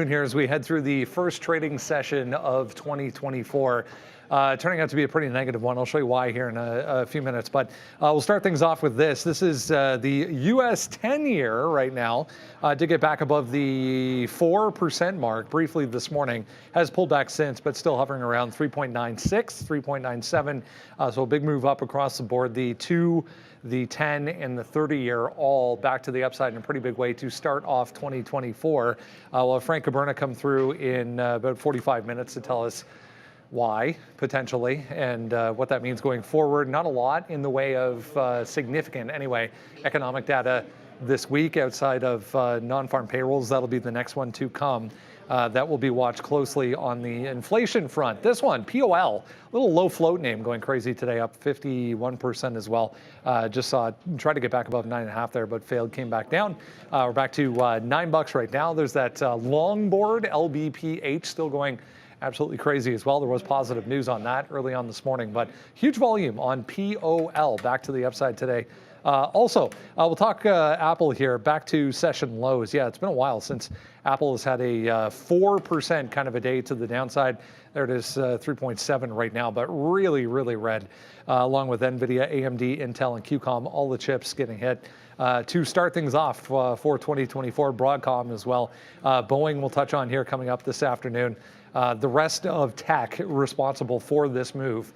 Here as we head through the first trading session of 2024. Turning out to be a pretty negative one. I'll show you why here in a few minutes, but we'll start things off with this. This is the U.S. 10-year right now. Did get back above the 4% mark briefly this morning. Has pulled back since, but still hovering around 3.96, 3.97. So a big move up across the board. The 2, the 10, and the 30-year all back to the upside in a pretty big way to start off 2024. We'll have Frank Caberna come through in about 45 minutes to tell us why, potentially, and what that means going forward. Not a lot in the way of significant, anyway, economic data this week outside of non-farm payrolls. That'll be the next one to come. That will be watched closely on the inflation front. This one, POL, a little low float name going crazy today, up 51% as well. Just saw it try to get back above 9.5 there, but failed, came back down. We're back to $9 right now. There's that long board, LBPH, still going absolutely crazy as well. There was positive news on that early on this morning, but huge volume on POL back to the upside today. Also, we'll talk Apple here, back to session lows. Yeah, it's been a while since Apple has had a 4% kind of a day to the downside. There it is, 3.7 right now, but really, really red, along with NVIDIA, AMD, Intel, and QCOM, all the chips getting hit. To start things off for 2024, Broadcom as well. Boeing we'll touch on here coming up this afternoon. The rest of tech responsible for this move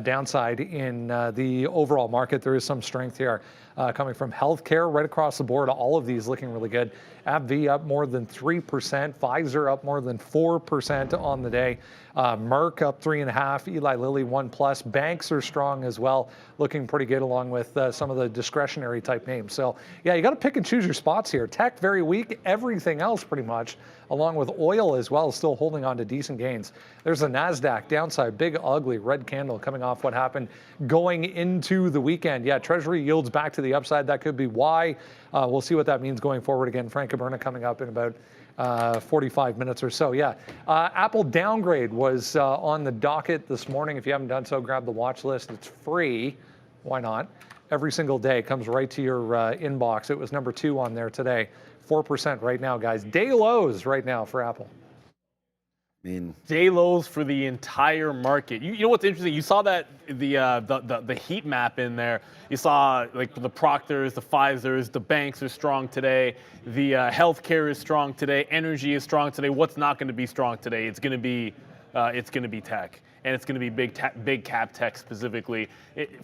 downside in the overall market. There is some strength here coming from healthcare right across the board. All of these looking really good. AbbVie up more than 3%. Pfizer up more than 4% on the day. Merck up 3.5%. Eli Lilly 1+. Banks are strong as well, looking pretty good along with some of the discretionary type names. So yeah, you got to pick and choose your spots here. Tech very weak. Everything else pretty much, along with oil as well, still holding on to decent gains. There's a NASDAQ downside, big ugly red candle coming off what happened going into the weekend. Yeah, Treasury yields back to the upside. That could be why. We'll see what that means going forward. Again, Frank Caberna coming up in about 45 minutes or so. Yeah, Apple downgrade was on the docket this morning. If you haven't done so, grab the watch list. It's free. Why not? Every single day comes right to your inbox. It was number 2 on there today. 4% right now, guys. Day lows right now for Apple. I mean, day lows for the entire market. You know what's interesting? You saw that the heat map in there. You saw like the Proctors, the Pfizers, the banks are strong today. The healthcare is strong today. Energy is strong today. What's not going to be strong today? It's going to be tech, and it's going to be big cap tech specifically.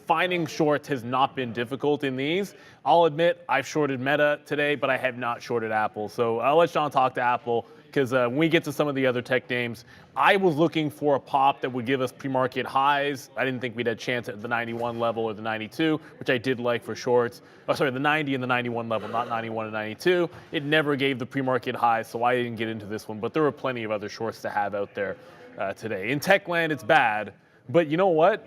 Finding shorts has not been difficult in these. I'll admit I've shorted Meta today, but I have not shorted Apple. So I'll let Sean talk to Apple, because when we get to some of the other tech names, I was looking for a pop that would give us pre-market highs. I didn't think we'd had a chance at the 91 level or the 92, which I did like for shorts. Oh, sorry, the 90 and the 91 level, not 91 and 92. It never gave the pre-market highs, so I didn't get into this one. But there were plenty of other shorts to have out there today. In tech land, it's bad, but you know what?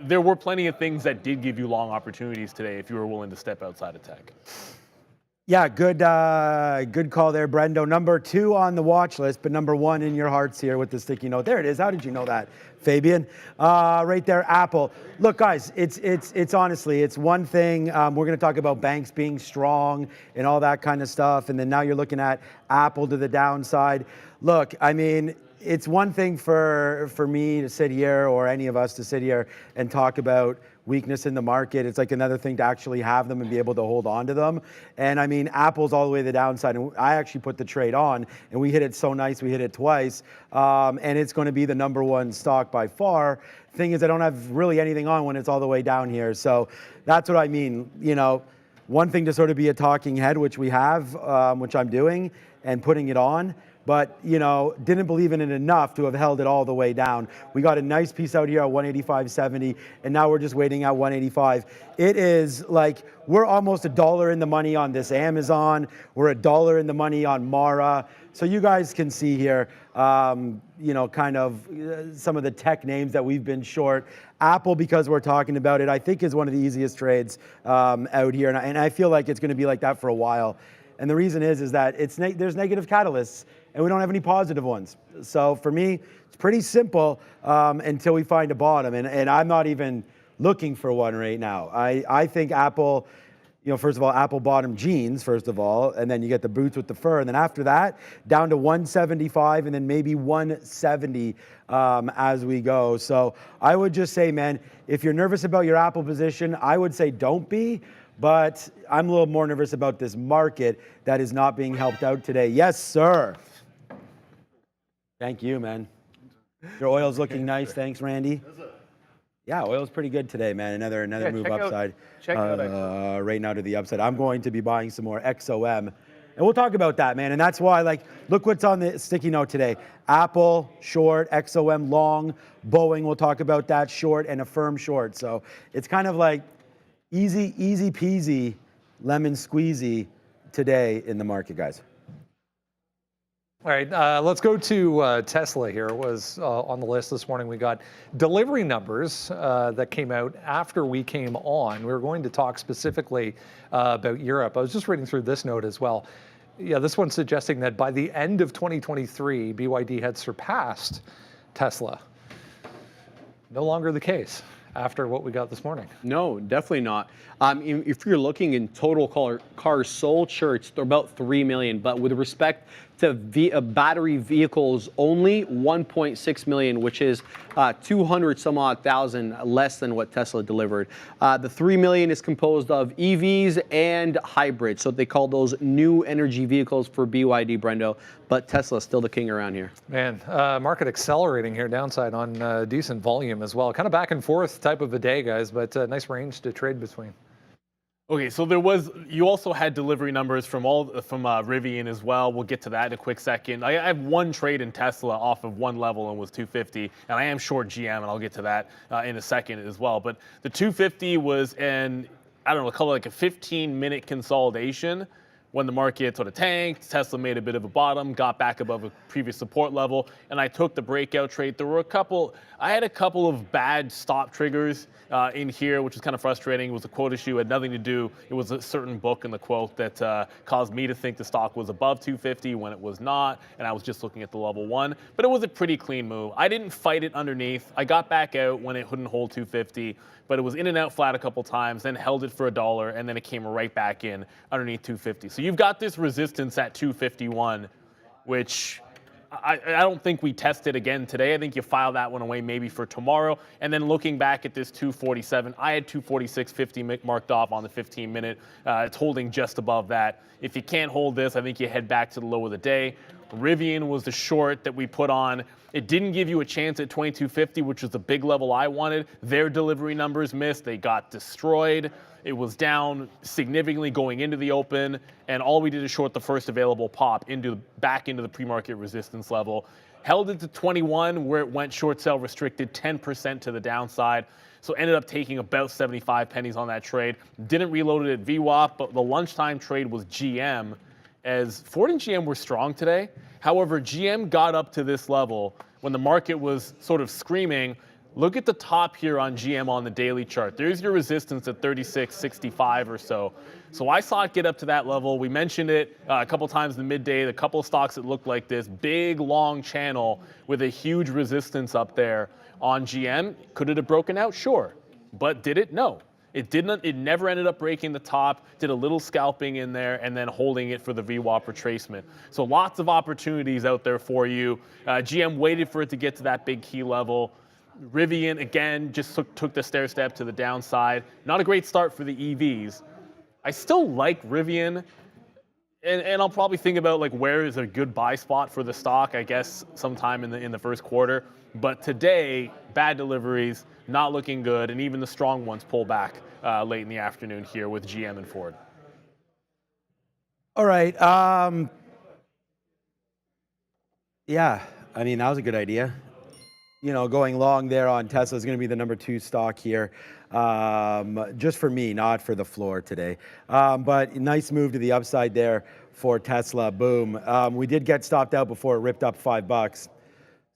There were plenty of things that did give you long opportunities today if you were willing to step outside of tech. yeah, good call there, Brendo. Number 2 on the watch list, but number 1 in your hearts here with the sticky note. There it is. How did you know that, Fabian? Right there, Apple. Look, guys, it's honestly, it's one thing. We're going to talk about banks being strong and all that kind of stuff, and then now you're looking at Apple to the downside. Look, I mean, it's one thing for me to sit here, or any of us to sit here and talk about weakness in the market. It's like another thing to actually have them and be able to hold on to them. And I mean, Apple's all the way to the downside. And I actually put the trade on, and we hit it so nice. We hit it twice. And it's going to be the number 1 stock by far. Thing is, I don't have really anything on when it's all the way down here. So that's what I mean. You know, one thing to sort of be a talking head, which we have, which I'm doing, and putting it on. But, you know, didn't believe in it enough to have held it all the way down. We got a nice piece out here at 185.70, and now we're just waiting at 185. It is like we're almost $1 in the money on this Amazon. We're $1 in the money on Mara. So you guys can see here, you know, kind of some of the tech names that we've been short. Apple, because we're talking about it, I think is one of the easiest trades out here. And I feel like it's going to be like that for a while. And the reason is that there's negative catalysts, and we don't have any positive ones. So for me, it's pretty simple until we find a bottom. And I'm not even looking for one right now. I think Apple, first of all, apple bottom jeans, first of all, and then you get the boots with the fur. And then after that, down to 175 and then maybe 170 as we go. So I would just say, man, if you're nervous about your Apple position, I would say don't be. But I'm a little more nervous about this market that is not being helped out today. Yes, sir. Thank you, man. Your oil's looking nice. Thanks, Randy. Yeah, oil's pretty good today, man. Another move upside. Check out right now to the upside. I'm going to be buying some more XOM. And we'll talk about that, man. And that's why, look what's on the sticky note today. Apple, short, XOM, long, Boeing, we'll talk about that, short, and a firm short. So it's kind of like easy peasy, lemon squeezy today in the market, guys. All right, let's go to Tesla here. It was on the list this morning. We got delivery numbers that came out after we came on. We were going to talk specifically about Europe. I was just reading through this note as well. Yeah, this one's suggesting that by the end of 2023, BYD had surpassed Tesla. No longer the case after what we got this morning. No, definitely not. If you're looking in total cars sold, sure, it's about 3 million. But with respect to battery vehicles, only 1.6 million, which is 200 some odd thousand less than what Tesla delivered. The 3 million is composed of EVs and hybrids. So they call those new energy vehicles for BYD, Brendo. But Tesla's still the king around here. Man, market accelerating here downside on decent volume as well. Kind of back and forth type of a day, guys, but nice range to trade between. Okay, so you also had delivery numbers from Rivian as well. We'll get to that in a quick second. I have one trade in Tesla off of one level and was 250, and I am short GM, and I'll get to that in a second as well. But the 250 was call it like a 15-minute consolidation when the market sort of tanked. Tesla made a bit of a bottom, got back above a previous support level, and I took the breakout trade. I had a couple of bad stop triggers in here, which was kind of frustrating. It was a quote issue, had nothing to do. It was a certain book in the quote that caused me to think the stock was above 250 when it was not, and I was just looking at the level one. But it was a pretty clean move. I didn't fight it underneath. I got back out when it couldn't hold 250, but it was in and out flat a couple times, then held it for $1, and then it came right back in underneath 250. So you've got this resistance at 251, which I don't think we tested again today. I think you file that one away maybe for tomorrow. And then looking back at this 247, I had 246.50 marked off on the 15-minute. It's holding just above that. If you can't hold this, I think you head back to the low of the day. Rivian was the short that we put on. It didn't give you a chance at 2250, which was the big level I wanted. Their delivery numbers missed. They got destroyed. It was down significantly going into the open, and all we did is short the first available pop back into the pre-market resistance level. Held it to 21, where it went short sell restricted 10% to the downside. So ended up taking about 75 pennies on that trade. Didn't reload it at VWAP, but the lunchtime trade was GM, as Ford and GM were strong today. However, GM got up to this level when the market was sort of screaming. Look at the top here on GM on the daily chart. There's your resistance at 36.65 or so. So I saw it get up to that level. We mentioned it a couple times in the midday. The couple of stocks that looked like this big, long channel with a huge resistance up there on GM. Could it have broken out? Sure. But did it? No. It didn't. It never ended up breaking the top, did a little scalping in there, and then holding it for the VWAP retracement. So lots of opportunities out there for you. GM waited for it to get to that big key level. Rivian, again, just took the stair step to the downside. Not a great start for the EVs. I still like Rivian, and I'll probably think about where is a good buy spot for the stock, I guess sometime in the first quarter. But today, bad deliveries, not looking good, and even the strong ones pull back late in the afternoon here with GM and Ford. All right. Yeah, I mean, that was a good idea. Going long there on Tesla is going to be the number 2 stock here. Just for me, not for the floor today. But nice move to the upside there for Tesla. Boom. We did get stopped out before it ripped up $5.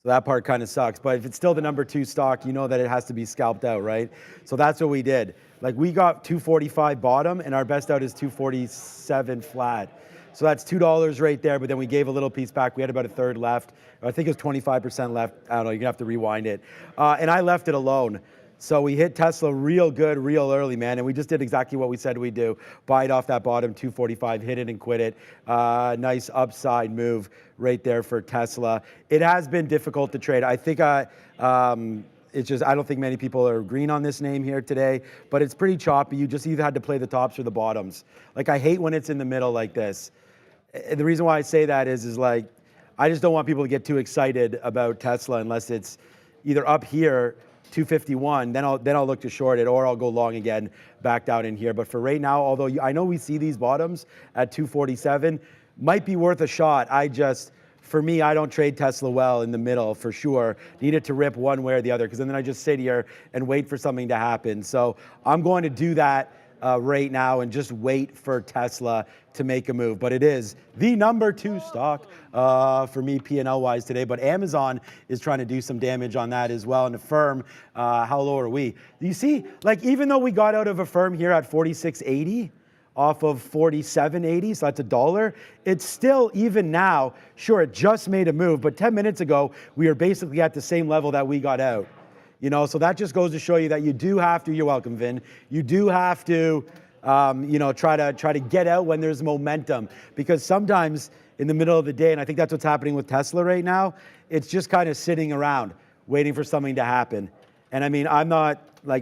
So that part kind of sucks. But if it's still the number 2 stock, you know that it has to be scalped out, right? So that's what we did. We got 245 bottom, and our best out is 247 flat. So that's $2 right there, but then we gave a little piece back. We had about a third left. I think it was 25% left. I don't know, you're gonna have to rewind it. And I left it alone. So we hit Tesla real good, real early, man, and we just did exactly what we said we'd do. Buy it off that bottom, 245, hit it and quit it. Nice upside move right there for Tesla. It has been difficult to trade. I think it's just, I don't think many people are agreeing on this name here today, but it's pretty choppy. You just either had to play the tops or the bottoms. Like, I hate when it's in the middle like this. The reason why I say that is like, I just don't want people to get too excited about Tesla unless it's either up here, 251, then I'll look to short it, or I'll go long again, back down in here. But for right now, although I know we see these bottoms at 247, might be worth a shot. For me, I don't trade Tesla well in the middle for sure. Need it to rip one way or the other, because then I just sit here and wait for something to happen. So I'm going to do that right now and just wait for Tesla to make a move. But it is the number 2 stock for me P&L wise today. But Amazon is trying to do some damage on that as well. And Affirm, how low are we? You see, like, even though we got out of Affirm here at 46.80 off of 47.80, so that's $1, it's still, even now, sure, it just made a move, but 10 minutes ago we were basically at the same level that we got out. You know, so that just goes to show you that you do have to, you're welcome, Vin, you do have to, you know, try to get out when there's momentum, because sometimes in the middle of the day, and I think that's what's happening with Tesla right now, it's just kind of sitting around waiting for something to happen. And I mean,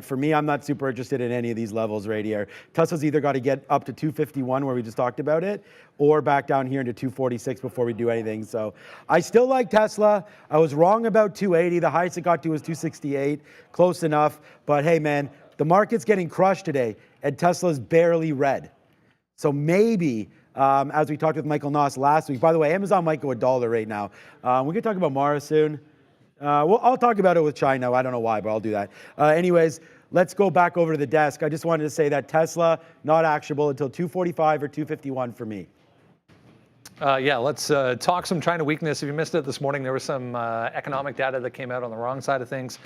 for me, I'm not super interested in any of these levels right here. Tesla's either got to get up to 251 where we just talked about it, or back down here into 246 before we do anything. So I still like Tesla. I was wrong about 280. The highest it got to was 268. Close enough. But hey, man, the market's getting crushed today, and Tesla's barely red. So maybe, as we talked with Michael Noss last week, by the way, Amazon might go $1 right now. We could talk about Mara soon. Well, I'll talk about it with China. I don't know why, but I'll do that. Anyways, let's go back over to the desk. I just wanted to say that Tesla, not actionable until 245 or 251 for me. Yeah, let's talk some China weakness. If you missed it this morning, there was some economic data that came out on the wrong side of things,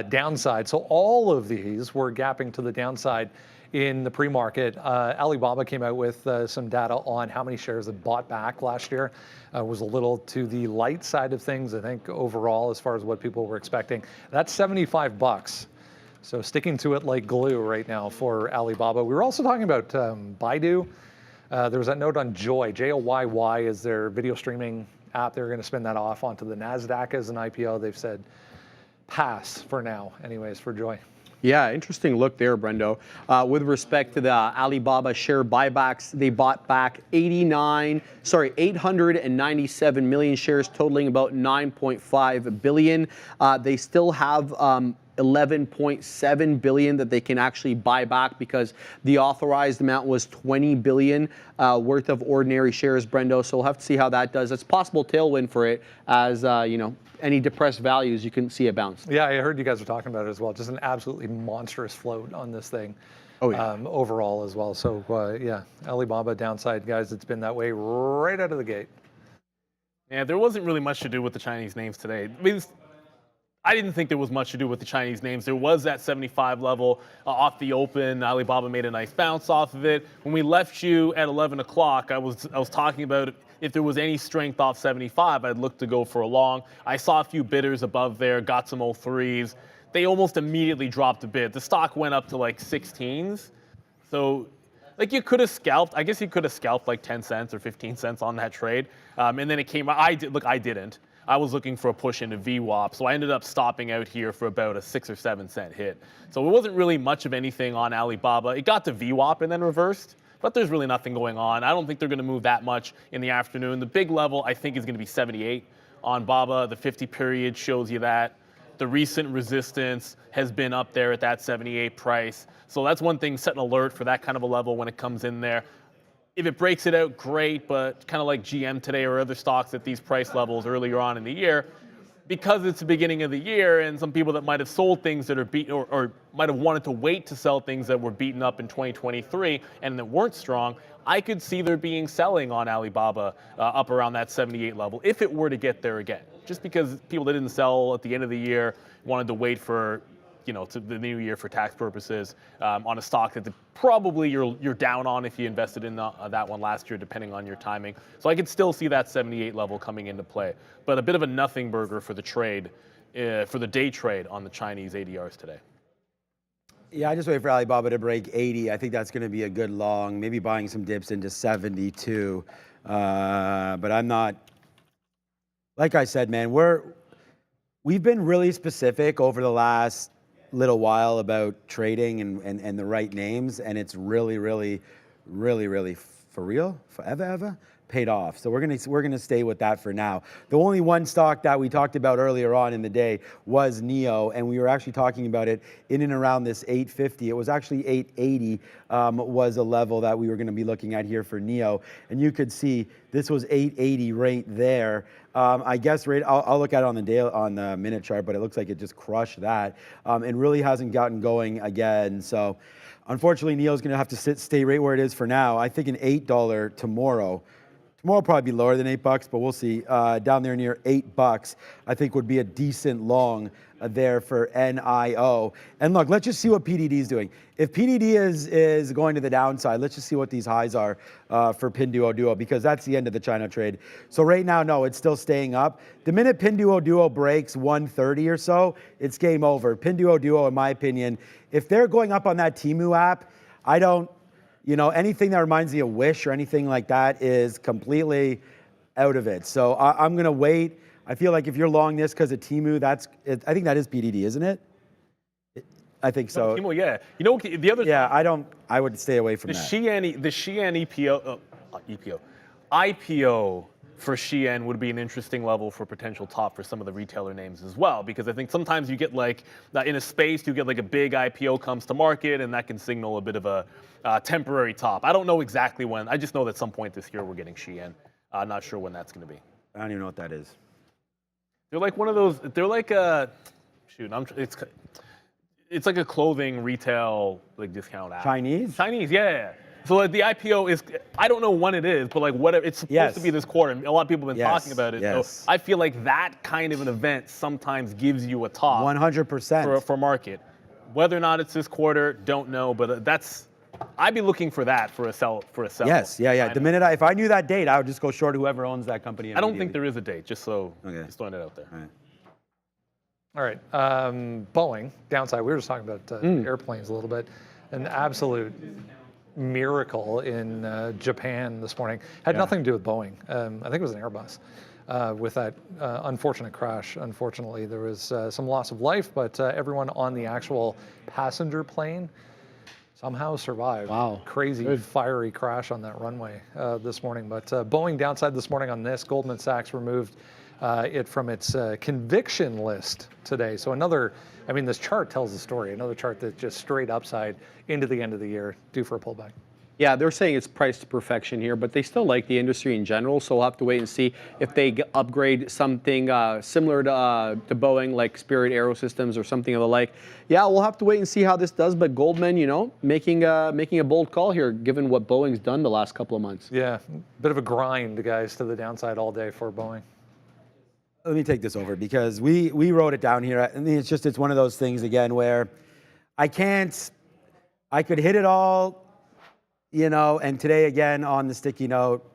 downside. So all of these were gapping to the downside in the pre-market. Alibaba came out with some data on how many shares it bought back last year. Was a little to the light side of things, I think, overall, as far as what people were expecting. That's $75. So sticking to it like glue right now for Alibaba. We were also talking about Baidu. There was that note on Joy. Joyy is their video streaming app. They're going to spin that off onto the NASDAQ as an IPO. They've said pass for now, anyways, for Joy. Yeah, interesting look there, Brendo. With respect to the Alibaba share buybacks, they bought back 897 million shares, totaling about 9.5 billion. They still have 11.7 billion that they can actually buy back, because the authorized amount was 20 billion worth of ordinary shares, Brendo. So we'll have to see how that does. It's possible tailwind for it, as you know, any depressed values, you can see a bounce. Yeah, I heard you guys were talking about it as well. Just an absolutely monstrous float on this thing. Oh, yeah. Overall as well. So yeah, Alibaba downside, guys. It's been that way right out of the gate. Yeah, there wasn't really much to do with the Chinese names today. I mean, I didn't think there was much to do with the Chinese names. There was that 75 level off the open. Alibaba made a nice bounce off of it. When we left you at 11 o'clock, I was talking about if there was any strength off 75, I'd look to go for a long. I saw a few bidders above there, got some 03s. They almost immediately dropped a bid. The stock went up to like 16s. So like, you could have scalped. I guess you could have scalped like 10 cents or 15 cents on that trade. And then it came, I didn't. I was looking for a push into VWAP, so I ended up stopping out here for about a 6 or 7 cent hit. So it wasn't really much of anything on Alibaba. It got to VWAP and then reversed, but there's really nothing going on. I don't think they're going to move that much in the afternoon. The big level, I think, is going to be 78 on BABA. The 50 period shows you that. The recent resistance has been up there at that 78 price. So that's one thing, set an alert for that kind of a level when it comes in there. If it breaks it out, great, but kind of like GM today or other stocks at these price levels earlier on in the year, because it's the beginning of the year and some people that might have sold things that are beaten or might have wanted to wait to sell things that were beaten up in 2023 and that weren't strong, I could see there being selling on Alibaba up around that 78 level if it were to get there again. Just because people that didn't sell at the end of the year wanted to wait for, you know, to the new year for tax purposes on a stock that probably you're down on if you invested in that one last year, depending on your timing. So I could still see that 78 level coming into play, but a bit of a nothing burger for the trade, for the day trade on the Chinese ADRs today. Yeah, I just wait for Alibaba to break 80. I think that's going to be a good long, maybe buying some dips into 72. But I'm not, like I said, man, we've been really specific over the last little while about trading and the right names, and it's really for real, forever paid off. So we're gonna stay with that for now. The only one stock that we talked about earlier on in the day was NEO, and we were actually talking about it in and around this 850. It was actually 880 was a level that we were going to be looking at here for NEO, and you could see this was 880 right there. I guess I'll look at it on the minute chart, but it looks like it just crushed that and really hasn't gotten going again. So unfortunately, NEO's going to have to stay right where it is for now. I think an $8 tomorrow. Tomorrow will probably be lower than $8, but we'll see. Down there near $8, I think would be a decent long there for NIO. And look, let's just see what PDD is doing. If PDD is going to the downside, let's just see what these highs are for Pinduoduo, because that's the end of the China trade. So right now, no, it's still staying up. The minute Pinduoduo breaks 130 or so, it's game over. Pinduoduo, in my opinion, if they're going up on that Temu app, I don't, anything that reminds me of Wish or anything like that is completely out of it. So I'm going to wait. I feel like if you're long this because of Temu, I think that is PDD, isn't it? I think so. Temu, yeah. The other. Yeah, I would stay away from that. The Shein IPO for Shein would be an interesting level for potential top for some of the retailer names as well, because I think sometimes you get in a space, you get a big IPO comes to market, and that can signal a bit of a temporary top. I don't know exactly when. I just know that at some point this year we're getting Shein. I'm not sure when that's going to be. I don't even know what that is. They're like one of those. They're like a it's like a clothing retail discount app. Chinese, yeah. So the IPO is, I don't know when it is, but whatever, it's supposed to be this quarter. And a lot of people have been talking about it. Yes. So I feel like that kind of an event sometimes gives you a top 100% for market. Whether or not it's this quarter, don't know, but I'd be looking for that for a sell. Yes, yeah. The minute if I knew that date, I would just go short whoever owns that company. I don't think there is a date, just throwing it out there. All right. Boeing, downside. We were just talking about airplanes a little bit. An absolute miracle in Japan this morning. Had nothing to do with Boeing. I think it was an Airbus. With that unfortunate crash. Unfortunately, there was some loss of life, but everyone on the actual passenger plane somehow survived. Wow. Crazy, fiery crash on that runway this morning. But Boeing downside this morning on this. Goldman Sachs removed it from its conviction list today. So this chart tells the story. Another chart that's just straight upside into the end of the year, due for a pullback. Yeah, they're saying it's priced to perfection here, but they still like the industry in general, so we'll have to wait and see if they upgrade something similar to Boeing, like Spirit Aerosystems or something of the like. Yeah, we'll have to wait and see how this does, but Goldman, making a bold call here, given what Boeing's done the last couple of months. Yeah, bit of a grind, guys, to the downside all day for Boeing. Let me take this over, because we wrote it down here. I mean, it's one of those things, again, where I could hit it all, and today again on the sticky note.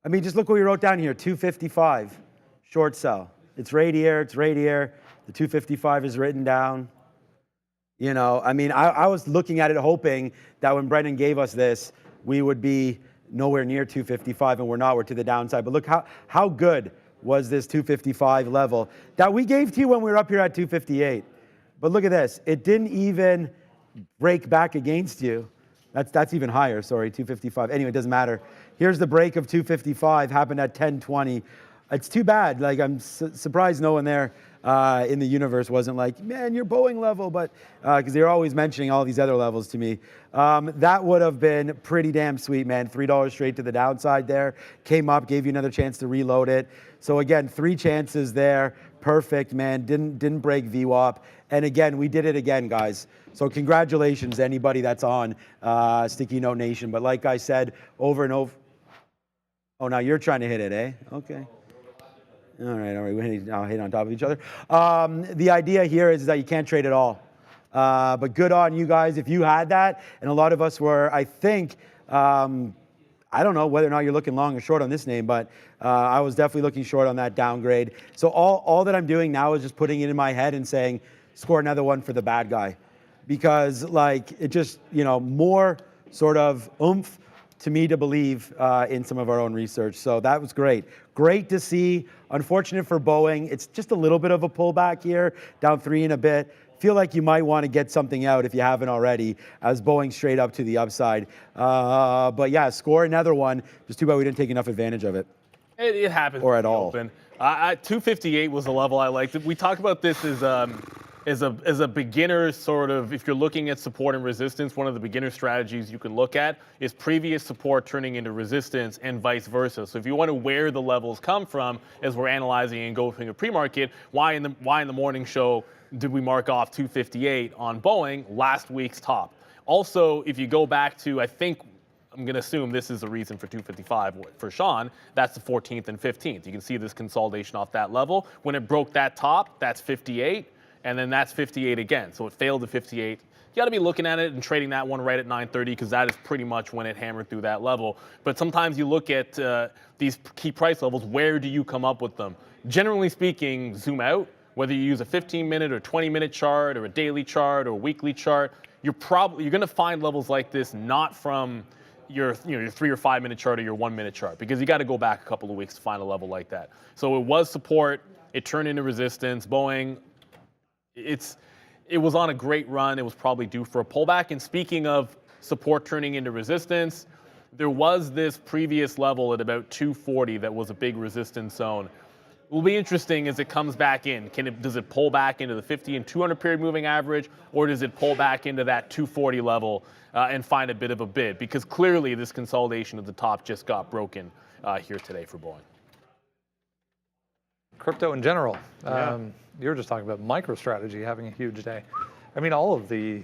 I mean, just look what we wrote down here, 255, short sell. It's right here, The 255 is written down. I was looking at it hoping that when Brendan gave us this, we would be nowhere near 255, and we're not, we're to the downside. But look how good was this 255 level that we gave to you when we were up here at 258. But look at this, it didn't even break back against you. That's even higher, sorry, 255. Anyway, it doesn't matter. Here's the break of 255, happened at 10:20. It's too bad. I'm surprised no one there in the universe wasn't like, man, you're Boeing level, but because they're always mentioning all these other levels to me. That would have been pretty damn sweet, man. $3 straight to the downside there. Came up, gave you another chance to reload it. So again, 3 chances there. Perfect, man. Didn't break VWAP. And again, we did it again, guys. So congratulations to anybody that's on Sticky Note Nation. But like I said, over and over. Oh, now you're trying to hit it, eh? Okay. All right. I'll hit on top of each other. The idea here is that you can't trade at all. But good on you guys if you had that. And a lot of us were, I think, I don't know whether or not you're looking long or short on this name, but I was definitely looking short on that downgrade. So all that I'm doing now is just putting it in my head and saying, score another one for the bad guy. because like it just, more sort of oomph to me to believe in some of our own research. So that was great. Great to see. Unfortunate for Boeing. It's just a little bit of a pullback here, down 3 and a bit. Feel like you might want to get something out if you haven't already, as Boeing straight up to the upside. But yeah, score another one. Just too bad we didn't take enough advantage of it. It happens. Or at all. Open. 258 was the level I liked. We talk about this as a beginner sort of, if you're looking at support and resistance, one of the beginner strategies you can look at is previous support turning into resistance and vice versa. So if you wonder where the levels come from as we're analyzing and going through a pre-market, why in the morning show did we mark off 258 on Boeing, last week's top? Also, if you go back to, I'm going to assume this is the reason for 255 for Sean, that's the 14th and 15th. You can see this consolidation off that level. When it broke that top, that's 58, and then that's 58 again. So it failed to 58. You got to be looking at it and trading that one right at 9:30 because that is pretty much when it hammered through that level. But sometimes you look at these key price levels, where do you come up with them? Generally speaking, zoom out. Whether you use a 15-minute or 20-minute chart or a daily chart or a weekly chart, you're going to find levels like this not from your 3 or 5 minute chart or your 1 minute chart, because you got to go back a couple of weeks to find a level like that. So it was support, it turned into resistance. Boeing, it was on a great run. It was probably due for a pullback. And speaking of support turning into resistance, there was this previous level at about 240 that was a big resistance zone. Will be interesting as it comes back in. Does it pull back into the 50 and 200 period moving average, or does it pull back into that 240 level and find a bit of a bid? Because clearly this consolidation at the top just got broken here today for Boeing. Crypto in general. You were just talking about MicroStrategy having a huge day. I mean, all of the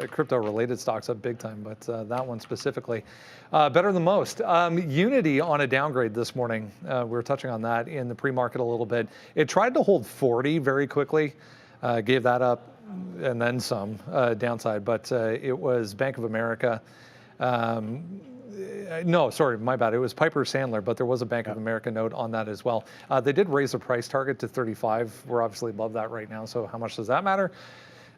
crypto-related stocks up big time, but that one specifically better than most. Unity on a downgrade this morning. We were touching on that in the pre-market a little bit. It tried to hold 40 very quickly, gave that up, and then some downside. But it was Bank of America. No, sorry, my bad. It was Piper Sandler, but there was a Bank of America note on that as well. They did raise the price target to 35. We're obviously above that right now, so how much does that matter?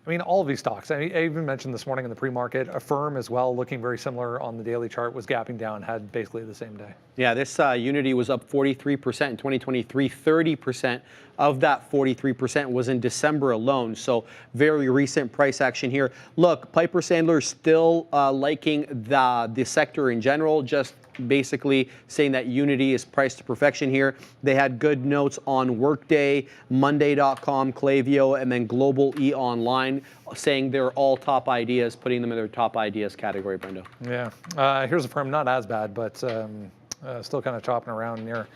I mean, all of these stocks. I even mentioned this morning in the pre-market, Affirm as well, looking very similar on the daily chart, was gapping down, had basically the same day. Yeah, this Unity was up 43% in 2023. 30% of that 43% was in December alone. So very recent price action here. Look, Piper Sandler still liking the sector in general, just basically saying that Unity is priced to perfection here. They had good notes on Workday, Monday.com, Klaviyo, and then Global E Online, saying they're all top ideas, putting them in their top ideas category, Brendo. Yeah. Here's a firm, not as bad, but still kind of chopping around near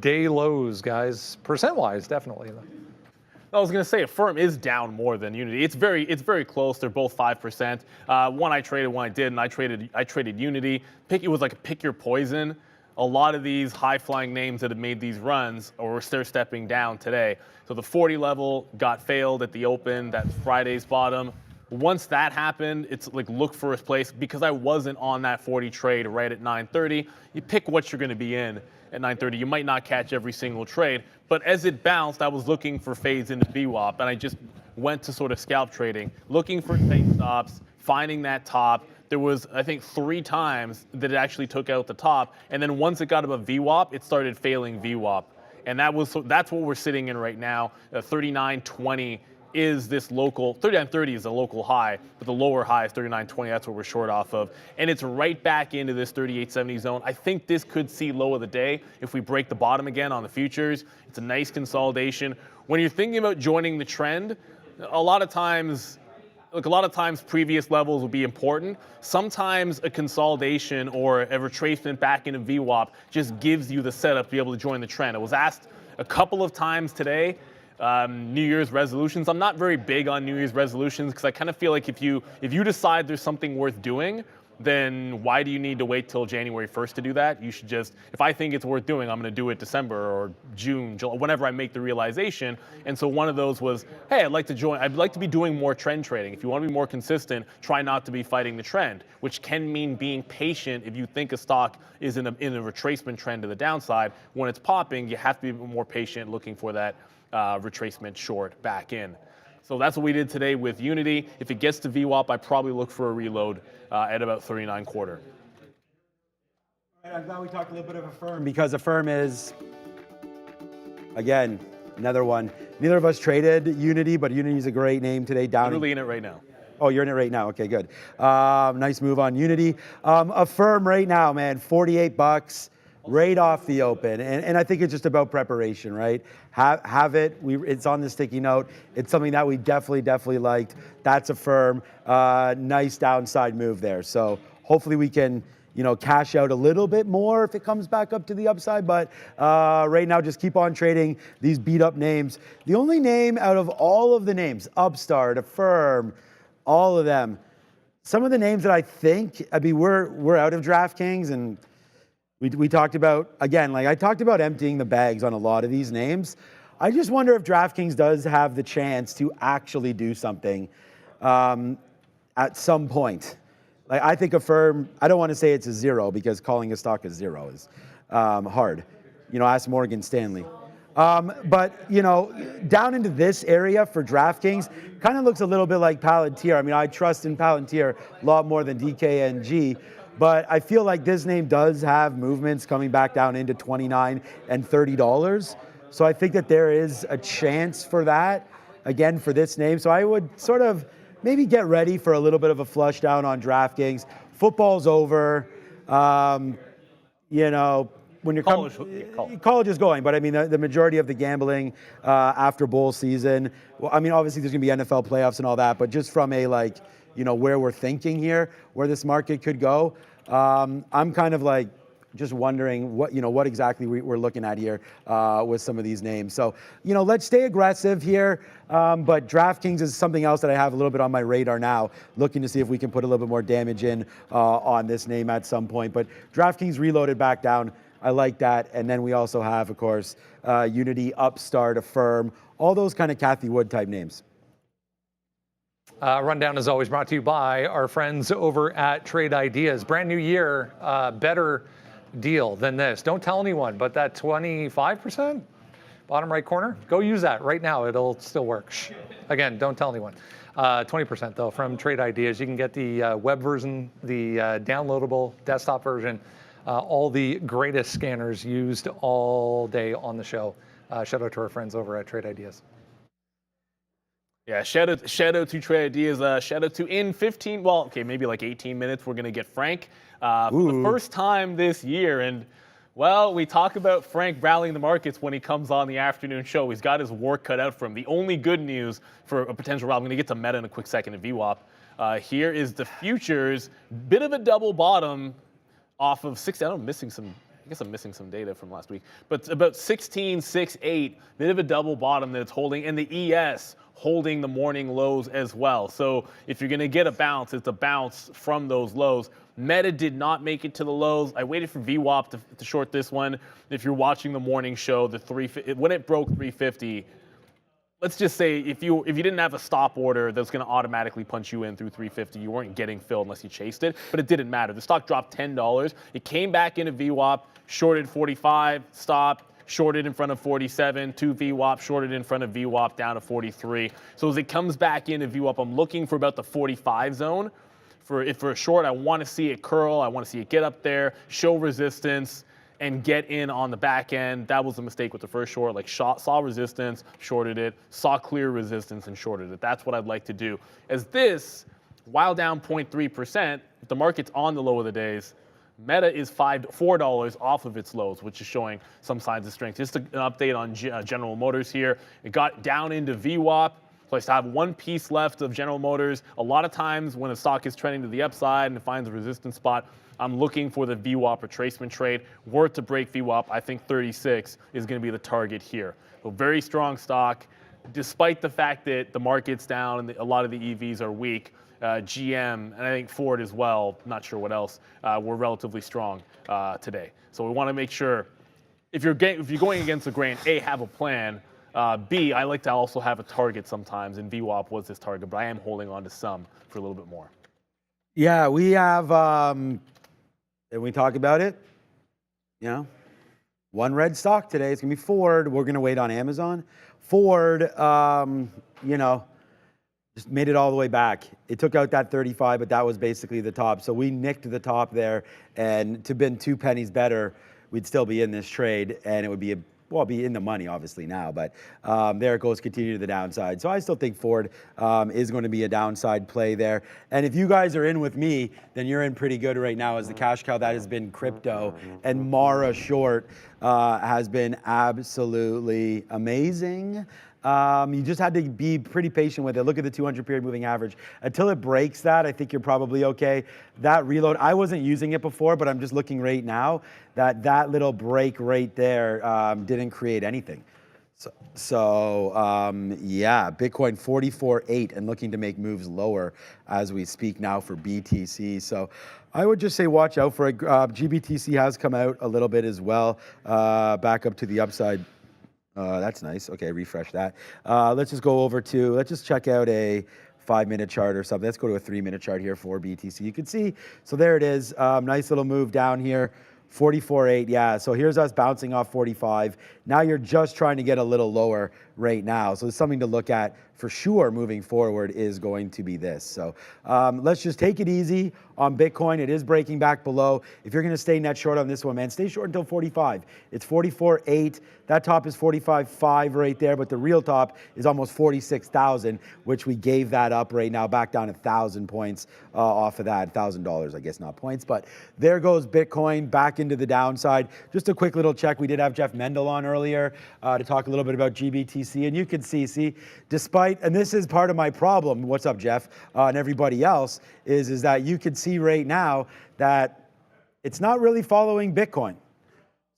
day lows, guys. Percent-wise, definitely. I was going to say Affirm is down more than Unity. It's very close. They're both 5%. One I traded, one I didn't. I traded Unity. It was like a pick your poison. A lot of these high-flying names that have made these runs are stepping down today. So the 40 level got failed at the open. That's Friday's bottom. Once that happened, it's like look for a place. Because I wasn't on that 40 trade right at 9:30, you pick what you're going to be in at 9:30. You might not catch every single trade, but as it bounced, I was looking for fades into VWAP, and I just went to sort of scalp trading, looking for tight stops, finding that top. There was, I think, 3 times that it actually took out the top, and then once it got above VWAP, it started failing VWAP, and that's what we're sitting in right now. 39.20 is this local, 39.30 is a local high, but the lower high is 39.20. That's what we're short off of. And it's right back into this 38.70 zone. I think this could see low of the day if we break the bottom again on the futures. It's a nice consolidation. When you're thinking about joining the trend, a lot of times previous levels will be important. Sometimes a consolidation or a retracement back into VWAP just gives you the setup to be able to join the trend. I was asked a couple of times today, New Year's resolutions. I'm not very big on New Year's resolutions because I kind of feel like if you decide there's something worth doing, then why do you need to wait till January 1st to do that? You should just, if I think it's worth doing, I'm going to do it December or June, July, whenever I make the realization. And so one of those was, hey, I'd like to be doing more trend trading. If you want to be more consistent, try not to be fighting the trend, which can mean being patient. If you think a stock is in a retracement trend to the downside, when it's popping, you have to be more patient looking for that retracement short back in. So that's what we did today with Unity. If it gets to VWAP, I probably look for a reload at about 39.25. I'm glad we talked a little bit of Affirm because Affirm is, again, another one. Neither of us traded Unity, but Unity is a great name today. Literally in it right now. Oh, you're in it right now. Okay, good. Nice move on Unity. Affirm right now, man, 48 bucks, right off the open. And I think it's just about preparation, right? Have it. It's on the sticky note. It's something that we definitely liked. That's Affirm. Nice downside move there. So hopefully we can, cash out a little bit more if it comes back up to the upside. But right now, just keep on trading these beat up names. The only name out of all of the names, Upstart, Affirm, all of them, some of the names that we're out of DraftKings, and we talked about, again, I talked about emptying the bags on a lot of these names. I just wonder if DraftKings does have the chance to actually do something at some point. I think Affirm, I don't want to say it's a zero because calling a stock a zero is hard. Ask Morgan Stanley. But, down into this area for DraftKings kind of looks a little bit like Palantir. I mean, I trust in Palantir a lot more than DKNG, but I feel like this name does have movements coming back down into $29 and $30. So I think that there is a chance for that, again, for this name. So I would sort of maybe get ready for a little bit of a flush down on DraftKings. Football's over. When you're college is going, but I mean the majority of the gambling after bowl season. Well, I mean obviously there's going to be NFL playoffs and all that, but just from a where we're thinking here, where this market could go, I'm kind of just wondering what exactly we're looking at here with some of these names. So let's stay aggressive here, but DraftKings is something else that I have a little bit on my radar now, looking to see if we can put a little bit more damage in on this name at some point. But DraftKings reloaded back down. I like that. And then we also have, of course, Unity, Upstart, Affirm, all those kind of Cathie Wood type names. Rundown is always brought to you by our friends over at Trade Ideas. Brand new year, better deal than this. Don't tell anyone, but that 25% bottom right corner, go use that right now. It'll still work. Shh. Again, don't tell anyone. 20% though from Trade Ideas. You can get the web version, the downloadable desktop version, all the greatest scanners used all day on the show. Shout out to our friends over at Trade Ideas. Yeah, shout out to Trade Ideas. Shout out to in 15, well, okay, maybe 18 minutes, we're going to get Frank for the first time this year. And, well, we talk about Frank rallying the markets when he comes on the afternoon show. He's got his work cut out for him. The only good news for a potential rally, I'm going to get to Meta in a quick second at VWAP. Here is the futures. Bit of a double bottom off of 6. I'm missing some. I guess I'm missing some data from last week, but about 16.68, bit of a double bottom that it's holding, and the ES holding the morning lows as well. So if you're going to get a bounce, it's a bounce from those lows. Meta did not make it to the lows. I waited for VWAP to short this one. If you're watching the morning show, when it broke 350. Let's just say if you didn't have a stop order that's going to automatically punch you in through 350, you weren't getting filled unless you chased it, but it didn't matter. The stock dropped $10. It came back into VWAP, shorted 45, stopped, shorted in front of 47, to VWAP, shorted in front of VWAP down to 43. So as it comes back into VWAP, I'm looking for about the 45 zone. For a short, I want to see it curl. I want to see it get up there, show resistance, and get in on the back end. That was a mistake with the first short. Saw resistance, shorted it, saw clear resistance, and shorted it. That's what I'd like to do. As this, while down 0.3%, if the market's on the low of the days, Meta is $4 off of its lows, which is showing some signs of strength. Just an update on General Motors here. It got down into VWAP. So I still have one piece left of General Motors. A lot of times when a stock is trending to the upside and it finds a resistance spot, I'm looking for the VWAP retracement trade. Were it to break VWAP, I think 36 is going to be the target here. So very strong stock, despite the fact that the market's down and a lot of the EVs are weak. GM, and I think Ford as well, not sure what else, were relatively strong today. So we want to make sure, if you're going against the grain, A, have a plan. B, I like to also have a target sometimes, and VWAP was this target, but I am holding on to some for a little bit more. Yeah, we have, and we talk about it, one red stock today. It's going to be Ford. We're going to wait on Amazon. Ford, just made it all the way back. It took out that 35, but that was basically the top. So we nicked the top there, and to been 2 pennies better, we'd still be in this trade, and it would be be in the money obviously now, but there it goes, continue to the downside. So I still think Ford is going to be a downside play there. And if you guys are in with me, then you're in pretty good right now as the cash cow. That has been crypto, and Mara short has been absolutely amazing. You just had to be pretty patient with it. Look at the 200 period moving average. Until it breaks that, I think you're probably okay. That reload, I wasn't using it before, but I'm just looking right now that little break right there didn't create anything. So yeah, Bitcoin 44.8 and looking to make moves lower as we speak now for BTC. So I would just say watch out for it. GBTC has come out a little bit as well, back up to the upside. That's nice. Okay, refresh that. Let's just go over to, let's just check out a 5-minute chart or something. Let's go to a 3-minute chart here for BTC. You can see, so there it is. Nice little move down here. 44.8, yeah. So here's us bouncing off 45. Now you're just trying to get a little lower right now. So it's something to look at for sure moving forward is going to be this. So let's just take it easy on Bitcoin. It is breaking back below. If you're going to stay net short on this one, man, stay short until 45. It's 44.8. That top is 45.5 right there, but the real top is almost 46,000, which we gave that up right now, back down 1,000 points off of that. $1,000, I guess, not points. But there goes Bitcoin back into the downside. Just a quick little check. We did have Jeff Mendel on earlier to talk a little bit about GBTC, and you can see, despite, and this is part of my problem, what's up, Jeff, and everybody else, is that you can see right now that it's not really following Bitcoin.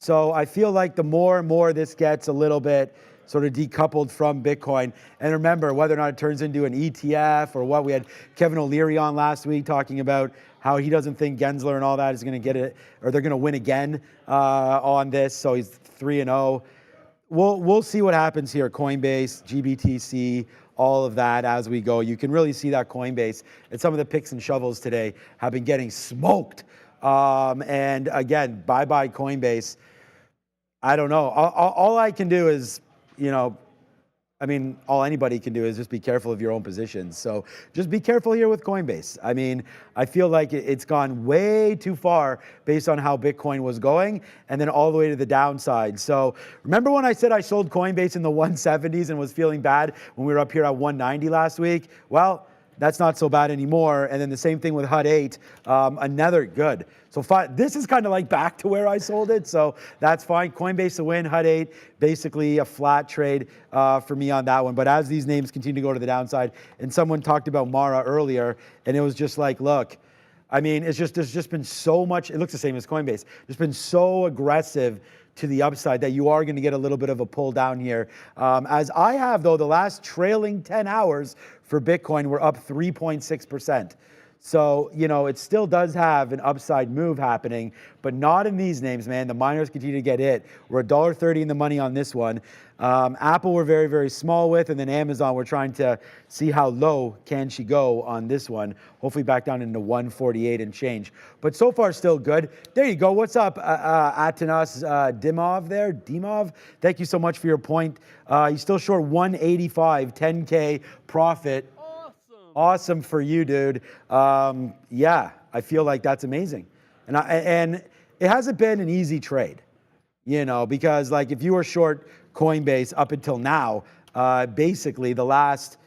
So I feel like the more and more this gets a little bit sort of decoupled from Bitcoin, and remember, whether or not it turns into an ETF or what, we had Kevin O'Leary on last week talking about how he doesn't think Gensler and all that is going to get it, or they're going to win again on this. So he's 3-0. We'll see what happens here. Coinbase, GBTC, all of that as we go. You can really see that Coinbase and some of the picks and shovels today have been getting smoked. And again, bye-bye Coinbase. I don't know. All I can do is, all anybody can do is just be careful of your own positions. So just be careful here with Coinbase. I mean, I feel like it's gone way too far based on how Bitcoin was going and then all the way to the downside. So remember when I said I sold Coinbase in the 170s and was feeling bad when we were up here at 190 last week? Well, that's not so bad anymore. And then the same thing with HUD 8, another good. So this is kind of like back to where I sold it. So that's fine. Coinbase a win, HUD 8, basically a flat trade for me on that one. But as these names continue to go to the downside, and someone talked about Mara earlier, and it was just like, look, I mean, there's just been so much, it looks the same as Coinbase. It's been so aggressive to the upside that you are going to get a little bit of a pull down here. As I have, though, the last trailing 10 hours for Bitcoin, we're up 3.6%. So, it still does have an upside move happening, but not in these names, man. The miners continue to get hit. We're $1.30 in the money on this one. Apple we're very, very small with, and then Amazon we're trying to see how low can she go on this one. Hopefully back down into 148 and change. But so far still good. There you go. What's up, Atanas Dimov there? Dimov? Thank you so much for your point. You still short 185, 10K profit. Awesome for you, dude. Yeah, I feel like that's amazing. And it hasn't been an easy trade, because like if you were short Coinbase up until now, basically the last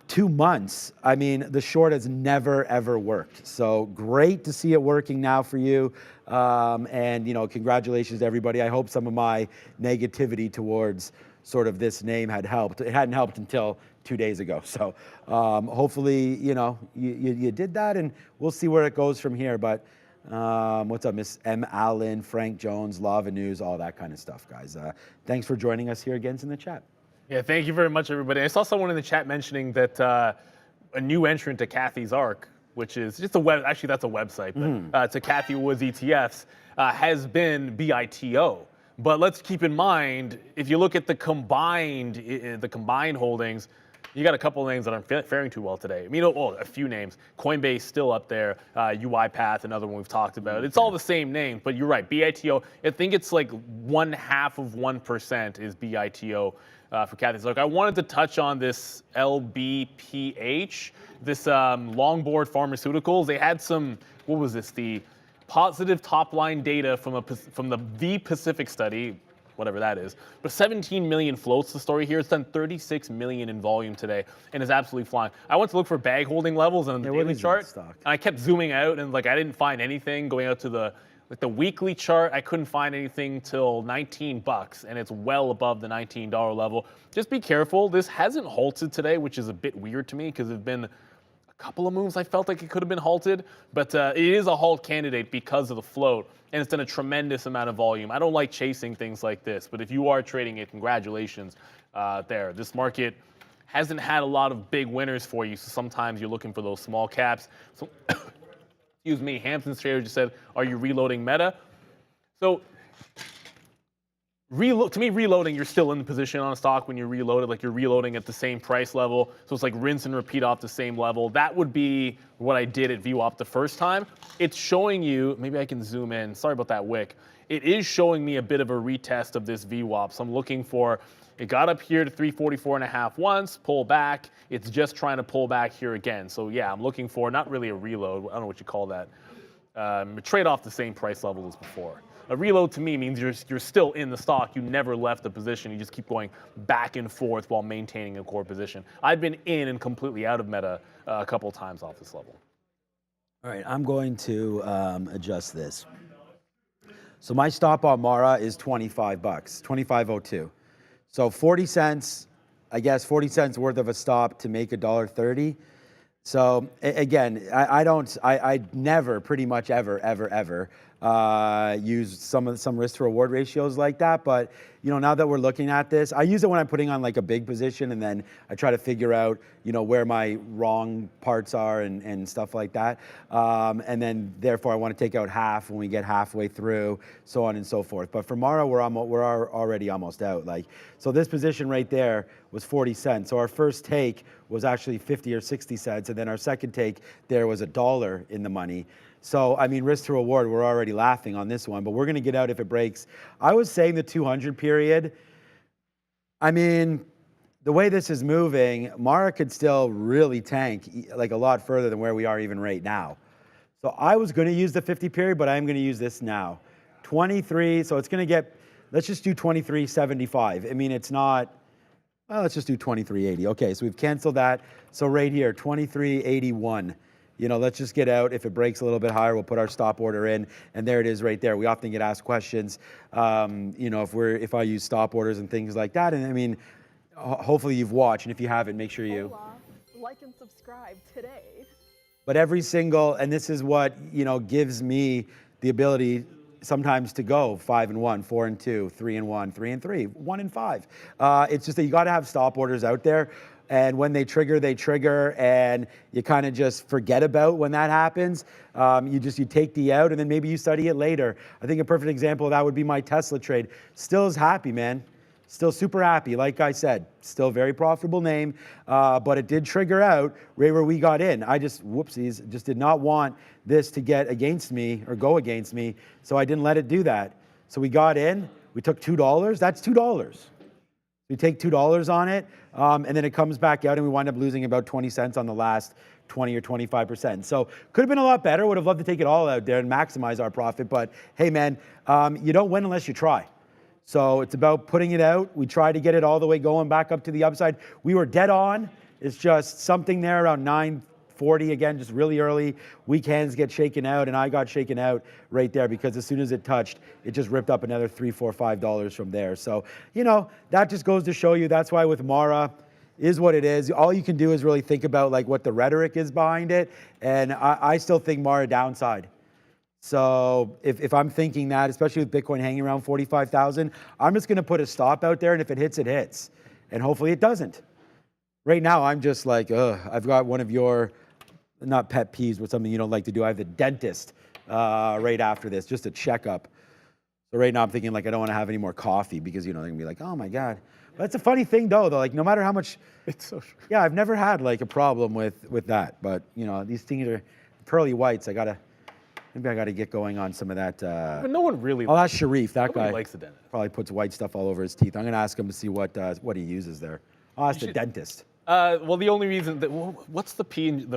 2 months, I mean, the short has never, ever worked. So great to see it working now for you. And, congratulations to everybody. I hope some of my negativity towards sort of this name had helped. It hadn't helped until 2 days ago. So hopefully, you did that, and we'll see where it goes from here. But what's up, Miss M. Allen, Frank Jones, Lava News, all that kind of stuff, guys. Thanks for joining us here again in the chat. Yeah, thank you very much, everybody. I saw someone in the chat mentioning that a new entrant to Kathy's ARC, which is just a web, actually that's a website, but to Kathy Wood's ETFs, has been BITO. But let's keep in mind, if you look at the combined holdings, You got a couple of names that aren't faring too well today. I mean, a few names. Coinbase still up there. UiPath, another one we've talked about. It's all the same name, but you're right. BITO, I think it's like 0.5% is BITO for Kathy. So look, I wanted to touch on this LBPH, this Longboard Pharmaceuticals. They had some, what was this? The positive top-line data from the Pacific study, whatever that is, but 17 million floats the story here. It's done 36 million in volume today and is absolutely flying. I went to look for bag holding levels on the daily chart, and I kept zooming out, and like I didn't find anything going out to the weekly chart. I couldn't find anything till $19, and it's well above the $19 level. Just be careful. This hasn't halted today, which is a bit weird to me because there've been a couple of moves I felt like it could have been halted, but it is a halt candidate because of the float, and it's done a tremendous amount of volume. I don't like chasing things like this, but if you are trading it, congratulations there. This market hasn't had a lot of big winners for you, so sometimes you're looking for those small caps. So, excuse me, Hampton's trader just said, are you reloading Meta? So, to me, reloading, you're still in the position on a stock when you reload it, like you're reloading at the same price level. So it's like rinse and repeat off the same level. That would be what I did at VWAP the first time. It's showing you, maybe I can zoom in. Sorry about that wick. It is showing me a bit of a retest of this VWAP. So I'm looking for, it got up here to 344.5 once, pull back. It's just trying to pull back here again. So yeah, I'm looking for not really a reload. I don't know what you call that. Trade off the same price level as before. A reload to me means you're still in the stock. You never left the position. You just keep going back and forth while maintaining a core position. I've been in and completely out of Meta a couple of times off this level. All right, I'm going to adjust this. So my stop on Mara is $25, $25.02. So 40 cents, I guess 40 cents worth of a stop to make $1.30. So again, I never pretty much ever use some risk to reward ratios like that. But you know, now that we're looking at this, I use it when I'm putting on like a big position, and then I try to figure out, you know, where my wrong parts are and stuff like that. And then therefore I want to take out half when we get halfway through, so on and so forth. But for Mara, we're already almost out. Like, so this position right there was 40 cents. So our first take was actually 50 or 60 cents, and then our second take there was $1 in the money. So, I mean, risk to reward, we're already laughing on this one, but we're going to get out if it breaks. I was saying the 200 period. I mean, the way this is moving, Mara could still really tank like a lot further than where we are even right now. So I was going to use the 50 period, but I'm going to use this now. 23, so it's going to get, let's just do 23.75. I mean, it's not, well, let's just do 23.80. Okay, so we've canceled that. So right here, 23.81. You know, let's just get out. If it breaks a little bit higher, we'll put our stop order in, and there it is right there. We often get asked questions, you know, if I use stop orders and things like that. And I mean, hopefully you've watched, and if you haven't, make sure you like and subscribe today. But every single, and this is what, you know, gives me the ability sometimes to go 5-1, 4-2, 3-1, 3-3, 1-5. It's just that you got to have stop orders out there. And when they trigger, and you kind of just forget about when that happens. You take the out, and then maybe you study it later. I think a perfect example of that would be my Tesla trade. Still is happy, man. Still super happy. Like I said, still very profitable name, but it did trigger out right where we got in. I just, whoopsies, just did not want this to get against me or go against me, so I didn't let it do that. So we got in, we took $2. That's $2. We take $2 on it, and then it comes back out, and we wind up losing about 20 cents on the last 20 or 25%. So could have been a lot better. Would have loved to take it all out there and maximize our profit. But hey, man, you don't win unless you try. So it's about putting it out. We tried to get it all the way going back up to the upside. We were dead on. It's just something there around 9:40 again, just really early. Weak hands get shaken out, and I got shaken out right there because as soon as it touched, it just ripped up another $3, $4, $5 from there. So, you know, that just goes to show you that's why with Mara is what it is. All you can do is really think about like what the rhetoric is behind it, and I still think Mara downside. So if I'm thinking that, especially with Bitcoin hanging around 45,000, I'm just going to put a stop out there, and if it hits, it hits, and hopefully it doesn't. Right now, I'm just like, I've got one of your, not pet peeves, but something you don't like to do. I have the dentist right after this, just a checkup. So right now I'm thinking like I don't want to have any more coffee because, you know, they're gonna be like, oh my God. But that's a funny thing though, like no matter how much, It's so true. yeah, I've never had like a problem with that. But you know, these things are pearly whites. Maybe I gotta get going on some of that. But no one really. Oh, that's Sharif. That nobody guy likes the dentist. probably puts white stuff all over his teeth. I'm gonna ask him to see what he uses there. Oh, that's the dentist. Well, the only reason that what's the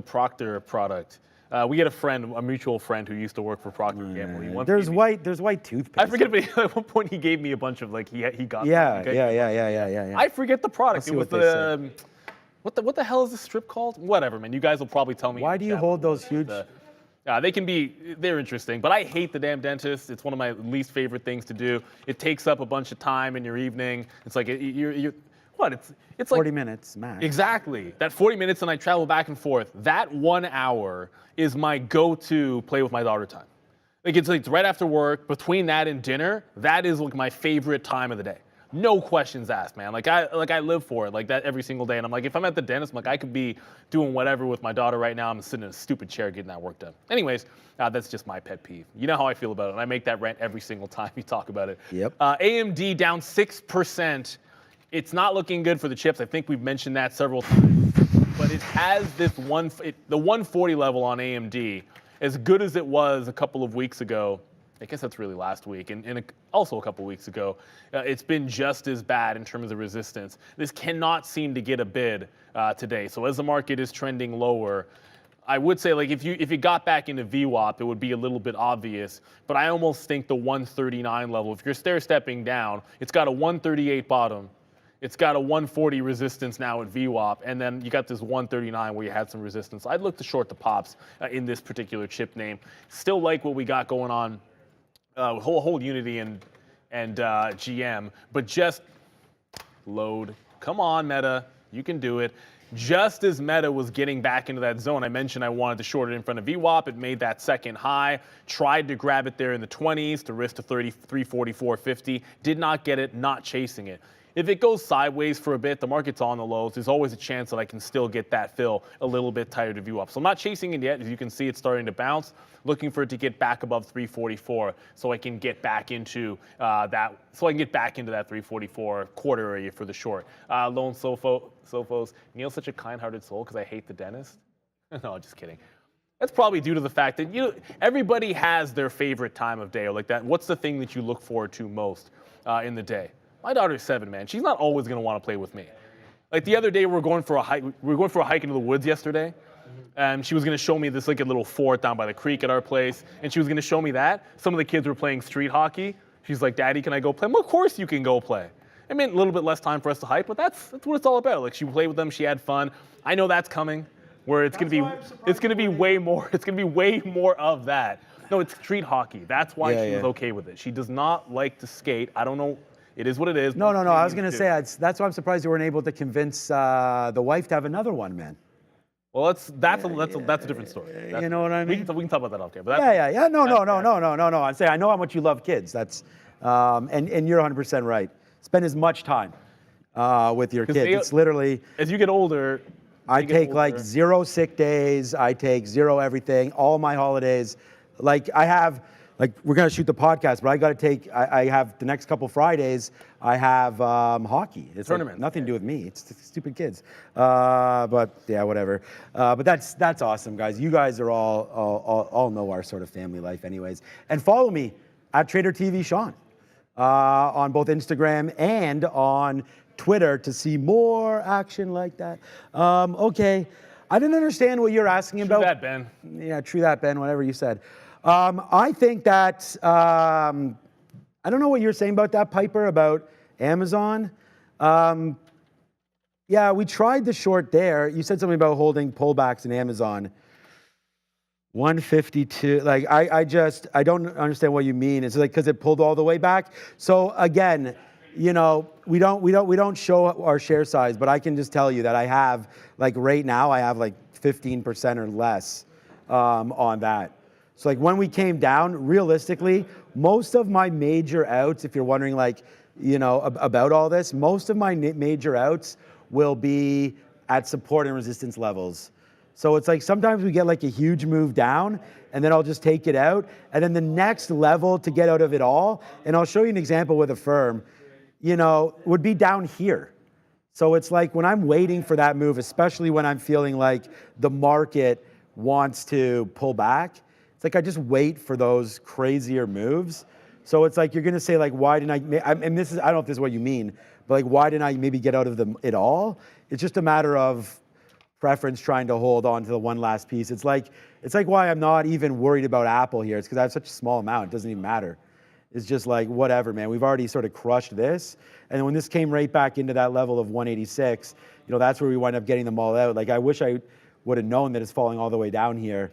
Procter product? We had a mutual friend who used to work for Procter & Gamble. He once There's gave me- white toothpaste. I forget, but at one point he gave me a bunch of like he got. Yeah, okay? yeah. I forget the product. I'll see It was what they say. what the hell is this strip called? Whatever, man. You guys will probably tell me. Why do you hold those huge? They're interesting, but I hate the damn dentist. It's one of my least favorite things to do. It takes up a bunch of time in your evening. It's like it's 40 like minutes max. exactly that 40 minutes, and I travel back and forth. That 1 hour is my go-to play with my daughter time. Like it's right after work, between that and dinner. That is like my favorite time of the day. No questions asked, man. Like I live for it, like that every single day. And I'm like, if I'm at the dentist, I'm like, I could be doing whatever with my daughter right now. I'm sitting in a stupid chair getting that work done. Anyways, that's just my pet peeve. You know how I feel about it. And I make that rant every single time you talk about it. Yep. AMD down 6%. It's not looking good for the chips. I think we've mentioned that several times. But it has this the 140 level on AMD, as good as it was a couple of weeks ago. I guess that's really last week, and also a couple weeks ago. It's been just as bad in terms of resistance. This cannot seem to get a bid today. So as the market is trending lower, I would say like if you got back into VWAP, it would be a little bit obvious. But I almost think the 139 level, if you're stair stepping down, it's got a 138 bottom. It's got a 140 resistance now at VWAP, and then you got this 139 where you had some resistance. I'd look to short the pops in this particular chip name. Still like what we got going on. Whole Unity and GM, but just load. Come on, Meta, you can do it. Just as Meta was getting back into that zone, I mentioned I wanted to short it in front of VWAP. It made that second high, tried to grab it there in the 20s to risk to 344.50. Did not get it, not chasing it. If it goes sideways for a bit, the market's on the lows, there's always a chance that I can still get that fill a little bit tighter to view up. So I'm not chasing it yet. As you can see, it's starting to bounce. Looking for it to get back above 344 so I can get back into that 344 quarter area for the short. Lone Sophos, Neil's such a kind-hearted soul because I hate the dentist. No, just kidding. That's probably due to the fact that everybody has their favorite time of day or like that. What's the thing that you look forward to most in the day? My daughter's 7, man. She's not always going to want to play with me. Like the other day, we were going for a hike into the woods yesterday. And she was going to show me this like a little fort down by the creek at our place. And she was going to show me that. Some of the kids were playing street hockey. She's like, Daddy, can I go play? Well, of course you can go play. I mean, a little bit less time for us to hike, but that's what it's all about. Like she played with them, she had fun. I know that's coming, where it's going to be way more. It's going to be way more of that. No, it's street hockey. That's why she was okay with it. She does not like to skate. I don't know. It is what it is. No. I was going to say, that's why I'm surprised you weren't able to convince the wife to have another one, man. Well, that's a different story. You know what I mean? We can talk about that off camera. But Yeah. No. I'm saying I know how much you love kids. That's and you're 100% right. Spend as much time with your kids. It's literally as you get older. I take like 0 sick days. I take 0 everything. All my holidays. Like I have. Like we're gonna shoot the podcast, but I got to take. I have the next couple Fridays. I have hockey. It's tournament. Like nothing to do with me. It's stupid kids. But yeah, whatever. But that's awesome, guys. You guys are all know our sort of family life, anyways. And follow me at TraderTV Sean on both Instagram and on Twitter to see more action like that. Okay, I didn't understand what you're asking about. True that, Ben. Yeah, true that, Ben. Whatever you said. I think that, I don't know what you're saying about that, Piper, about Amazon. Yeah, we tried the short there. You said something about holding pullbacks in Amazon. 152, like I don't understand what you mean. It's like because it pulled all the way back. So again, we don't show our share size, but I can just tell you that I have, like right now, I have like 15% or less on that. So like when we came down, realistically, most of my major outs, if you're wondering like, about all this, most of my major outs will be at support and resistance levels. So it's like sometimes we get like a huge move down and then I'll just take it out. And then the next level to get out of it all, and I'll show you an example with a firm, you know, would be down here. So it's like when I'm waiting for that move, especially when I'm feeling like the market wants to pull back, it's like I just wait for those crazier moves. So it's like you're gonna say like, why didn't I don't know if this is what you mean, but like why didn't I maybe get out of it all? It's just a matter of preference trying to hold on to the one last piece. It's like why I'm not even worried about Apple here. It's because I have such a small amount, it doesn't even matter. It's just like, whatever, man. We've already sort of crushed this. And when this came right back into that level of 186, you know, that's where we wind up getting them all out. Like, I wish I would have known that it's falling all the way down here.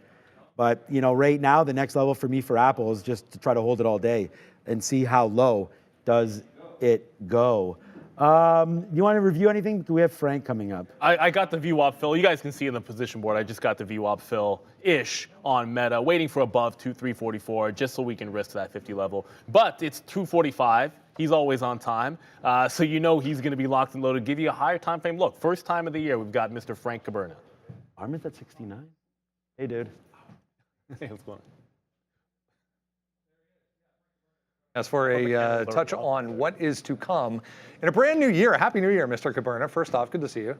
But, you know, right now, the next level for me for Apple is just to try to hold it all day and see how low does it go. You want to review anything? Do we have Frank coming up? I got the VWAP fill. You guys can see in the position board, I just got the VWAP fill-ish on Meta, waiting for above 344 just so we can risk that 50 level. But it's 245. He's always on time. So you know he's going to be locked and loaded. Give you a higher time frame. Look, first time of the year, we've got Mr. Frank Caberna. Armin's at 69. Hey, dude. Hey, what's going on? As for a touch on what is to come in a brand new year. Happy New Year, Mr. Caberna. First off, good to see you.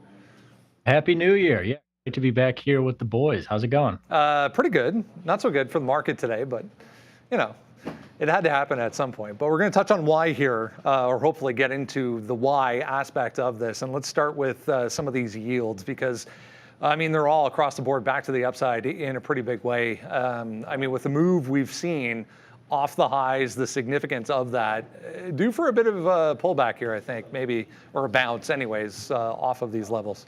Happy New Year. Yeah, great to be back here with the boys. How's it going? Pretty good. Not so good for the market today, but, you know, it had to happen at some point. But we're going to touch on why here, or hopefully get into the why aspect of this. And let's start with some of these yields because, I mean, they're all across the board back to the upside in a pretty big way. I mean, with the move we've seen off the highs, the significance of that, due for a bit of a pullback here, I think, maybe, or a bounce anyways, off of these levels.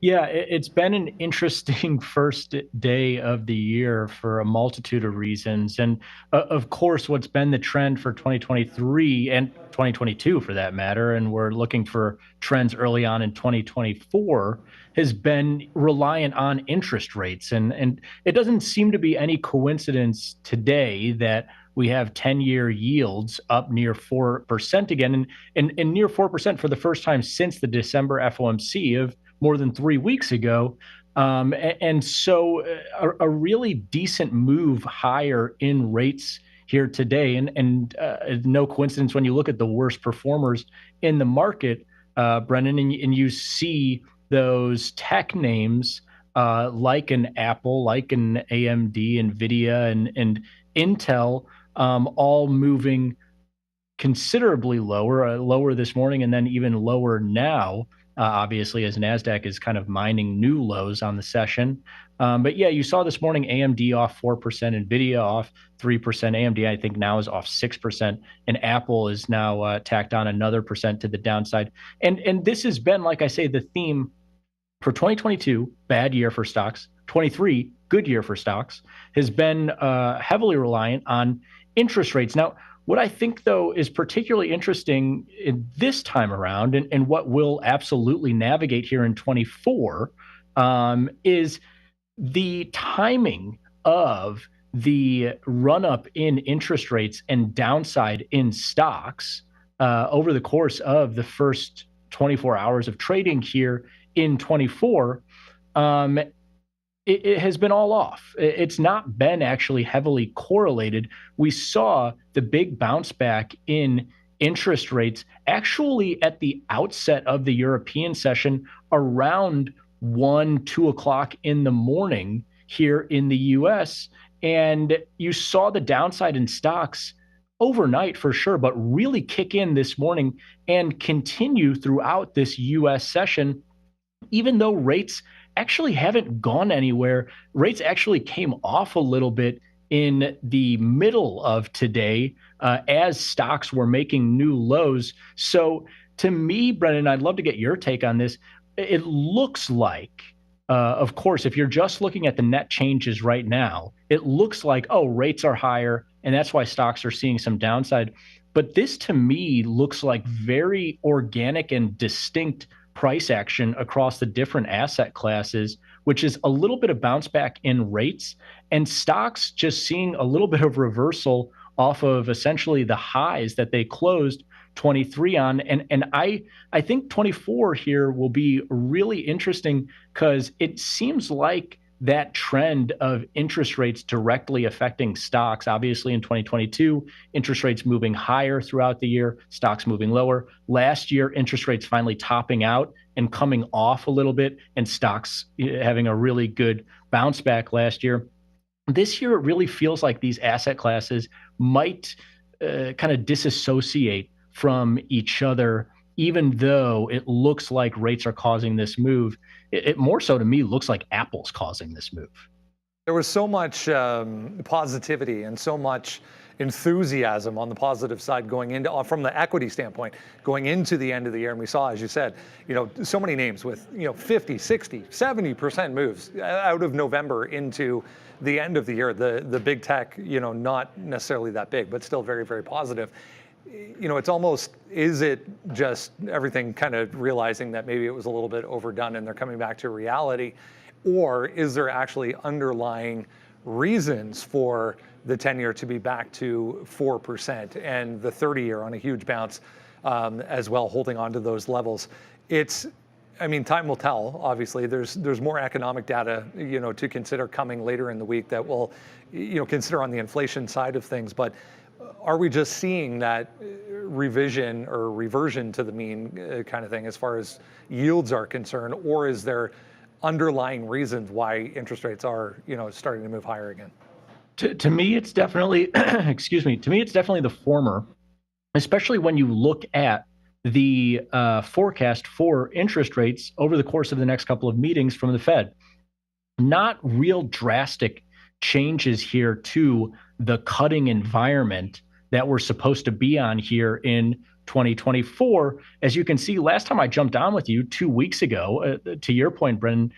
Yeah, it's been an interesting first day of the year for a multitude of reasons. And of course, what's been the trend for 2023 and 2022 for that matter, and we're looking for trends early on in 2024, has been reliant on interest rates. And it doesn't seem to be any coincidence today that we have 10-year yields up near 4% again, and near 4% for the first time since the December FOMC of more than 3 weeks ago. And so a really decent move higher in rates here today. And no coincidence when you look at the worst performers in the market, Brendan, and you see those tech names like an Apple, like an AMD, NVIDIA, and Intel, all moving considerably lower this morning and then even lower now. Obviously, as NASDAQ is kind of mining new lows on the session. But yeah, you saw this morning AMD off 4%, NVIDIA off 3%. AMD, I think, now is off 6%. And Apple is now tacked on another percent to the downside. And this has been, like I say, the theme for 2022, bad year for stocks. 23, good year for stocks, has been heavily reliant on interest rates. Now, what I think, though, is particularly interesting in this time around, and what we'll absolutely navigate here in 24, is the timing of the run-up in interest rates and downside in stocks over the course of the first 24 hours of trading here in 24. It has been all off. It's not been actually heavily correlated. We saw the big bounce back in interest rates actually at the outset of the European session around 2 o'clock in the morning here in the US. And you saw the downside in stocks overnight for sure, but really kick in this morning and continue throughout this US session, even though rates actually haven't gone anywhere. Rates actually came off a little bit in the middle of today as stocks were making new lows. So to me, Brendan, I'd love to get your take on this. It looks like, of course, if you're just looking at the net changes right now, it looks like, oh, rates are higher, and that's why stocks are seeing some downside. But this, to me, looks like very organic and distinct price action across the different asset classes, which is a little bit of bounce back in rates and stocks just seeing a little bit of reversal off of essentially the highs that they closed 23 on. And I think 24 here will be really interesting because it seems like that trend of interest rates directly affecting stocks. Obviously, in 2022, interest rates moving higher throughout the year, stocks moving lower. Last year, interest rates finally topping out and coming off a little bit, and stocks having a really good bounce back last year. This year, it really feels like these asset classes might kind of disassociate from each other, even though it looks like rates are causing this move. It more so to me looks like Apple's causing this move. There was so much positivity and so much enthusiasm on the positive side going into, from the equity standpoint, going into the end of the year. And we saw, as you said, so many names with, 50, 60, 70% moves out of November into the end of the year. The big tech, not necessarily that big, but still very, very positive. It's almost, is it just everything kind of realizing that maybe it was a little bit overdone and they're coming back to reality? Or is there actually underlying reasons for the 10-year to be back to 4% and the 30-year on a huge bounce as well, holding on to those levels? Time will tell. Obviously, there's more economic data, to consider coming later in the week that will, consider on the inflation side of things. But are we just seeing that revision or reversion to the mean kind of thing as far as yields are concerned, or is there underlying reasons why interest rates are, starting to move higher again? To me, it's definitely, excuse me, to me, it's definitely the former, especially when you look at the forecast for interest rates over the course of the next couple of meetings from the Fed. Not real drastic changes here to the cutting environment that we're supposed to be on here in 2024. As you can see, last time I jumped on with you 2 weeks ago, to your point, Brendan,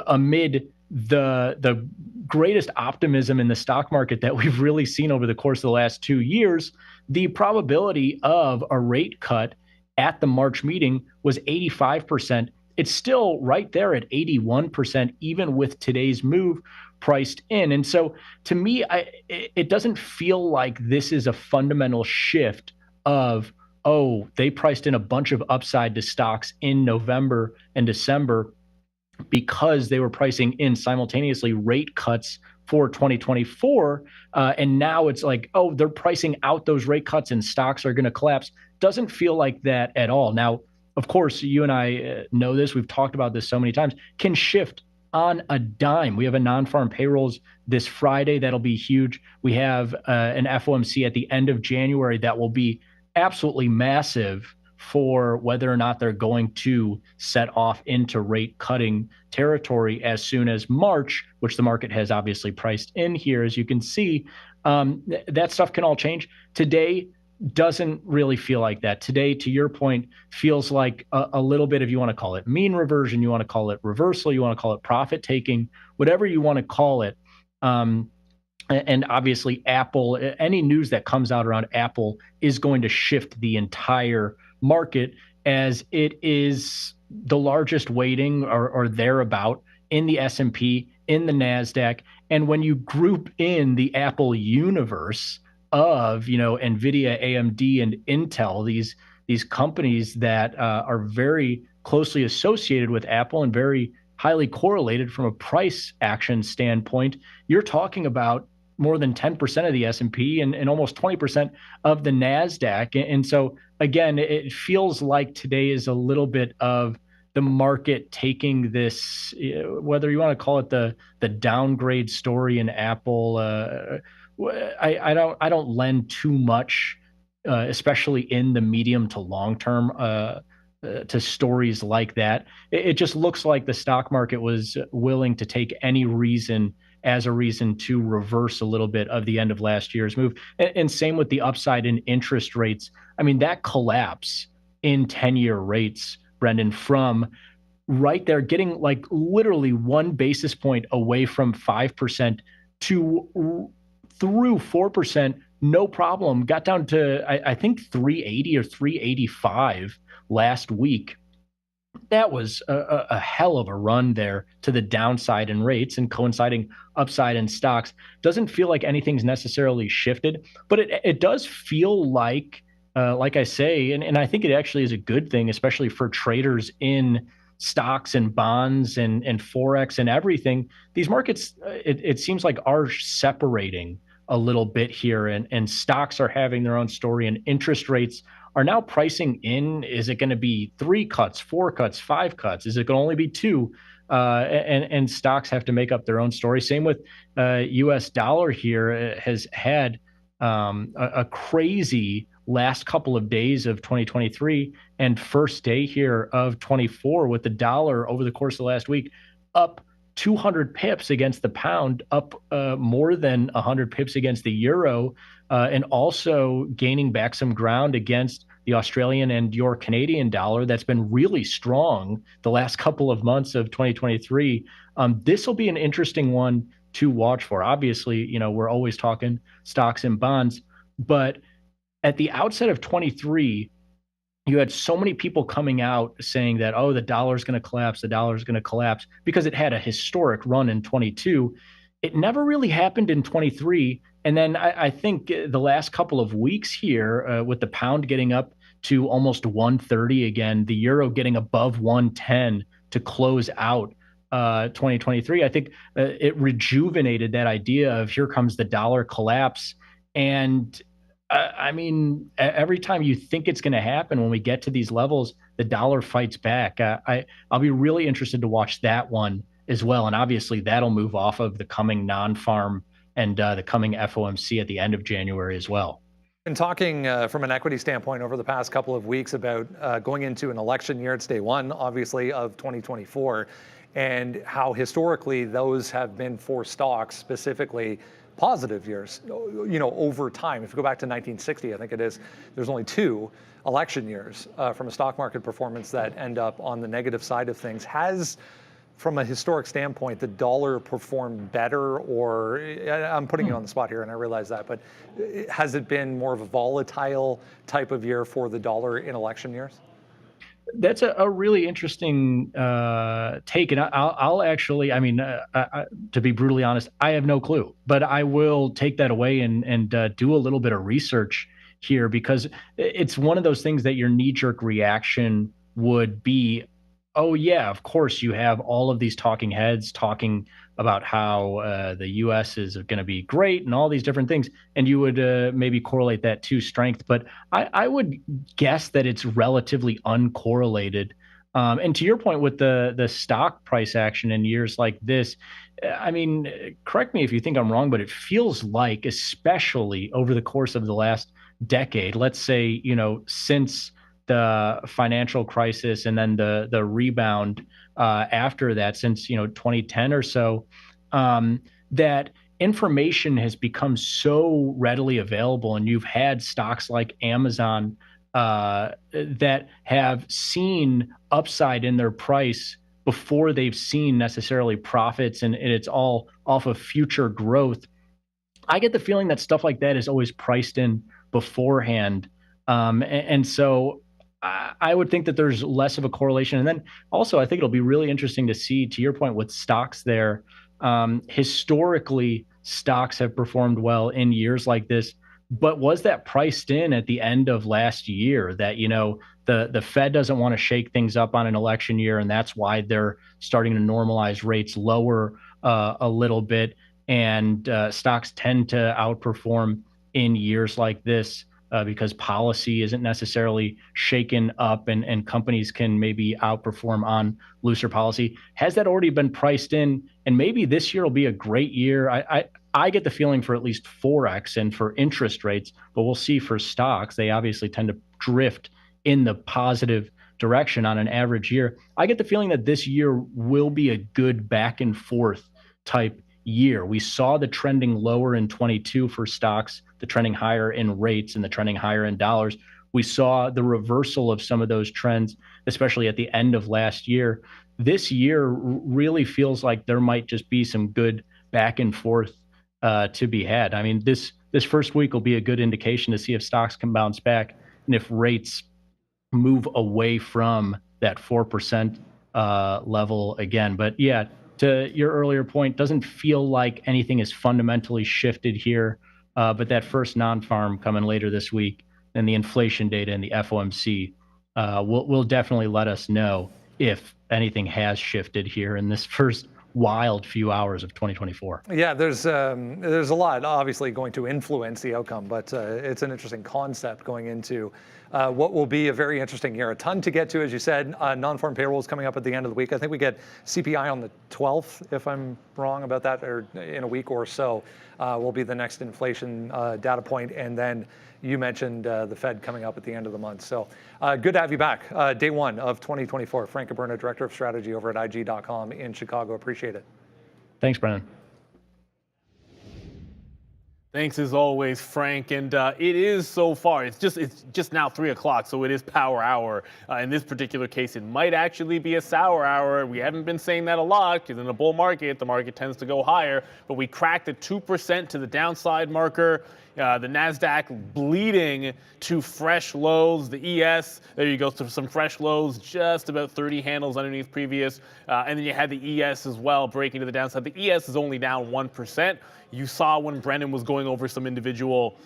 amid the greatest optimism in the stock market that we've really seen over the course of the last 2 years, the probability of a rate cut at the March meeting was 85%. It's still right there at 81%, even with today's move priced in. And so to me, it doesn't feel like this is a fundamental shift of, they priced in a bunch of upside to stocks in November and December because they were pricing in simultaneously rate cuts for 2024. And now it's like, they're pricing out those rate cuts and stocks are going to collapse. Doesn't feel like that at all. Now, of course, you and I know this. We've talked about this so many times. Can shift on a dime. We have a non-farm payrolls this Friday. That'll be huge. We have an FOMC at the end of January that will be absolutely massive for whether or not they're going to set off into rate cutting territory as soon as March, which the market has obviously priced in here. As you can see, that stuff can all change. Today doesn't really feel like that. Today, to your point, feels like a little bit of, you want to call it mean reversion, you want to call it reversal, you want to call it profit taking, whatever you want to call it. And obviously Apple, any news that comes out around Apple is going to shift the entire market, as it is the largest weighting or thereabout in the S&P, in the NASDAQ. And when you group in the Apple universe of, NVIDIA, AMD, and Intel, these companies that are very closely associated with Apple and very highly correlated from a price action standpoint, you're talking about more than 10% of the S&P and almost 20% of the NASDAQ. And so, again, it feels like today is a little bit of the market taking this, whether you want to call it the downgrade story in Apple. I don't lend too much, especially in the medium to long term, to stories like that. It just looks like the stock market was willing to take any reason as a reason to reverse a little bit of the end of last year's move. And same with the upside in interest rates. I mean, that collapse in 10-year rates, Brendan, from right there, getting like literally 1 basis point away from 5% to through 4%, no problem. Got down to, I think, 380 or 385 last week. That was a hell of a run there to the downside in rates and coinciding upside in stocks. Doesn't feel like anything's necessarily shifted, but it does feel like like I say, and I think it actually is a good thing, especially for traders in stocks and bonds and Forex and everything. These markets, it seems like, are separating a little bit here, and stocks are having their own story, and interest rates are now pricing in. Is it going to be 3 cuts, 4 cuts, 5 cuts? Is it going to only be 2? And stocks have to make up their own story. Same with U.S. dollar here has had a crazy last couple of days of 2023 and first day here of 24, with the dollar over the course of the last week up 200 pips against the pound, up more than 100 pips against the euro, and also gaining back some ground against the Australian and your Canadian dollar that's been really strong the last couple of months of 2023. This will be an interesting one to watch for. Obviously, we're always talking stocks and bonds, but at the outset of 23, you had so many people coming out saying that, oh, the dollar's going to collapse, the dollar's going to collapse, because it had a historic run in 22. It never really happened in 23. And then I think the last couple of weeks here, with the pound getting up to almost 130 again, the euro getting above 110 to close out 2023, I think it rejuvenated that idea of here comes the dollar collapse. And I mean, every time you think it's going to happen, when we get to these levels, the dollar fights back. I'll be really interested to watch that one as well. And obviously, that'll move off of the coming non-farm and the coming FOMC at the end of January as well. Been talking from an equity standpoint over the past couple of weeks about going into an election year. It's day one, obviously, of 2024, and how historically those have been, for stocks specifically, positive years, over time. If you go back to 1960, I think it is, there's only 2 election years from a stock market performance that end up on the negative side of things. Has, from a historic standpoint, the dollar performed better, or I'm putting you on the spot here and I realize that, but has it been more of a volatile type of year for the dollar in election years? That's a really interesting take, and I'll actually, to be brutally honest, I have no clue, but I will take that away and do a little bit of research here, because it's one of those things that your knee-jerk reaction would be, oh yeah, of course you have all of these talking heads talking about how the U.S. is going to be great and all these different things, and you would maybe correlate that to strength. But I would guess that it's relatively uncorrelated. And to your point with the stock price action in years like this, I mean, correct me if you think I'm wrong, but it feels like, especially over the course of the last decade, let's say, since the financial crisis and then the rebound after that, since 2010 or so, that information has become so readily available, and you've had stocks like Amazon that have seen upside in their price before they've seen necessarily profits, and it's all off of future growth. I get the feeling that stuff like that is always priced in beforehand, and so I would think that there's less of a correlation. And then also, I think it'll be really interesting to see, to your point with stocks there, historically, stocks have performed well in years like this. But was that priced in at the end of last year that, the Fed doesn't want to shake things up on an election year, and that's why they're starting to normalize rates lower a little bit, and stocks tend to outperform in years like this? Because policy isn't necessarily shaken up, and companies can maybe outperform on looser policy. Has that already been priced in? And maybe this year will be a great year. I get the feeling for at least Forex and for interest rates, but we'll see for stocks. They obviously tend to drift in the positive direction on an average year. I get the feeling that this year will be a good back and forth type year. We saw the trending lower in 22 for stocks, the trending higher in rates, and the trending higher in dollars. We saw the reversal of some of those trends, especially at the end of last year. This year really feels like there might just be some good back and forth to be had. I mean, this first week will be a good indication to see if stocks can bounce back and if rates move away from that 4% level again. But yeah, to your earlier point, doesn't feel like anything is fundamentally shifted here. But that first non-farm coming later this week, and the inflation data and the FOMC will definitely let us know if anything has shifted here in this first wild few hours of 2024. Yeah, there's a lot obviously going to influence the outcome, but it's an interesting concept going into what will be a very interesting year. A ton to get to, as you said. Non-farm payrolls coming up at the end of the week. I think we get CPI on the 12th, if I'm wrong about that, or in a week or so will be the next inflation data point. And then you mentioned the Fed coming up at the end of the month. So good to have you back. Day one of 2024. Frank Caberna, Director of Strategy over at IG.com in Chicago. Appreciate it. Thanks, Brennan. Thanks as always, Frank. And it is so far, it's just now 3 o'clock, so it is power hour. In this particular case, it might actually be a sour hour. We haven't been saying that a lot because in a bull market, the market tends to go higher. But we cracked the 2% to the downside marker. The NASDAQ bleeding to fresh lows. The ES, there you go, so some fresh lows, just about 30 handles underneath previous. And then you had the ES as well breaking to the downside. The ES is only down 1%. You saw when Brennan was going over some individual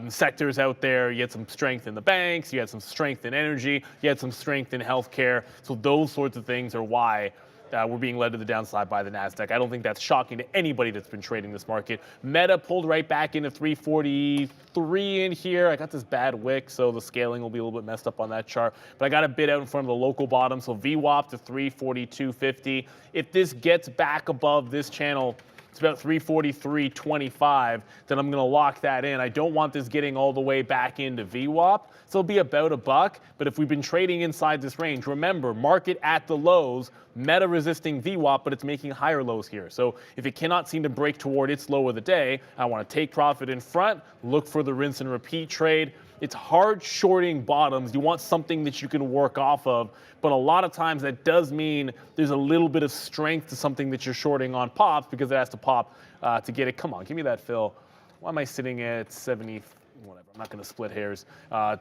sectors out there, you had some strength in the banks, you had some strength in energy, you had some strength in healthcare. So those sorts of things are why we're being led to the downside by the NASDAQ. I don't think that's shocking to anybody that's been trading this market. Meta pulled right back into 343 in here. I got this bad wick, so the scaling will be a little bit messed up on that chart. But I got a bid out in front of the local bottom, so VWAP to 342.50. If this gets back above this channel, it's about 343.25, then I'm going to lock that in. I don't want this getting all the way back into VWAP. So it'll be about $1. But if we've been trading inside this range, remember, market at the lows, Meta resisting VWAP, but it's making higher lows here. So if it cannot seem to break toward its low of the day, I want to take profit in front, look for the rinse and repeat trade. It's hard shorting bottoms. You want something that you can work off of, but a lot of times that does mean there's a little bit of strength to something that you're shorting on pops because it has to pop to get it. Come on, give me that fill. Why am I sitting at 70? Whatever, I'm not going to split hairs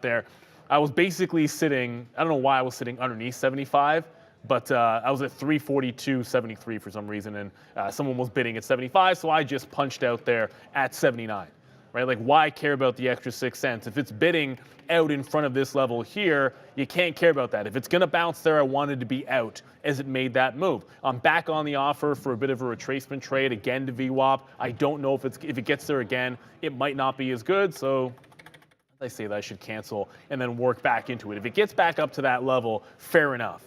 there. I was basically sitting, I don't know why I was sitting underneath 75, but I was at 342.73 for some reason, and someone was bidding at 75, so I just punched out there at 79. Right? Like, why care about the extra 6 cents? If it's bidding out in front of this level here, you can't care about that. If it's going to bounce there, I wanted to be out as it made that move. I'm back on the offer for a bit of a retracement trade, again to VWAP. I don't know if it gets there again, it might not be as good, so I say that I should cancel and then work back into it. If it gets back up to that level, fair enough.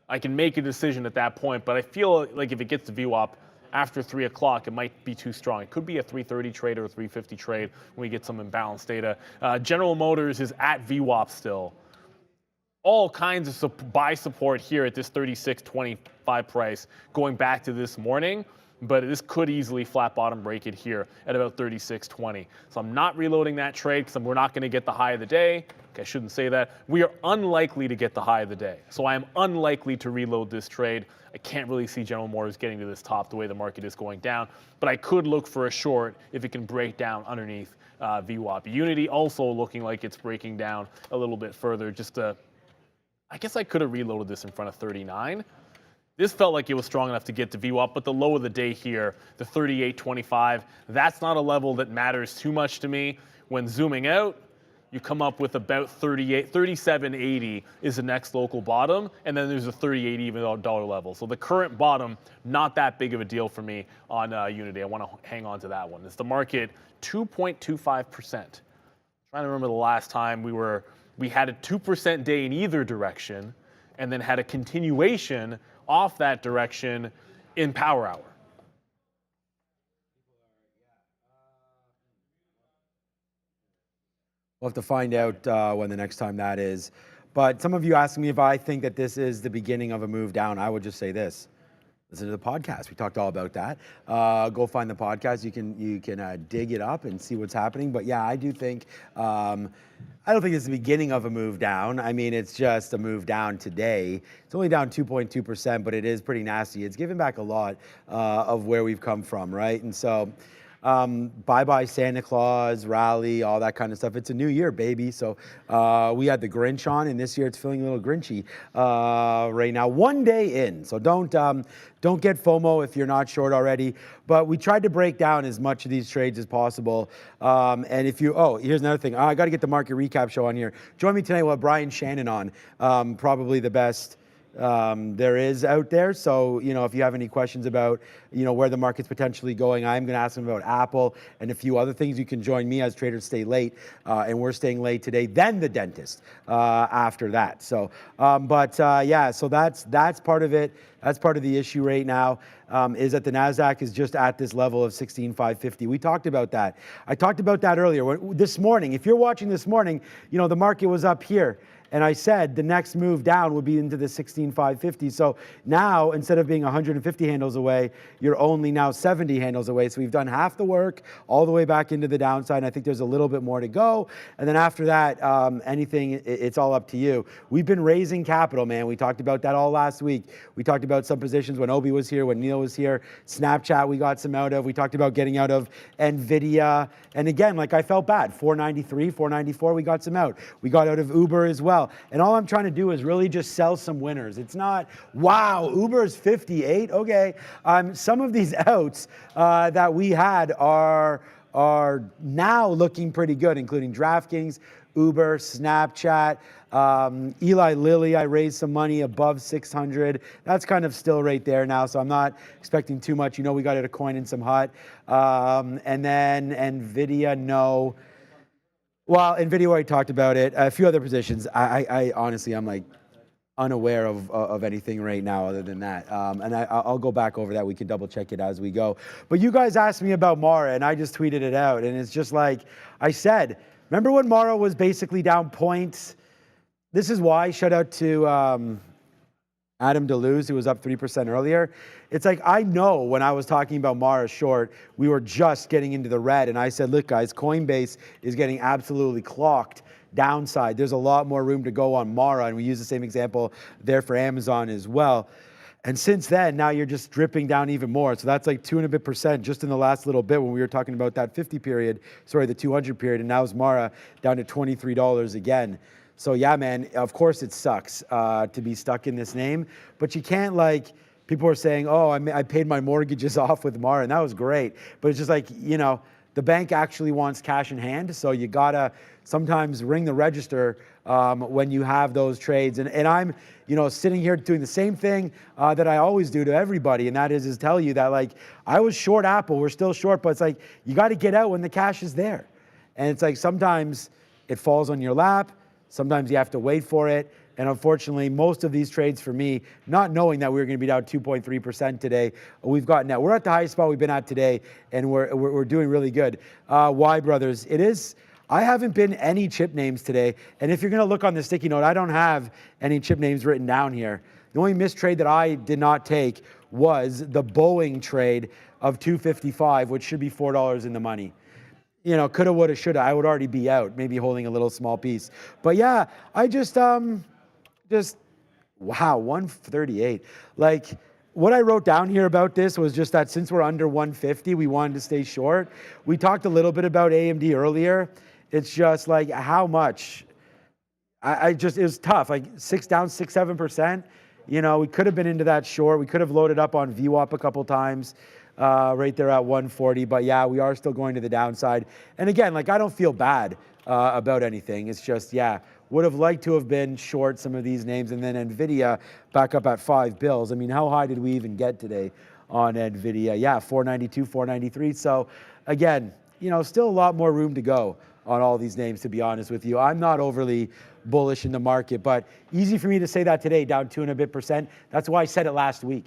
I can make a decision at that point, but I feel like if it gets to VWAP, after 3 o'clock, it might be too strong. It could be a 330 trade or a 350 trade when we get some imbalanced data. General Motors is at VWAP still. All kinds of buy support here at this 36.25 price going back to this morning, but this could easily flat bottom break it here at about 36.20. So I'm not reloading that trade because we're not going to get the high of the day. Okay, I shouldn't say that. We are unlikely to get the high of the day. So I am unlikely to reload this trade. I can't really see General Motors getting to this top the way the market is going down, but I could look for a short if it can break down underneath VWAP. Unity also looking like it's breaking down a little bit further. I guess I could have reloaded this in front of 39. This felt like it was strong enough to get to VWAP, but the low of the day here, the 38.25, that's not a level that matters too much to me. When zooming out, you come up with about 37.80 is the next local bottom, and then there's a 38 even dollar level. So the current bottom, not that big of a deal for me on Unity. I want to hang on to that one. It's the market 2.25%. Trying to remember the last time we had a 2% day in either direction, and then had a continuation off that direction in power hour. We'll have to find out when the next time that is. But some of you asked me if I think that this is the beginning of a move down. I would just say this. Listen to the podcast. We talked all about that. Go find the podcast. You can dig it up and see what's happening. But yeah, I do think, I don't think it's the beginning of a move down. I mean, it's just a move down today. It's only down 2.2%, but it is pretty nasty. It's given back a lot of where we've come from, right? And so Bye-bye Santa Claus, rally, all that kind of stuff. It's a new year, baby. So we had the Grinch on, and this year it's feeling a little Grinchy right now. One day in, so don't get FOMO if you're not short already. But we tried to break down as much of these trades as possible. And if you, here's another thing. I got to get the market recap show on here. Join me tonight. We'll have Brian Shannon on, probably the best there is out there. So, if you have any questions about, where the market's potentially going, I'm going to ask him about Apple and a few other things. You can join me as Traders Stay Late, and we're staying late today, then the dentist after that. So, so that's part of it. That's part of the issue right now, is that the NASDAQ is just at this level of 16,550. We talked about that. I talked about that earlier. This morning, if you're watching this morning, the market was up here. And I said the next move down would be into the 16,550. So now, instead of being 150 handles away, you're only now 70 handles away. So we've done half the work all the way back into the downside. And I think there's a little bit more to go. And then after that, anything, it's all up to you. We've been raising capital, man. We talked about that all last week. We talked about some positions when Obi was here, when Neil was here. Snapchat, we got some out of. We talked about getting out of NVIDIA. And again, I felt bad. 493, 494, we got some out. We got out of Uber as well. And all I'm trying to do is really just sell some winners. It's not, wow, Uber's 58. Okay. Some of these outs that we had are now looking pretty good, including DraftKings, Uber, Snapchat, Eli Lilly. I raised some money above 600. That's kind of still right there now, so I'm not expecting too much. We got it a coin and some hot. And then NVIDIA, no. Well, NVIDIA, I talked about it. A few other positions. I honestly, I'm unaware of anything right now other than that. And I'll go back over that. We can double check it as we go. But you guys asked me about Mara, and I just tweeted it out. And it's just like I said, remember when Mara was basically down points? This is why. Shout out to Adam DeLuz, who was up 3% earlier. It's like, I know when I was talking about Mara short, we were just getting into the red. And I said, look, guys, Coinbase is getting absolutely clocked downside. There's a lot more room to go on Mara. And we use the same example there for Amazon as well. And since then, now you're just dripping down even more. So that's like 2% and a bit just in the last little bit when we were talking about that 50 period, the 200 period. And now it's Mara down to $23 again. So yeah, man, of course it sucks to be stuck in this name, but you can't people are saying, oh, I paid my mortgages off with Mara, and that was great. But it's just the bank actually wants cash in hand, so you gotta sometimes ring the register when you have those trades. And I'm, sitting here doing the same thing that I always do to everybody, and that is tell you that I was short Apple, we're still short, but it's you got to get out when the cash is there. And it's sometimes it falls on your lap. Sometimes you have to wait for it. And unfortunately, most of these trades for me, not knowing that we were going to be down 2.3% today, we've gotten out. We're at the highest spot we've been at today, and we're doing really good. Why, brothers? I haven't been any chip names today. And if you're going to look on the sticky note, I don't have any chip names written down here. The only missed trade that I did not take was the Boeing trade of 255, which should be $4 in the money. Coulda, woulda, shoulda. I would already be out, maybe holding a little small piece. But yeah, I just wow, 138. What I wrote down here about this was just that since we're under 150, we wanted to stay short. We talked a little bit about AMD earlier. It's just how much. It was tough. Down 6-7%. We could have been into that short. We could have loaded up on VWAP a couple times. Right there at 140, but yeah, we are still going to the downside. And again, I don't feel bad about anything. It's just, yeah, would have liked to have been short some of these names, and then NVIDIA back up at $5. I mean, how high did we even get today on NVIDIA? Yeah, 492, 493. So again, still a lot more room to go on all these names, to be honest with you. I'm not overly bullish in the market, but easy for me to say that today, down 2% and a bit. That's why I said it last week.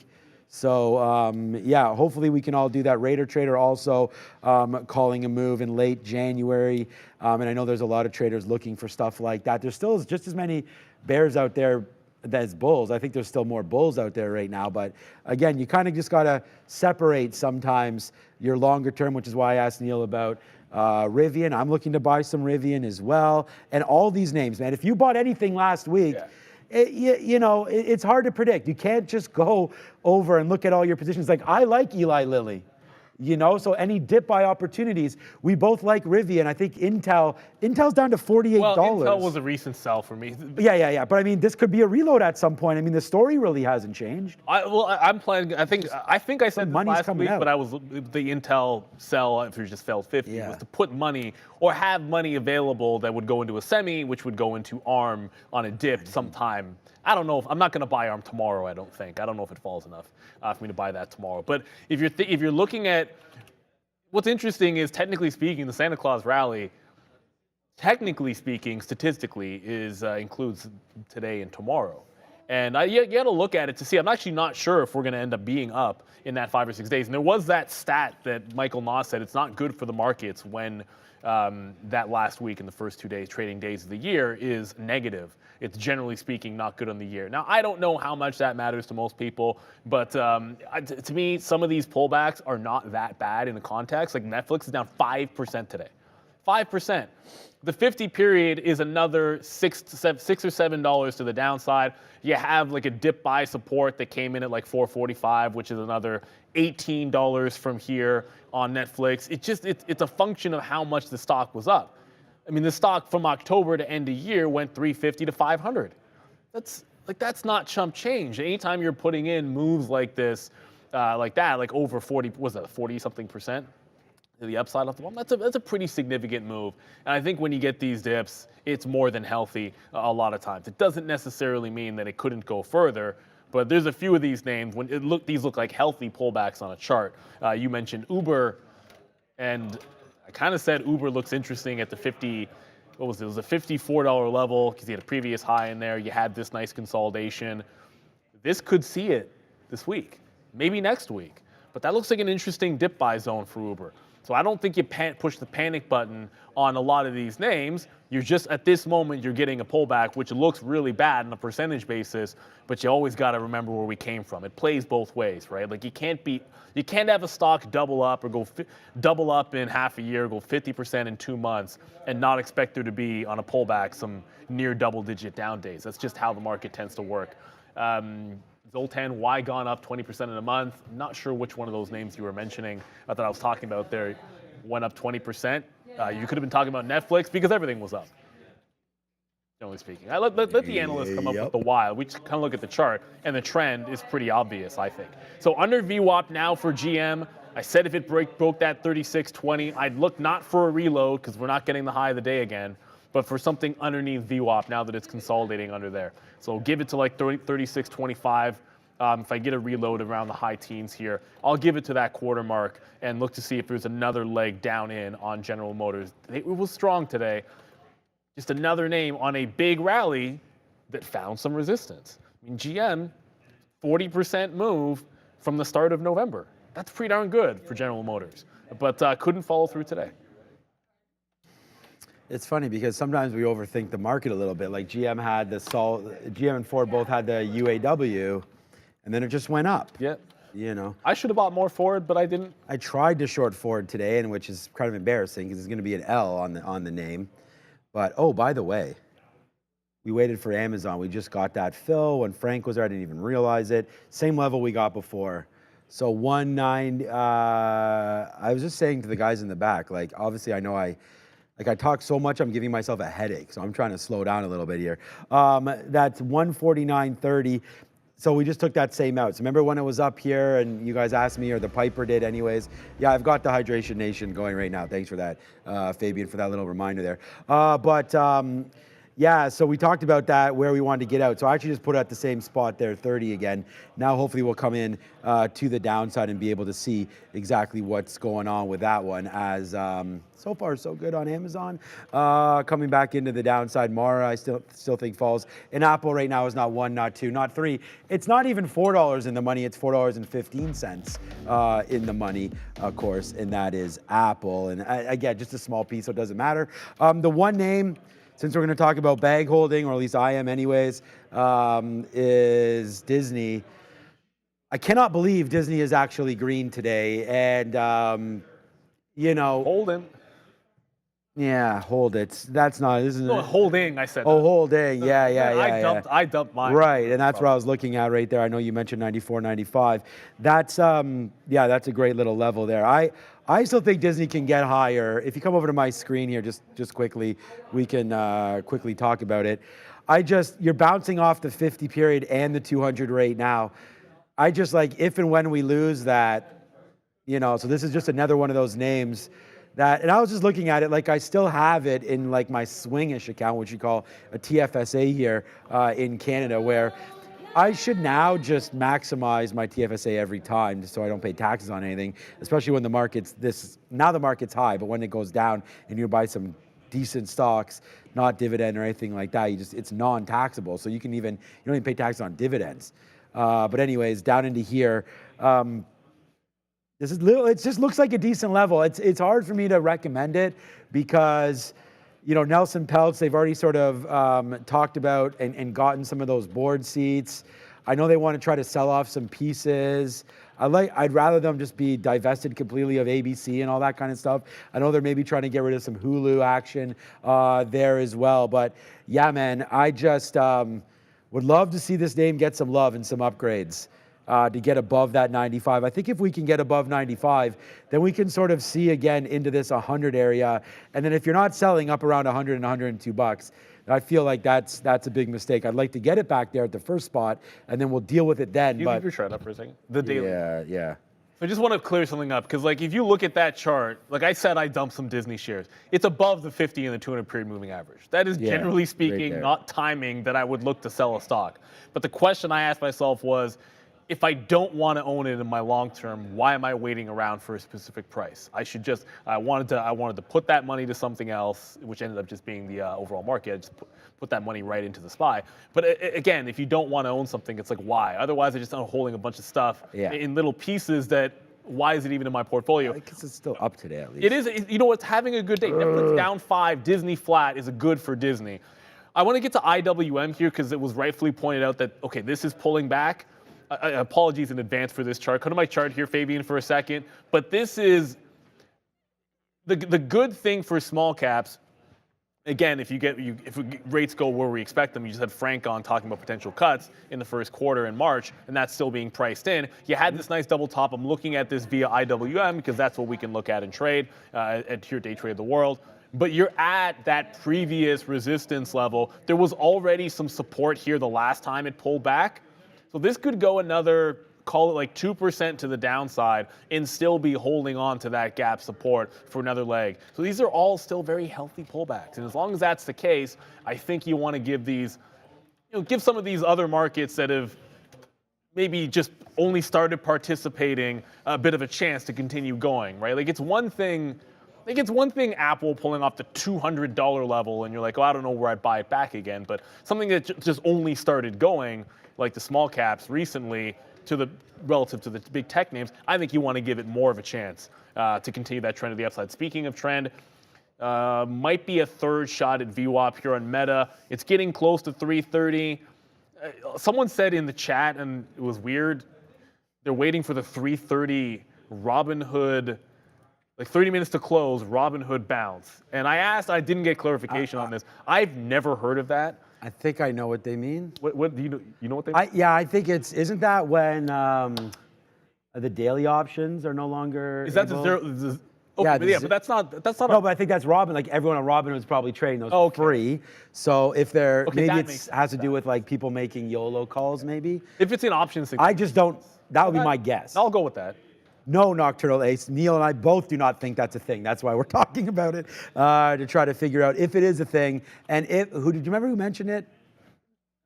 So yeah, hopefully we can all do that. Raider Trader also calling a move in late January. And I know there's a lot of traders looking for stuff like that. There's still just as many bears out there as bulls. I think there's still more bulls out there right now. But again, you kind of just got to separate sometimes your longer term, which is why I asked Neil about Rivian. I'm looking to buy some Rivian as well. And all these names, man, if you bought anything last week, yeah. It's hard to predict. You can't just go over and look at all your positions. I like Eli Lilly. You know, so any dip buy opportunities, we both like Rivian. I think Intel's down to $48. Well, Intel was a recent sell for me. Yeah. But I mean, this could be a reload at some point. I mean, the story really hasn't changed. I'm planning. I think I said this money's last coming week, out. but I was the Intel sell if you just fell 50 Yeah. was to put money or have money available that would go into a semi, which would go into ARM on a dip sometime. I don't know. I'm not going to buy ARM tomorrow. I don't think. I don't know if it falls enough for me to buy that tomorrow. But if you're looking at what's interesting is technically speaking, the Santa Claus rally, technically speaking, statistically, includes today and tomorrow. And you got to look at it to see. I'm actually not sure if we're going to end up being up in that 5 or 6 days. And there was that stat that Michael Noss said it's not good for the markets when that last week in the first 2 days, trading days of the year, is negative. It's generally speaking not good on the year. Now, I don't know how much that matters to most people, but to me, some of these pullbacks are not that bad in the context. Like Netflix is down 5% today. 5%. The 50 period is another $6 or $7 to the downside. You have like a dip buy support that came in at like 445, which is another $18 from here on Netflix. It's a function of how much the stock was up. I mean, the stock from October to end of year went 350 to 500. That's not chump change. Anytime you're putting in moves like this, like over 40, was that 40-something% to the upside off the bottom? That's a pretty significant move. And I think when you get these dips, it's more than healthy a lot of times. It doesn't necessarily mean that it couldn't go further, but there's a few of these names when these look like healthy pullbacks on a chart. You mentioned Uber, and I kind of said Uber looks interesting at the 50. What was it? It was a $54 level because you had a previous high in there. You had this nice consolidation. This could see it this week, maybe next week. But that looks like an interesting dip buy zone for Uber. So I don't think you push the panic button on a lot of these names. You're just, at this moment, you're getting a pullback, which looks really bad on a percentage basis, but you always got to remember where we came from. It plays both ways, right? Like you can't have a stock double up or go double up in half a year, go 50% in 2 months, and not expect there to be on a pullback some near double-digit down days. That's just how the market tends to work. Zoltan, why gone up 20% in a month? I'm not sure which one of those names you were mentioning that I was talking about there went up 20%. You could have been talking about Netflix because everything was up, generally speaking. Let the analysts come up with the why. We just kind of look at the chart, and the trend is pretty obvious, I think. So under VWAP now for GM. I said if it broke that 36.20, I'd look not for a reload because we're not getting the high of the day again, but for something underneath VWAP now that it's consolidating under there. So give it to like 36.25. If I get a reload around the high teens here, I'll give it to that quarter mark and look to see if there's another leg down in on General Motors. It was strong today. Just another name on a big rally that found some resistance. I mean, GM, 40% move from the start of November. That's pretty darn good for General Motors, but couldn't follow through today. It's funny because sometimes we overthink the market a little bit. Like GM and Ford both had the UAW, and then it just went up. Yeah. You know. I should have bought more Ford, but I didn't. I tried to short Ford today, and which is kind of embarrassing because it's going to be an L on the name. But oh, by the way, we waited for Amazon. We just got that fill when Frank was there. I didn't even realize it. Same level we got before. So 190. I was just saying to the guys in the back, like obviously I know I talk so much, I'm giving myself a headache. So I'm trying to slow down a little bit here. That's 149.30. So we just took that same out. So remember when it was up here and you guys asked me, or the Piper did anyways? Yeah, I've got the Hydration Nation going right now. Thanks for that, Fabian, for that little reminder there. Yeah, so we talked about that, where we wanted to get out. So I actually just put it at the same spot there, 30 again. Now hopefully we'll come in to the downside and be able to see exactly what's going on with that one, as so far so good on Amazon. Coming back into the downside, Mara I still think falls. And Apple right now is not 1, not 2, not 3. It's not even $4 in the money, it's $4.15 in the money, of course, and that is Apple. And again, just a small piece, so it doesn't matter. The one name, since we're going to talk about bag holding, or at least I am anyways, is Disney. I cannot believe Disney is actually green today. And, you know. Holding. Yeah, hold it. That's not. This is No, holding. I said. Oh, holding. Yeah. I dumped mine. Right, and that's what I was looking at right there. I know you mentioned 94, 95. That's yeah, that's a great little level there. I still think Disney can get higher. If you come over to my screen here, just quickly, we can quickly talk about it. You're bouncing off the 50 period and the 200 rate now. I just like if and when we lose that, so this is just another one of those names. And I was just looking at it, like I still have it in like my Swingish account, which you call a TFSA here in Canada, where I should now just maximize my TFSA every time just so I don't pay taxes on anything, especially when the market's now the market's high, but when it goes down and you buy some decent stocks, not dividend or anything like that, it's non-taxable. So you don't even pay taxes on dividends. But anyways, down into here, it just looks like a decent level. It's hard for me to recommend it because, Nelson Peltz, they've already sort of talked about and gotten some of those board seats. I know they want to try to sell off some pieces. I'd rather them just be divested completely of ABC and all that kind of stuff. I know they're maybe trying to get rid of some Hulu action there as well. But yeah, man, I just would love to see this name get some love and some upgrades. To get above that 95. I think if we can get above 95, then we can sort of see again into this 100 area. And then if you're not selling up around 100 and 102 bucks, I feel like that's a big mistake. I'd like to get it back there at the first spot, and then we'll deal with it then. Can you leave your chart up for a second? The daily. Yeah. I just want to clear something up because, if you look at that chart, like I said, I dumped some Disney shares. It's above the 50 and the 200 period moving average. That is generally speaking right not timing that I would look to sell a stock. But the question I asked myself was, if I don't want to own it in my long term, why am I waiting around for a specific price? I wanted to put that money to something else, which ended up just being the overall market. I just put that money right into the SPY. But again, if you don't want to own something, it's like, why? Otherwise, I just end up holding a bunch of stuff in little pieces that, why is it even in my portfolio? Because it's still up today at least. It is. It's having a good day. Netflix down 5, Disney flat is a good for Disney. I want to get to IWM here because it was rightfully pointed out that, okay, this is pulling back. Apologies in advance for this chart. Go to my chart here, Fabian, for a second. But this is the good thing for small caps. Again, if rates go where we expect them, you just had Frank on talking about potential cuts in the first quarter in March, and that's still being priced in. You had this nice double top. I'm looking at this via IWM because that's what we can look at and trade at here Day Trade the World. But you're at that previous resistance level. There was already some support here the last time it pulled back. So this could go another, call it like 2% to the downside and still be holding on to that gap support for another leg. So these are all still very healthy pullbacks. And as long as that's the case, I think you want to give give some of these other markets that have maybe just only started participating a bit of a chance to continue going, right? It's one thing Apple pulling off the $200 level and you're like, oh, I don't know where I'd buy it back again. But something that just only started going, like the small caps recently, relative to the big tech names, I think you want to give it more of a chance to continue that trend to the upside. Speaking of trend, might be a third shot at VWAP here on Meta. It's getting close to 330. Someone said in the chat, and it was weird, they're waiting for the 330 Robinhood, like 30 minutes to close, Robinhood bounce. And I didn't get clarification on this. I've never heard of that. I think I know what they mean. What do you know what they mean? I think isn't that when the daily options are no longer Is that able? the zero? But that's not. No, but I think that's Robin. Like everyone on Robinhood is probably trading those for free. So if they're maybe it has to do with like people making YOLO calls, maybe. If it's in options, I just don't. That would be my guess. I'll go with that. No, Nocturnal Ace. Neil and I both do not think that's a thing. That's why we're talking about it to try to figure out if it is a thing. And did you remember who mentioned it?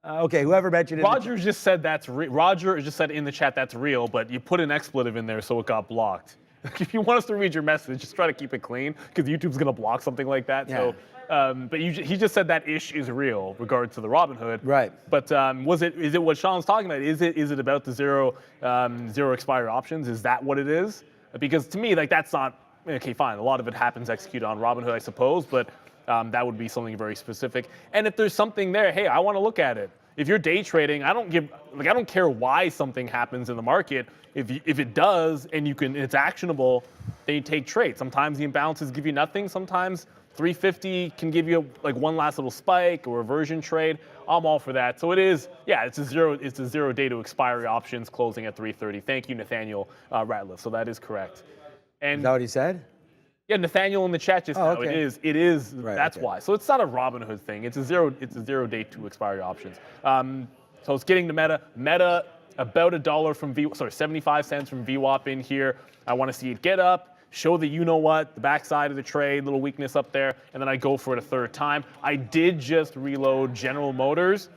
Okay, whoever mentioned it. Roger just said that's Roger just said in the chat that's real, but you put an expletive in there so it got blocked. If you want us to read your message, just try to keep it clean because YouTube's going to block something like that. Yeah. So, but he just said that ish is real regard to the Robinhood. Right. But is it what Sean's talking about? Is it about the zero expiry options? Is that what it is? Because to me, like that's not okay. Fine, a lot of it happens executed on Robinhood, I suppose, but that would be something very specific. And if there's something there, hey, I want to look at it. If you're day trading, I don't care why something happens in the market. If it does and it's actionable, then you take trades. Sometimes the imbalances give you nothing. Sometimes 350 can give you like one last little spike or reversion trade. I'm all for that. So it is, yeah, it's a zero day to expiry options closing at 330. Thank you, Nathaniel Ratliff. So that is correct. And Is that what he said? yeah, Nathaniel in the chat just now. okay. It is. Right, that's okay. why. So it's not a Robinhood thing. It's a zero day to expiry options. So it's getting to Meta. Meta about $1 from 75 cents from VWAP in here. I want to see it get up, show the you know what, the backside of the trade, little weakness up there, and then I go for it a third time. I did just reload General Motors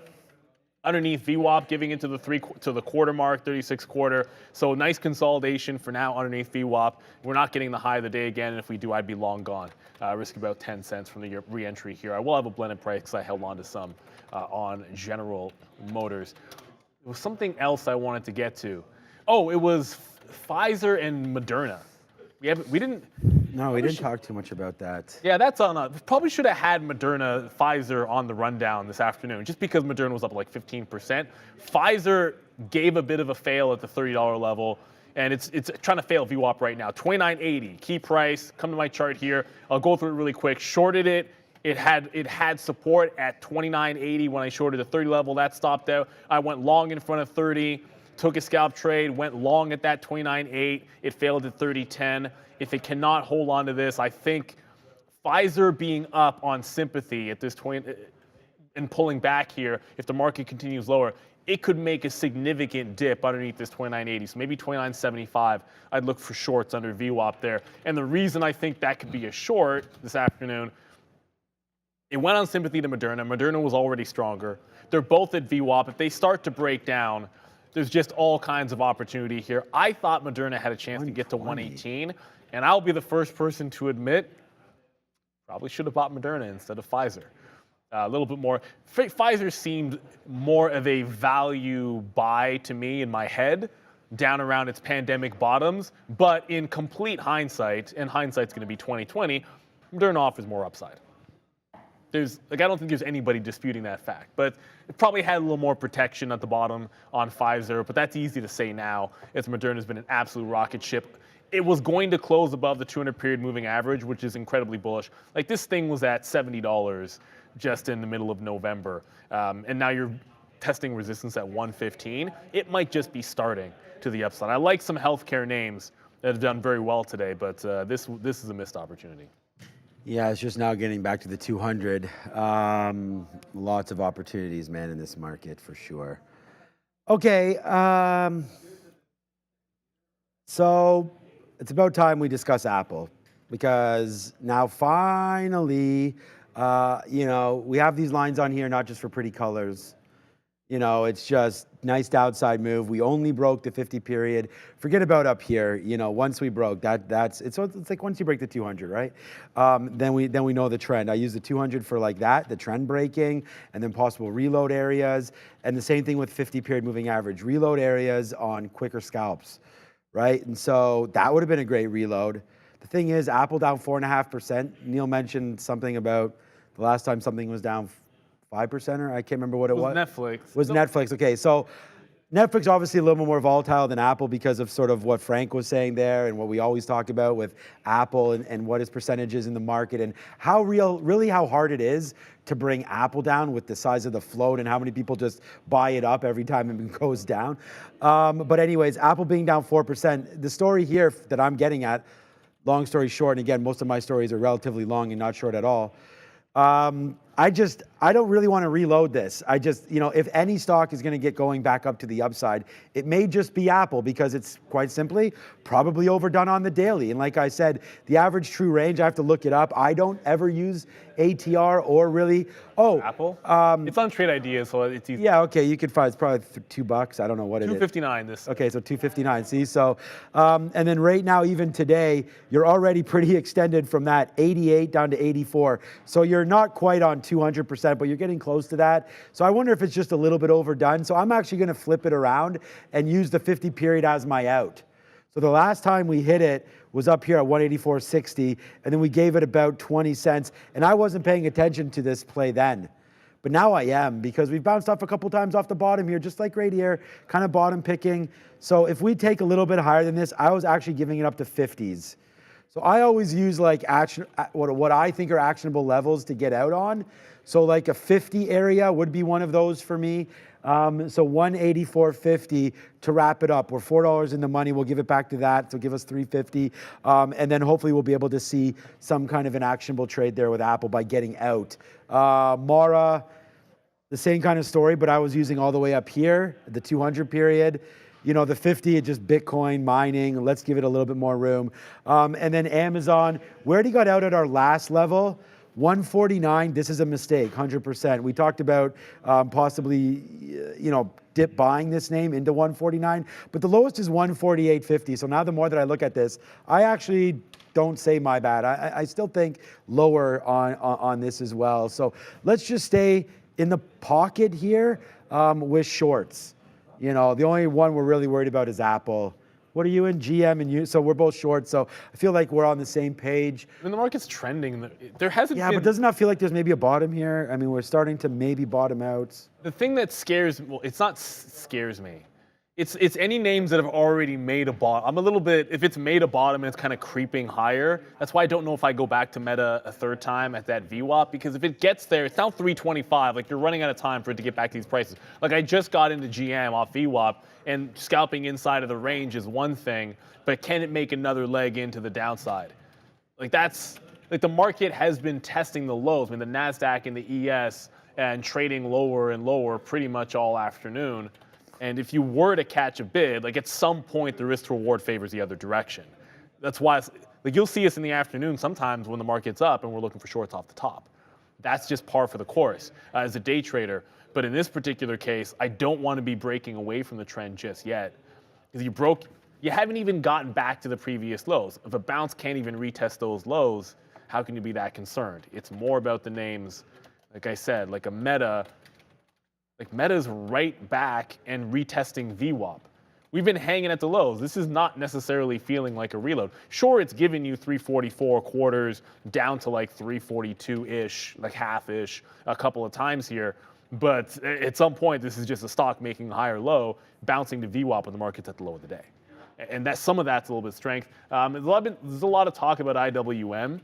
underneath VWAP, giving it to the quarter mark, 36 quarter. So nice consolidation for now underneath VWAP. We're not getting the high of the day again, and if we do, I'd be long gone. Risk about 10 cents from the re-entry here. I will have a blended price because I held on to some on General Motors. There was something else I wanted to get to. Oh, it was Pfizer and Moderna. We didn't. No, we didn't talk too much about that. Yeah, that's on. Probably should have had Moderna, Pfizer on the rundown this afternoon, just because Moderna was up like 15%. Pfizer gave a bit of a fail at the $30 level, and it's trying to fail VWAP right now. 29.80 key price. Come to my chart here. I'll go through it really quick. Shorted it. It had support at 29.80 when I shorted the 30 level. That stopped out. I went long in front of 30. Took a scalp trade, went long at that 29.8. It failed at 30.10. If it cannot hold on to this, I think Pfizer being up on sympathy at this 20 and pulling back here, if the market continues lower, it could make a significant dip underneath this 29.80. So maybe 29.75. I'd look for shorts under VWAP there. And the reason I think that could be a short this afternoon, it went on sympathy to Moderna. Moderna was already stronger. They're both at VWAP. If they start to break down, there's just all kinds of opportunity here. I thought Moderna had a chance to get to 118, and I'll be the first person to admit, probably should have bought Moderna instead of Pfizer. A little bit more. Pfizer seemed more of a value buy to me in my head, down around its pandemic bottoms, but in complete hindsight, and hindsight's going to be 2020, Moderna offers more upside. I don't think there's anybody disputing that fact, but it probably had a little more protection at the bottom on Pfizer, but that's easy to say now, as Moderna's been an absolute rocket ship. It was going to close above the 200-period moving average, which is incredibly bullish. Like, this thing was at $70 just in the middle of November, and now you're testing resistance at 115. It might just be starting to the upside. I like some healthcare names that have done very well today, but this is a missed opportunity. Yeah, it's just now getting back to the 200. Lots of opportunities, man, in this market for sure. Okay, so it's about time we discuss Apple, because now finally, we have these lines on here not just for pretty colors. It's just nice downside move. We only broke the 50 period. Forget about up here. Once we broke it's like once you break the 200, right? Then we know the trend. I use the 200 for like that, the trend breaking, and then possible reload areas. And the same thing with 50 period moving average. Reload areas on quicker scalps, right? And so that would have been a great reload. The thing is, Apple down 4.5%. Neil mentioned something about the last time something was down 5%, or I can't remember what it was. Netflix. It was Netflix. Okay, so Netflix obviously a little more volatile than Apple because of sort of what Frank was saying there and what we always talk about with Apple and what its percentage is in the market and how hard it is to bring Apple down with the size of the float and how many people just buy it up every time it goes down. But anyways, Apple being down 4%. The story here that I'm getting at, long story short, and again, most of my stories are relatively long and not short at all. I don't really want to reload this. If any stock is going to get going back up to the upside, it may just be Apple because it's quite simply probably overdone on the daily. And like I said, the average true range, I have to look it up. I don't ever use ATR or really. Oh, Apple? It's on Trade Ideas, so it's easy. Yeah, okay, you could find it's probably $2. I don't know what it is. $2.59 this. Okay, so $2.59. See, so and then right now, even today, you're already pretty extended from that 88 down to 84. So you're not quite on 200%, but you're getting close to that. So I wonder if it's just a little bit overdone. So I'm actually going to flip it around and use the 50 period as my out. So the last time we hit it was up here at 184.60, and then we gave it about 20 cents. And I wasn't paying attention to this play then. But now I am, because we've bounced off a couple times off the bottom here, just like right here, kind of bottom picking. So if we take a little bit higher than this, I was actually giving it up to 50s. So I always use like what I think are actionable levels to get out on. So like a 50 area would be one of those for me. So 184.50 to wrap it up. We're $4 in the money. We'll give it back to that. So give us 350. And then hopefully we'll be able to see some kind of an actionable trade there with Apple by getting out. Mara, the same kind of story, but I was using all the way up here, the 200 period. You know, the 50, it's just Bitcoin mining. Let's give it a little bit more room. And then Amazon, we already got out at our last level. 149, this is a mistake, 100%. We talked about possibly, dip buying this name into 149, but the lowest is 148.50. So now the more that I look at this, I actually don't say my bad. I still think lower on this as well. So let's just stay in the pocket here with shorts. You know, the only one we're really worried about is Apple. What are you in? GM and you? So we're both short. So I feel like we're on the same page. I mean, the market's trending. There hasn't been... Yeah, but doesn't that feel like there's maybe a bottom here? I mean, we're starting to maybe bottom out. The thing that scares... Well, it's not scares me. It's any names that have already made a bottom. I'm a little bit... If it's made a bottom and it's kind of creeping higher, that's why I don't know if I go back to Meta a third time at that VWAP, because if it gets there, it's now 325. Like, you're running out of time for it to get back to these prices. Like, I just got into GM off VWAP, and scalping inside of the range is one thing, but can it make another leg into the downside? Like, that's... Like, the market has been testing the lows. I mean, the NASDAQ and the ES and trading lower and lower pretty much all afternoon. And if you were to catch a bid, like at some point the risk to reward favors the other direction. That's why, like, you'll see us in the afternoon sometimes when the market's up and we're looking for shorts off the top. That's just par for the course as a day trader. But in this particular case, I don't want to be breaking away from the trend just yet. Because you haven't even gotten back to the previous lows. If a bounce can't even retest those lows, how can you be that concerned? It's more about the names, like I said, like a Meta. Like, Meta's right back and retesting VWAP. We've been hanging at the lows. This is not necessarily feeling like a reload. Sure, it's giving you 344 quarters down to like 342-ish, like half-ish, a couple of times here. But at some point, this is just a stock making a higher low, bouncing to VWAP when the market's at the low of the day. And that some of that's a little bit of strength. There's a lot of talk about IWM.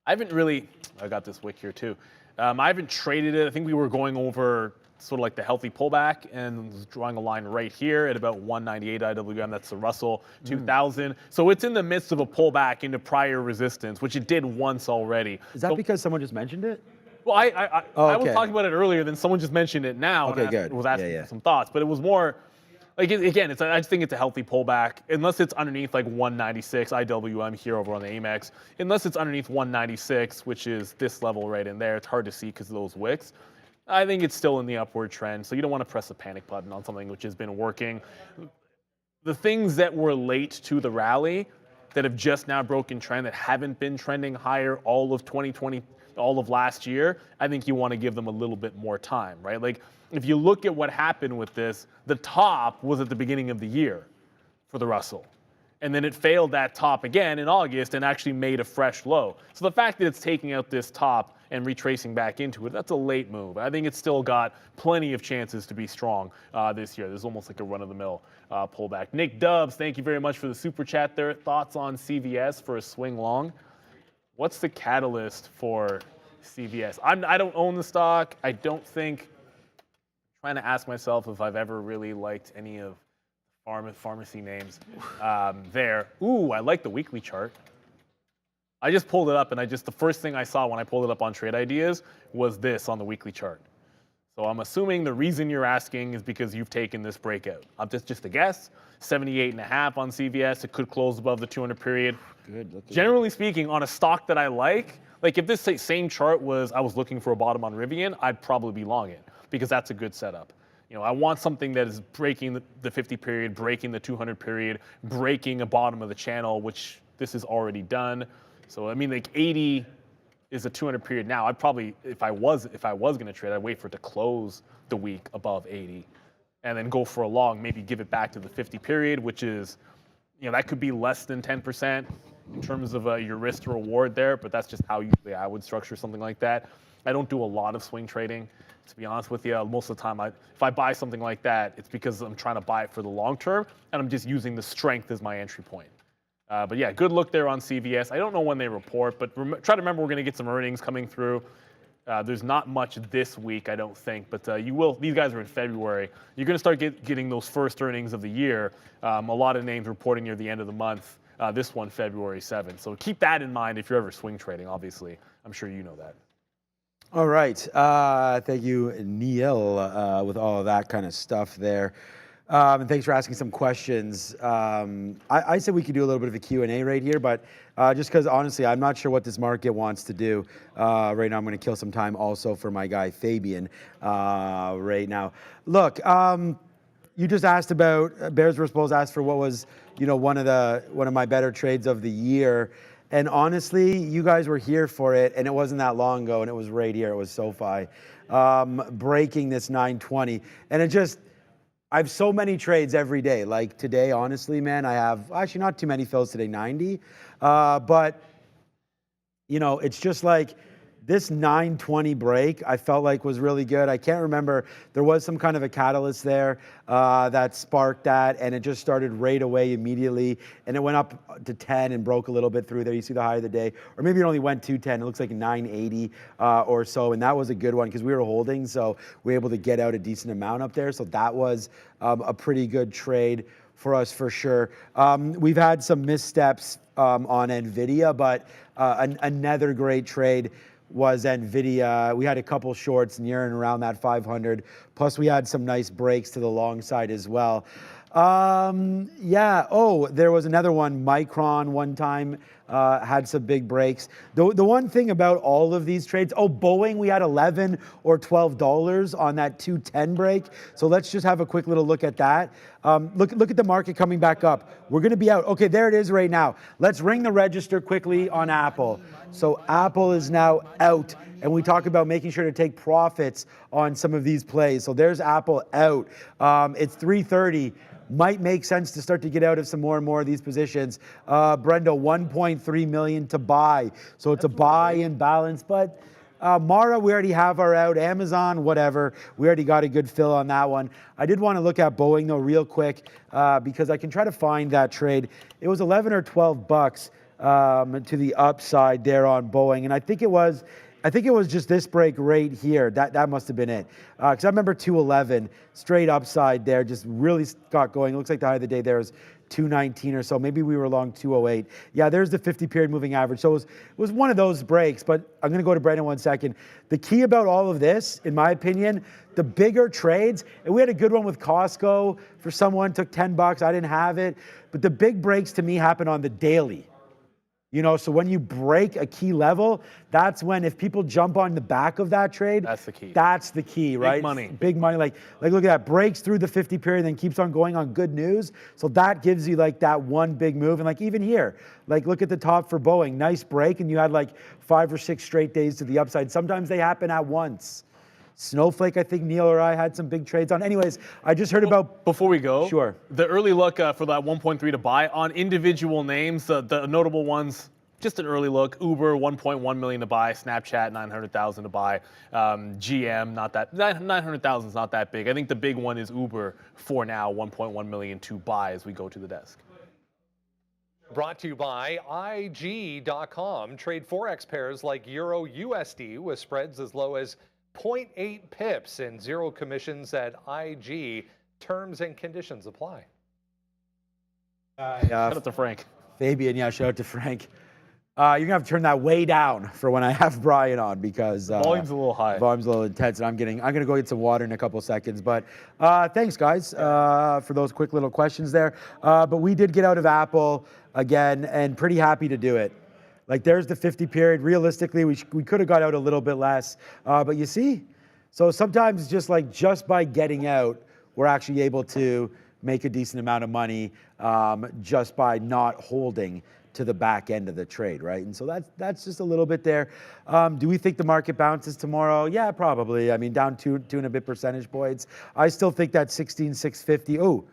I haven't really, I got this wick here too. I haven't traded it. I think we were going over sort of like the healthy pullback and drawing a line right here at about 198 IWM. That's the Russell 2000. So it's in the midst of a pullback into prior resistance, which it did once already. Is that because someone just mentioned it? Well, I was talking about it earlier, then someone just mentioned it now. Okay, and good. Was asking for some thoughts, but it was more, like, again, I just think it's a healthy pullback, unless it's underneath like 196 IWM here over on the Amex. Unless it's underneath 196, which is this level right in there. It's hard to see because of those wicks. I think it's still in the upward trend, so you don't want to press the panic button on something which has been working. The things that were late to the rally, that have just now broken trend, that haven't been trending higher all of 2020, all of last year, I think you want to give them a little bit more time, right? Like, if you look at what happened with this, the top was at the beginning of the year for the Russell. And then it failed that top again in August and actually made a fresh low. So the fact that it's taking out this top and retracing back into it, that's a late move. I think it's still got plenty of chances to be strong this year. There's almost like a run-of-the-mill pullback. Nick Dubs, thank you very much for the super chat there. Thoughts on CVS for a swing long? What's the catalyst for CVS? I don't own the stock. I don't think... Trying to ask myself if I've ever really liked any of pharmacy names there. Ooh, I like the weekly chart. I just pulled it up, and the first thing I saw when I pulled it up on Trade Ideas was this on the weekly chart. So I'm assuming the reason you're asking is because you've taken this breakout. Just a guess. 78.5 on CVS. It could close above the 200 period. Good. Generally speaking, on a stock that I like if this same chart was I was looking for a bottom on Rivian, I'd probably be long it, because that's a good setup. I want something that is breaking the 50 period, breaking the 200 period, breaking a bottom of the channel, which this is already done. So I mean, like 80 is a 200 period now. I'd probably, if I was going to trade, I'd wait for it to close the week above 80, and then go for a long. Maybe give it back to the 50 period, which is, that could be less than 10% in terms of your risk to reward there. But that's just how usually I would structure something like that. I don't do a lot of swing trading, to be honest with you. Most of the time, if I buy something like that, it's because I'm trying to buy it for the long term, and I'm just using the strength as my entry point. But yeah, good look there on CVS. I don't know when they report, but try to remember we're going to get some earnings coming through. There's not much this week, I don't think, but you will. These guys are in February. You're going to start getting those first earnings of the year. A lot of names reporting near the end of the month. This one, February 7th. So keep that in mind if you're ever swing trading, obviously. I'm sure you know that. All right. Thank you, Neil, with all of that kind of stuff there. And thanks for asking some questions. I said we could do a little bit of a Q&A right here, but just because honestly, I'm not sure what this market wants to do. Right now, I'm going to kill some time also for my guy Fabian right now. Look, you just asked about Bears vs Bulls. Asked for what was one of my better trades of the year. And honestly, you guys were here for it, and it wasn't that long ago, and it was right here. It was SoFi breaking this 920, and it just. I have so many trades every day. Like today, honestly, man, I have actually not too many fills today, 90. But, it's just like this 920 break, I felt like was really good. I can't remember. There was some kind of a catalyst there that sparked that, and it just started right away immediately. And it went up to 10 and broke a little bit through there. You see the high of the day. Or maybe it only went to 10. It looks like 980 or so. And that was a good one because we were holding, so we were able to get out a decent amount up there. So that was a pretty good trade for us for sure. We've had some missteps on NVIDIA, but another great trade was NVIDIA. We had a couple shorts near and around that 500. Plus, we had some nice breaks to the long side as well. Yeah. Oh, there was another one. Micron one time had some big breaks. The one thing about all of these trades, Boeing, we had $11 or $12 on that 210 break. So let's just have a quick little look at that. Look at the market coming back up. We're going to be out. Okay, there it is right now. Let's ring the register quickly on Apple. So Apple is now out. And we talk about making sure to take profits on some of these plays. So there's Apple out. It's 3:30. Might make sense to start to get out of some more and more of these positions. Brendo, 1.3 million to buy. So it's a buy and balance. But Mara, we already have our out. Amazon, whatever. We already got a good fill on that one. I did want to look at Boeing, though, real quick, because I can try to find that trade. It was 11 or 12 bucks to the upside there on Boeing. And I think it was just this break right here. That must have been it. Because I remember 211, straight upside there, just really got going. It looks like the high of the day there was 219 or so. Maybe we were long 208. Yeah, there's the 50-period moving average. So it was one of those breaks, but I'm going to go to Brandon 1 second. The key about all of this, in my opinion, the bigger trades, and we had a good one with Costco for someone, took 10 bucks. I didn't have it. But the big breaks to me happen on the daily. So when you break a key level, that's when if people jump on the back of that trade, that's the key. That's the key, right? Big money. Big money. Like look at that, breaks through the 50 period, then keeps on going on good news. So that gives you like that one big move. And like even here, like look at the top for Boeing, nice break, and you had like 5 or 6 straight days to the upside. Sometimes they happen at once. Snowflake, I think Neil or I had some big trades on. Anyways, I just heard about... Before we go, sure. The early look for that 1.3 to buy on individual names, the notable ones, just an early look. Uber, 1.1 million to buy. Snapchat, 900,000 to buy. GM, not that, 900,000 is not that big. I think the big one is Uber for now, 1.1 million to buy as we go to the desk. Brought to you by IG.com. Trade Forex pairs like Euro USD with spreads as low as 0.8 pips and zero commissions at IG. Terms and conditions apply. Shout out to Frank. Fabian, yeah, shout out to Frank. You're going to have to turn that way down for when I have Brian on because... volume's a little high. Volume's a little intense, and I'm going to go get some water in a couple seconds. But thanks, guys, for those quick little questions there. But we did get out of Apple again, and pretty happy to do it. Like, there's the 50 period. Realistically, we could have got out a little bit less. But you see? So sometimes just by getting out, we're actually able to make a decent amount of money just by not holding to the back end of the trade, right? And so that's just a little bit there. Do we think the market bounces tomorrow? Yeah, probably. I mean, down two and a bit percentage points. I still think that 16,650. Oh,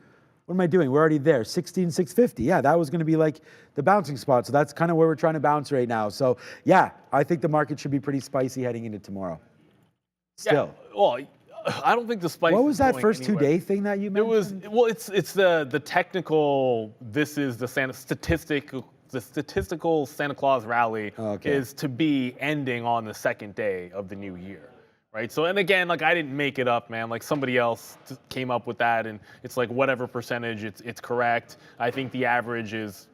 what am I doing? We're already there. 16,650. Yeah, that was going to be like the bouncing spot. So that's kind of where we're trying to bounce right now. So yeah, I think the market should be pretty spicy heading into tomorrow. Still. Yeah, well, I don't think the spike. What was that first anywhere. 2-day thing that you mentioned? It was, well, it's the technical, this is the statistical Santa Claus rally is to be ending on the second day of the new year. Right. So, and again, like I didn't make it up, man. Like somebody else came up with that, and it's like whatever percentage, it's correct. I think the average is,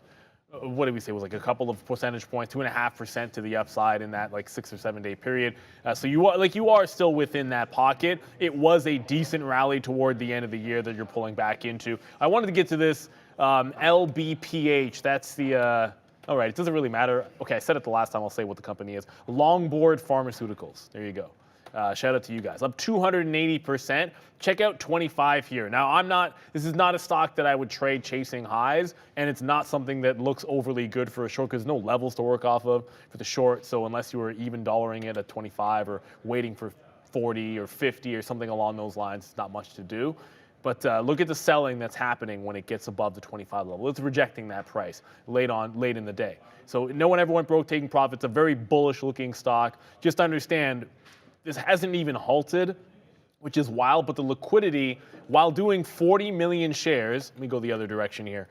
what did we say, it was like a couple of percentage points, 2.5% to the upside in that like 6 or 7 day period. So you are still within that pocket. It was a decent rally toward the end of the year that you're pulling back into. I wanted to get to this LBPH. That's the. All right, it doesn't really matter. Okay, I said it the last time. I'll say what the company is. Longboard Pharmaceuticals. There you go. Shout out to you guys. Up 280%. Check out 25 here. Now, this is not a stock that I would trade chasing highs, and it's not something that looks overly good for a short because there's no levels to work off of for the short. So unless you were even dollaring it at 25 or waiting for 40 or 50 or something along those lines, it's not much to do. But look at the selling that's happening when it gets above the 25 level. It's rejecting that price late in the day. So no one ever went broke taking profits. A very bullish looking stock. Just understand, this hasn't even halted, which is wild, but the liquidity, while doing 40 million shares, let me go the other direction here.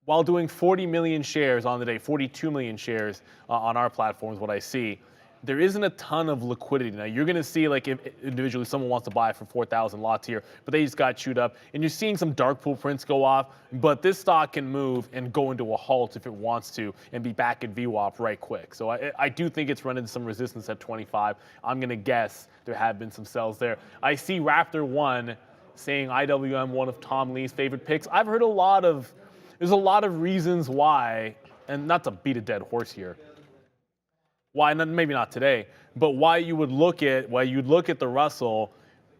While doing 40 million shares on the day, 42 million shares on our platforms, what I see, there isn't a ton of liquidity. Now, you're going to see, like, if individually someone wants to buy for 4,000 lots here, but they just got chewed up. And you're seeing some dark pool prints go off, but this stock can move and go into a halt if it wants to and be back at VWAP right quick. So I do think it's running some resistance at 25. I'm going to guess there have been some sells there. I see Raptor 1 saying IWM, one of Tom Lee's favorite picks. I've heard there's a lot of reasons why, and not to beat a dead horse here, why, maybe not today, but why you'd look at the Russell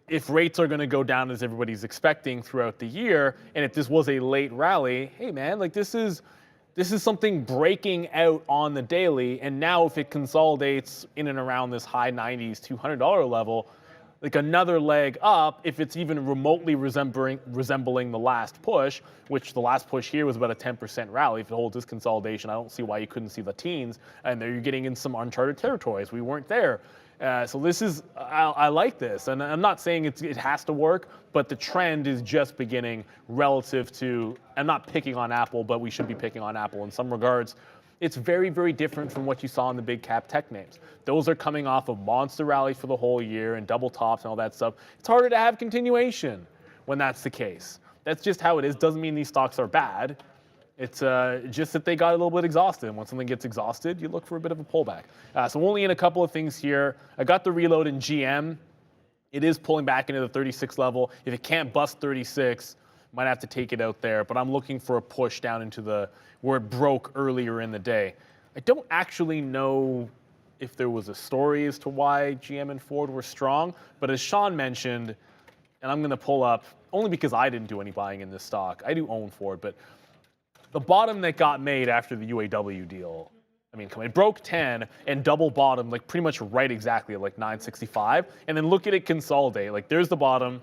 if rates are going to go down as everybody's expecting throughout the year, and if this was a late rally, hey man, like this is something breaking out on the daily, and now if it consolidates in and around this high 90s, $200 level, like another leg up, if it's even remotely resembling the last push, which the last push here was about a 10% rally. If it holds this consolidation, I don't see why you couldn't see the teens. And there you're getting in some uncharted territories. We weren't there. So this is, I like this. And I'm not saying it has to work, but the trend is just beginning relative to, I'm not picking on Apple, but we should be picking on Apple in some regards. It's very, very different from what you saw in the big cap tech names. Those are coming off of monster rallies for the whole year and double tops and all that stuff. It's harder to have continuation when that's the case. That's just how it is. Doesn't mean these stocks are bad. It's just that they got a little bit exhausted. And when something gets exhausted, you look for a bit of a pullback. So I'm only in a couple of things here. I got the reload in GM. It is pulling back into the 36 level. If it can't bust 36, might have to take it out there. But I'm looking for a push down into where it broke earlier in the day. I don't actually know if there was a story as to why GM and Ford were strong, but as Sean mentioned, and I'm going to pull up, only because I didn't do any buying in this stock. I do own Ford, but the bottom that got made after the UAW deal, I mean, it broke 10 and double bottom, like pretty much right exactly at like 965, and then look at it consolidate. Like there's the bottom,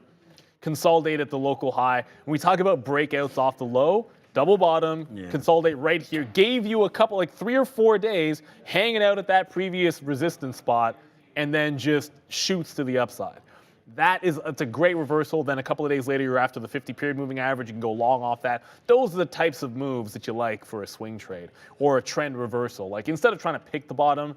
consolidate at the local high. When we talk about breakouts off the low, double bottom, consolidate right here. Gave you a couple, like 3 or 4 days hanging out at that previous resistance spot and then just shoots to the upside. It's a great reversal. Then a couple of days later, you're after the 50-period moving average. You can go long off that. Those are the types of moves that you like for a swing trade or a trend reversal. Like instead of trying to pick the bottom,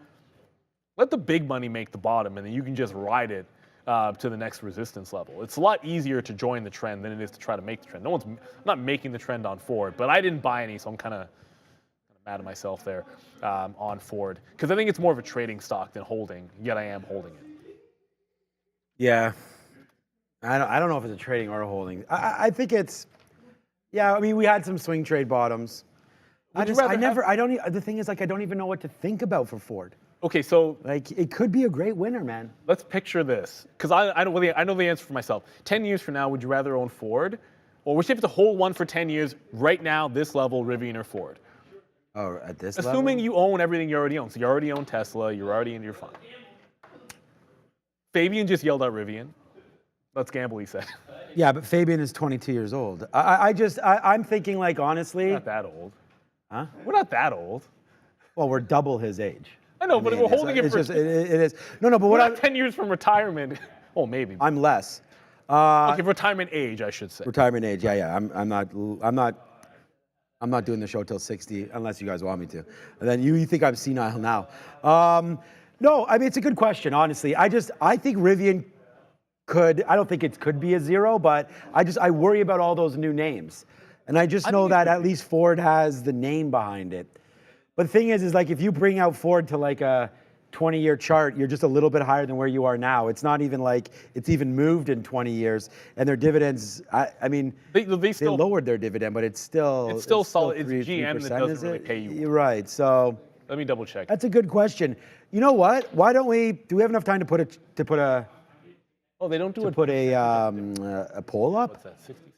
let the big money make the bottom, and then you can just ride it to the next resistance level. It's a lot easier to join the trend than it is to try to make the trend. I'm not making the trend on Ford, but I didn't buy any, so I'm kind of mad at myself there on Ford because I think it's more of a trading stock than holding. Yet I am holding it. Yeah, I don't know if it's a trading or a holding. I think it's, yeah. I mean, we had some swing trade bottoms. The thing is, like, I don't even know what to think about for Ford. Okay, so like it could be a great winner, man. Let's picture this, because I know the answer for myself. 10 years from now, would you rather own Ford, or would you have to hold one for 10 years right now, this level, Rivian or Ford? Oh, at this Assuming level? you own everything you already own. So you already own Tesla, you're already in your fund. Fabian just yelled out Rivian. Let's gamble, he said. Yeah, but Fabian is 22 years old. I'm thinking, like, honestly. We're not that old. Huh? We're not that old. Well, we're double his age. I know, but we're holding it for. It is. No, but we're not 10 years from retirement. Oh, maybe. I'm less. Okay, retirement age, I should say. Retirement age, yeah. I'm not doing the show till 60 unless you guys want me to. And then you think I'm senile now. No, I mean, it's a good question, honestly. I think Rivian I don't think it could be a zero, but I worry about all those new names. And I just know that at least Ford has the name behind it. But the thing is like if you bring out Ford to like a 20-year chart, you're just a little bit higher than where you are now. It's not even like it's even moved in 20 years. And their dividends, I mean, they lowered their dividend, but it's still solid. It's 3%, GM that doesn't really pay you. You're right. So let me double check. that's a good question. You know what? Why don't we? Do we have enough time to put a? Oh, they don't do it. Put a poll up. What's that? 60.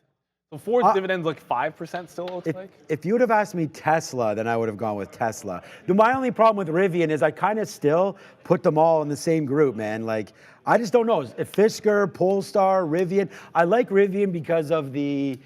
So Ford's dividends like 5% still. It looks like. If you would have asked me Tesla, then I would have gone with Tesla. My only problem with Rivian is I kind of still put them all in the same group, man. Like I just don't know. Fisker, Polestar, Rivian. I like Rivian because of the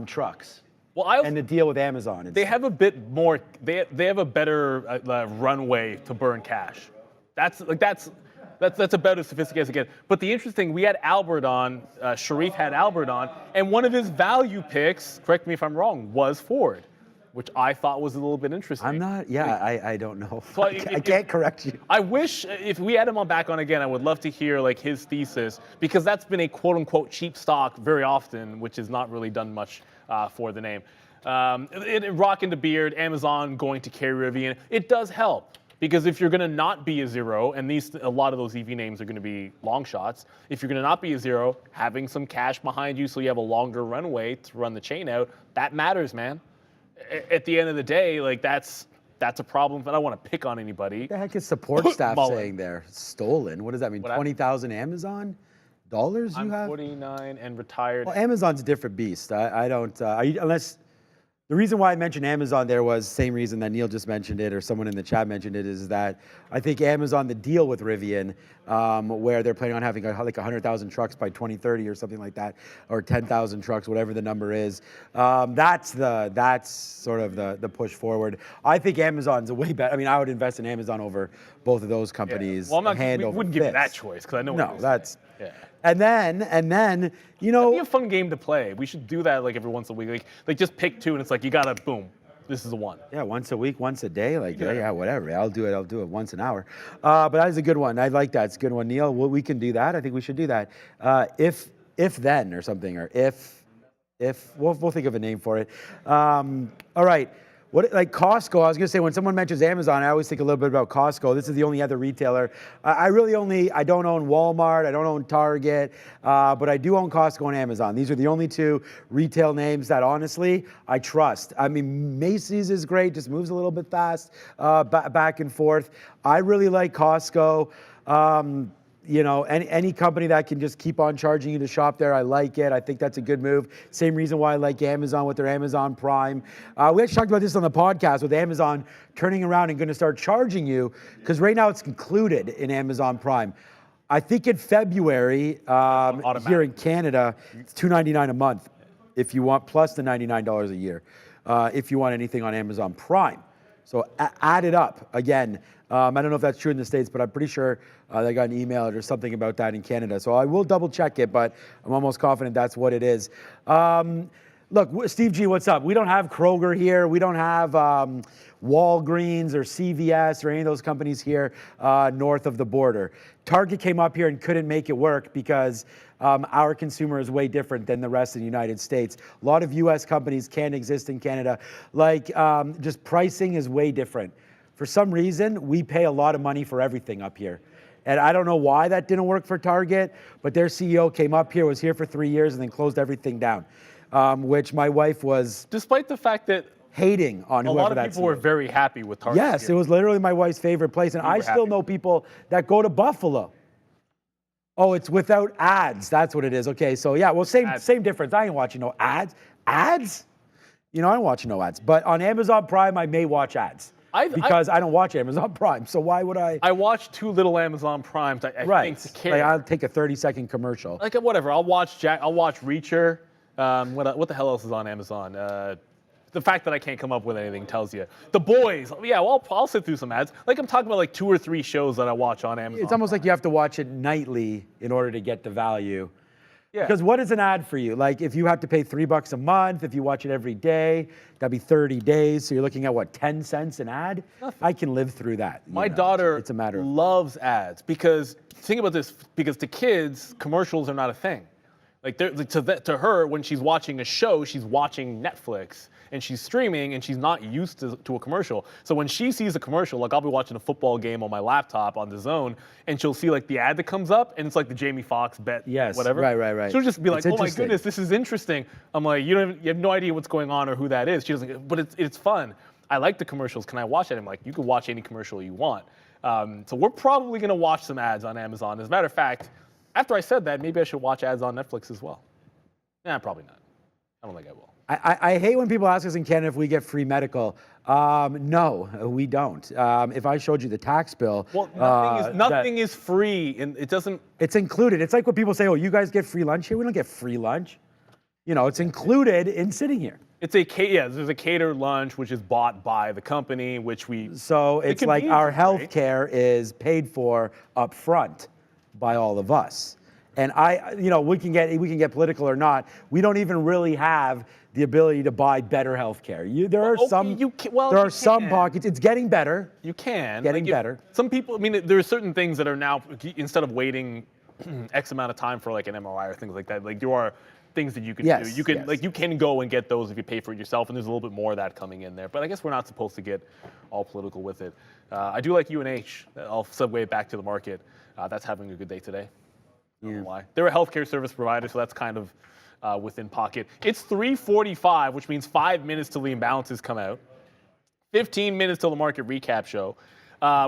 trucks. Well, and the deal with Amazon. They have a bit more. They have a better runway to burn cash. That's about as sophisticated as it gets. But the interesting thing, we had Albert on. Sharif had Albert on, and one of his value picks, correct me if I'm wrong, was Ford, which I thought was a little bit interesting. I'm not. Yeah, I don't know. So I can't correct you. I wish if we had him on back on again, I would love to hear like his thesis because that's been a quote unquote cheap stock very often, which has not really done much for the name. Rocking the beard, Amazon going to carry Rivian, it does help. Because if you're going to not be a zero, and a lot of those EV names are going to be long shots, if you're going to not be a zero, having some cash behind you so you have a longer runway to run the chain out, that matters, man. At the end of the day, like that's a problem. I don't want to pick on anybody. What the heck is support staff saying there? Stolen. What does that mean? 20,000 Amazon dollars you have? 49 and retired. Well, Amazon's a different beast. I don't unless. The reason why I mentioned Amazon there was same reason that Neil just mentioned it, or someone in the chat mentioned it, is that I think Amazon, the deal with Rivian, where they're planning on having like 100,000 trucks by 2030 or something like that, or 10,000 trucks, whatever the number is. That's sort of the push forward. I think Amazon's a way better. I mean, I would invest in Amazon over both of those companies. Yeah. Well, we wouldn't give you that choice because I know. No, that's. Yeah. And then, you know, it'd be a fun game to play. We should do that like every once a week. Like just pick two, and it's like you gotta boom. This is the one. Yeah, once a week, once a day. Like yeah, whatever. I'll do it once an hour. But that is a good one. I like that. It's a good one, Neil. We can do that. I think we should do that. If then or something, or if we'll think of a name for it. All right. What, like Costco, I was going to say, when someone mentions Amazon, I always think a little bit about Costco. This is the only other retailer. I don't own Walmart, I don't own Target, but I do own Costco and Amazon. These are the only two retail names that, honestly, I trust. I mean, Macy's is great, just moves a little bit fast, back and forth. I really like Costco. You know, any company that can just keep on charging you to shop there, I like it. I think that's a good move. Same reason why I like Amazon with their Amazon Prime. We actually talked about this on the podcast with Amazon turning around and going to start charging you, because right now it's included in Amazon Prime. I think in February, here in Canada, it's $2.99 a month if you want, plus the $99 a year if you want anything on Amazon Prime. So add it up. Again, I don't know if that's true in the States, but I'm pretty sure they got an email or something about that in Canada. So I will double check it, but I'm almost confident that's what it is. Look, Steve G, what's up? We don't have Kroger here. We don't have Walgreens or CVS or any of those companies here north of the border. Target came up here and couldn't make it work because our consumer is way different than the rest of the United States. A lot of US companies can't exist in Canada. Like, just pricing is way different. For some reason, we pay a lot of money for everything up here. And I don't know why that didn't work for Target, but their CEO came up here, was here for 3 years, and then closed everything down, which my wife was... Despite the fact that hating on whoever that a lot of people were very happy with Target. Yes, it was literally my wife's favorite place, and I still know people that go to Buffalo. Oh, it's without ads. That's what it is. Okay, so yeah, well, same difference. I ain't watching no ads. Ads? You know, I don't watch no ads. But on Amazon Prime, I may watch ads. Because I don't watch Amazon Prime, so why would I? I watch too little Amazon Primes. I think to care. Like I'll take a 30-second commercial. Like whatever. I'll watch Reacher. What the hell else is on Amazon? The fact that I can't come up with anything tells you. The Boys, yeah, well, I'll sit through some ads. Like I'm talking about like 2 or 3 shows that I watch on Amazon. It's almost like you have to watch it nightly in order to get the value. Yeah. Because what is an ad for you? Like if you have to pay $3 a month, if you watch it every day, that'd be 30 days. So you're looking at what, 10 cents an ad? Nothing. I can live through that. My daughter it's a matter of loves ads because think about this, because to kids, commercials are not a thing. Like to her, when she's watching a show, she's watching Netflix and she's streaming and she's not used to a commercial. So when she sees a commercial, like I'll be watching a football game on my laptop on the Zone and she'll see like the ad that comes up and it's like the Jamie Foxx bet, yes, whatever. Right. She'll just be like, It's oh my interesting. goodness, this is interesting. I'm like, you have no idea what's going on or who that is. She doesn't, but it's fun. I like the commercials. Can I watch it? I'm like, you can watch any commercial you want. So we're probably gonna watch some ads on Amazon. As a matter of fact, after I said that, maybe I should watch ads on Netflix as well. Nah, probably not. I don't think I will. I hate when people ask us in Canada if we get free medical. No, we don't. If I showed you the tax bill, well, nothing is free, and it doesn't. It's included. It's like when people say, "Oh, you guys get free lunch here." We don't get free lunch. You know, it's included in sitting here. It's there's a catered lunch which is bought by the company, which we. So it's like our health care is paid for up front by all of us. And we can get political or not. We don't even really have the ability to buy better health care. There are some pockets. It's getting better. You can. Getting better. Some people, I mean, there are certain things that are now, instead of waiting X amount of time for like an MRI or things like that, like there are things that you can do. You can you can go and get those if you pay for it yourself, and there's a little bit more of that coming in there. But I guess we're not supposed to get all political with it. I do like UNH. I'll segue back to the market. That's having a good day today. I don't know why. They're a healthcare service provider, so that's kind of within pocket. It's 3:45, which means 5 minutes till the imbalances come out. 15 minutes till the market recap show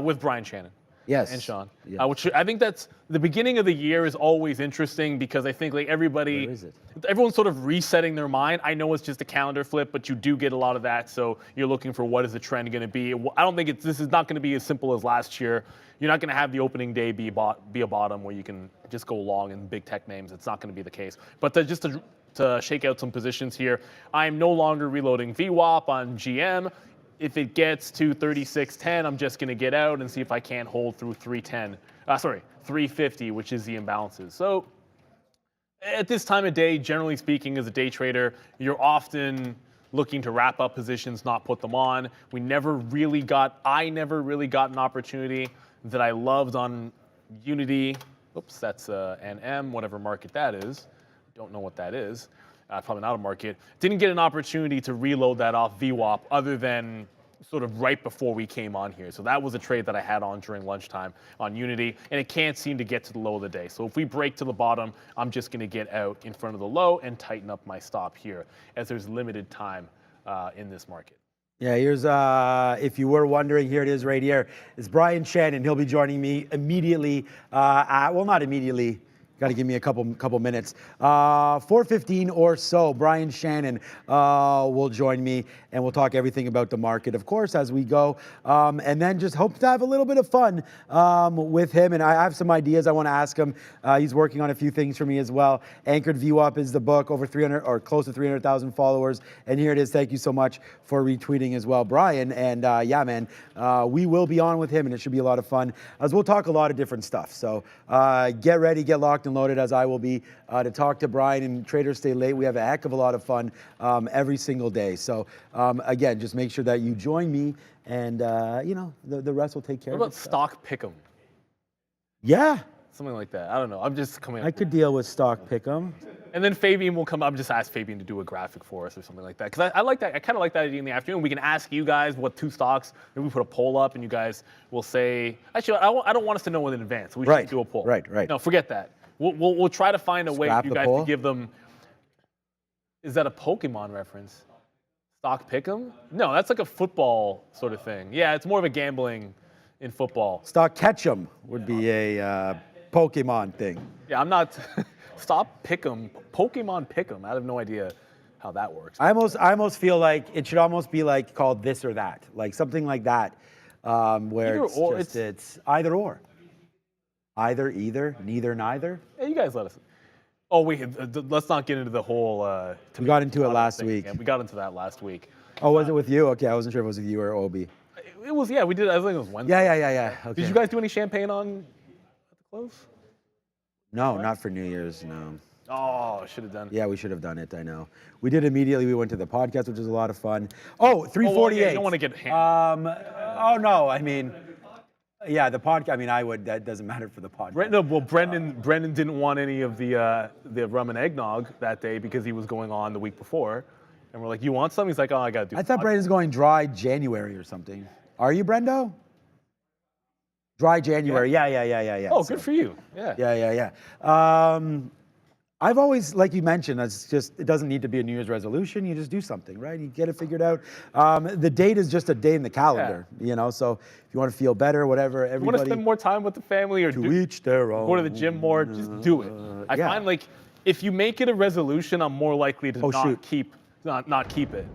with Brian Shannon. Yes. And Sean. Yes. Which I think that's the beginning of the year is always interesting because I think like everyone's sort of resetting their mind. I know it's just a calendar flip, but you do get a lot of that. So you're looking for what is the trend going to be. I don't think this is not going to be as simple as last year. You're not going to have the opening day be a bottom where you can just go long in big tech names. It's not going to be the case. But to shake out some positions here, I'm no longer reloading VWAP on GM. If it gets to 36.10, I'm just going to get out and see if I can't hold through 350, which is the imbalances. So at this time of day, generally speaking, as a day trader, you're often looking to wrap up positions, not put them on. I never really got an opportunity that I loved on Unity. Oops, that's NM, whatever market that is. Don't know what that is. Probably not a market. Didn't get an opportunity to reload that off VWAP other than sort of right before we came on here. So that was a trade that I had on during lunchtime on Unity, and it can't seem to get to the low of the day. So if we break to the bottom, I'm just going to get out in front of the low and tighten up my stop here as there's limited time in this market. Yeah, here's, if you were wondering, here it is right here. It's Brian Shannon. He'll be joining me immediately, well, not immediately. Got to give me a couple minutes. 4:15 or so, Brian Shannon will join me, and we'll talk everything about the market, of course, as we go. And then just hope to have a little bit of fun with him. And I have some ideas I want to ask him. He's working on a few things for me as well. Anchored VWAP is the book, over 300 or close to 300,000 followers. And here it is. Thank you so much for retweeting as well, Brian. And yeah, man, we will be on with him, and it should be a lot of fun, as we'll talk a lot of different stuff. So get ready, get locked and loaded, as I will be, to talk to Brian. And traders stay late. We have a heck of a lot of fun every single day. So again, just make sure that you join me, and the rest will take care of it. What about stock pick'em? Yeah, Something like that. I don't know. I'm just coming up. I could deal with stock pick'em. And then Fabian will come up. Just ask Fabian to do a graphic for us or something like that. Because I like that. I kind of like that idea in the afternoon. We can ask you guys what 2 stocks. Maybe we put a poll up and you guys will say. Actually, I don't want us to know in advance. We should do a poll. Right. No, forget that. We'll try to find a way for you guys to give them. Is that a Pokemon reference? Stock pick'em? No, that's like a football sort of thing. Yeah, it's more of a gambling in football. Stock catch'em would be a Pokemon thing. Yeah, I'm not. Stop pick'em. Pokemon pick'em. I have no idea how that works. I almost feel like it should almost be like called this or that, like something like that, where it's either or. Either, neither, neither. Yeah, you guys let us. Oh, wait, let's not get into the whole. We got into it last thing week. again. We got into that last week. Oh, was it with you? Okay, I wasn't sure if it was with you or Obi. It was, yeah, we did. I think it was Wednesday. Yeah. Okay. Did you guys do any champagne on at the close? No, not for New Year's, no. Oh, should have done. Yeah, we should have done it, I know. We did immediately. We went to the podcast, which was a lot of fun. Oh, 348. well, yeah, you don't want to get Oh, no, I mean, yeah, the podcast, I mean, that doesn't matter for the podcast. No, well, Brendan didn't want any of the rum and eggnog that day because he was going on the week before. And we're like, you want some? He's like, oh, I got to do I thought Brendan's going dry January or something. Are you, Brendo? Dry January, yeah. Oh, good for you. Yeah. Yeah. I've always, like you mentioned, it doesn't need to be a New Year's resolution. You just do something, right? You get it figured out. The date is just a day in the calendar, you know. So if you want to feel better, whatever, everybody. You want to spend more time with the family, or each their own. Go to the gym more. Just do it. I find like if you make it a resolution, I'm more likely to not keep it.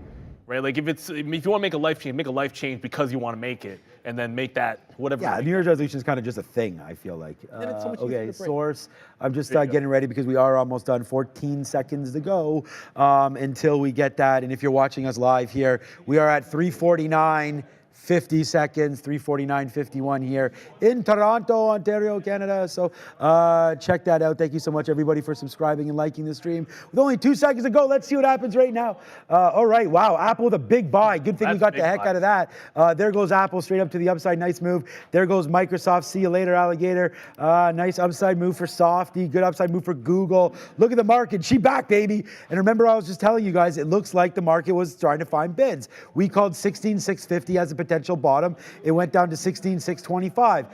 Right? Like if you want to make a life change because you want to make it, and then make that whatever. Yeah, New Year's resolution is kind of just a thing, I feel like. It's so much okay, source. I'm just getting ready because we are almost done. 14 seconds to go until we get that. And if you're watching us live here, we are at 3:49. 50 seconds, 3:49:51 here in Toronto, Ontario, Canada. So check that out. Thank you so much, everybody, for subscribing and liking the stream. With only 2 seconds to go, let's see what happens right now. All right, wow, Apple with a big buy. Good thing we got the heck out of that. There goes Apple straight up to the upside. Nice move. There goes Microsoft. See you later, alligator. Nice upside move for Softy. Good upside move for Google. Look at the market. She back, baby. And remember, I was just telling you guys, it looks like the market was trying to find bids. We called 16,650 as a potential bottom. It went down to 16,625.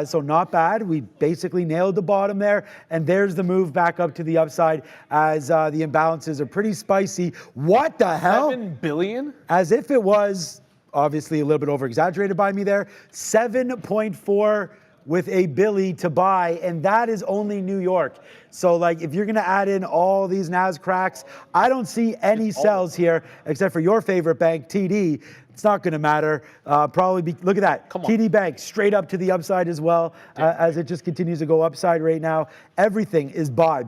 So not bad. We basically nailed the bottom there. And there's the move back up to the upside as the imbalances are pretty spicy. What the hell? 7 billion? As if it was, obviously a little bit over exaggerated by me there. 7.4 with a Billy to buy, and that is only New York. So like if you're gonna add in all these NASDAQs, I don't see any sells here except for your favorite bank, TD. It's not going to matter. Look at that. TD Bank straight up to the upside as well as it just continues to go upside right now. Everything is buy,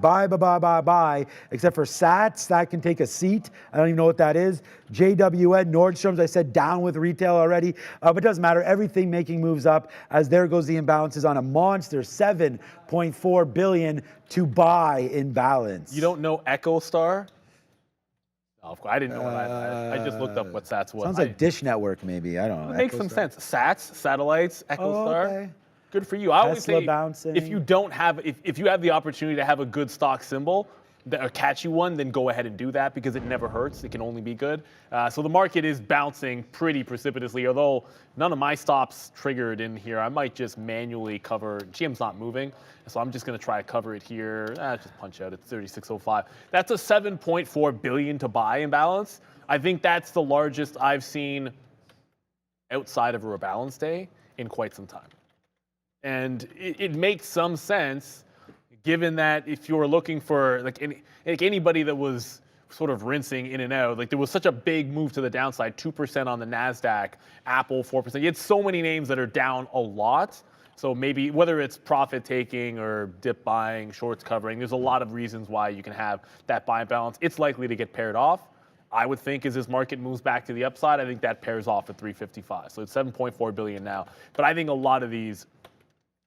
except for SATS. That can take a seat. I don't even know what that is. JWN, Nordstrom's, I said down with retail already. But it doesn't matter. Everything making moves up as there goes the imbalances on a monster 7.4 billion to buy in balance. You don't know EchoStar? Of course, I didn't know what I just looked up what SATS was. Sounds like Dish Network, maybe. I don't know. It makes some sense. SATS, satellites, EchoStar. Okay. Good for you. I always Tesla say bouncing. if you have the opportunity to have a good stock symbol, or catchy one, then go ahead and do that because it never hurts. It can only be good. So the market is bouncing pretty precipitously, although none of my stops triggered in here. I might just manually cover. GM's not moving, so I'm just going to try to cover it here. Just punch out at 36.05. That's a 7.4 billion to buy imbalance. I think that's the largest I've seen outside of a rebalance day in quite some time. And it makes some sense, given that if you were looking for anybody that was sort of rinsing in and out, like there was such a big move to the downside, 2% on the NASDAQ, Apple 4%. You had so many names that are down a lot. So maybe whether it's profit taking or dip buying, shorts covering, there's a lot of reasons why you can have that buy balance. It's likely to get paired off. I would think as this market moves back to the upside, I think that pairs off at 355. So it's 7.4 billion now. But I think a lot of these,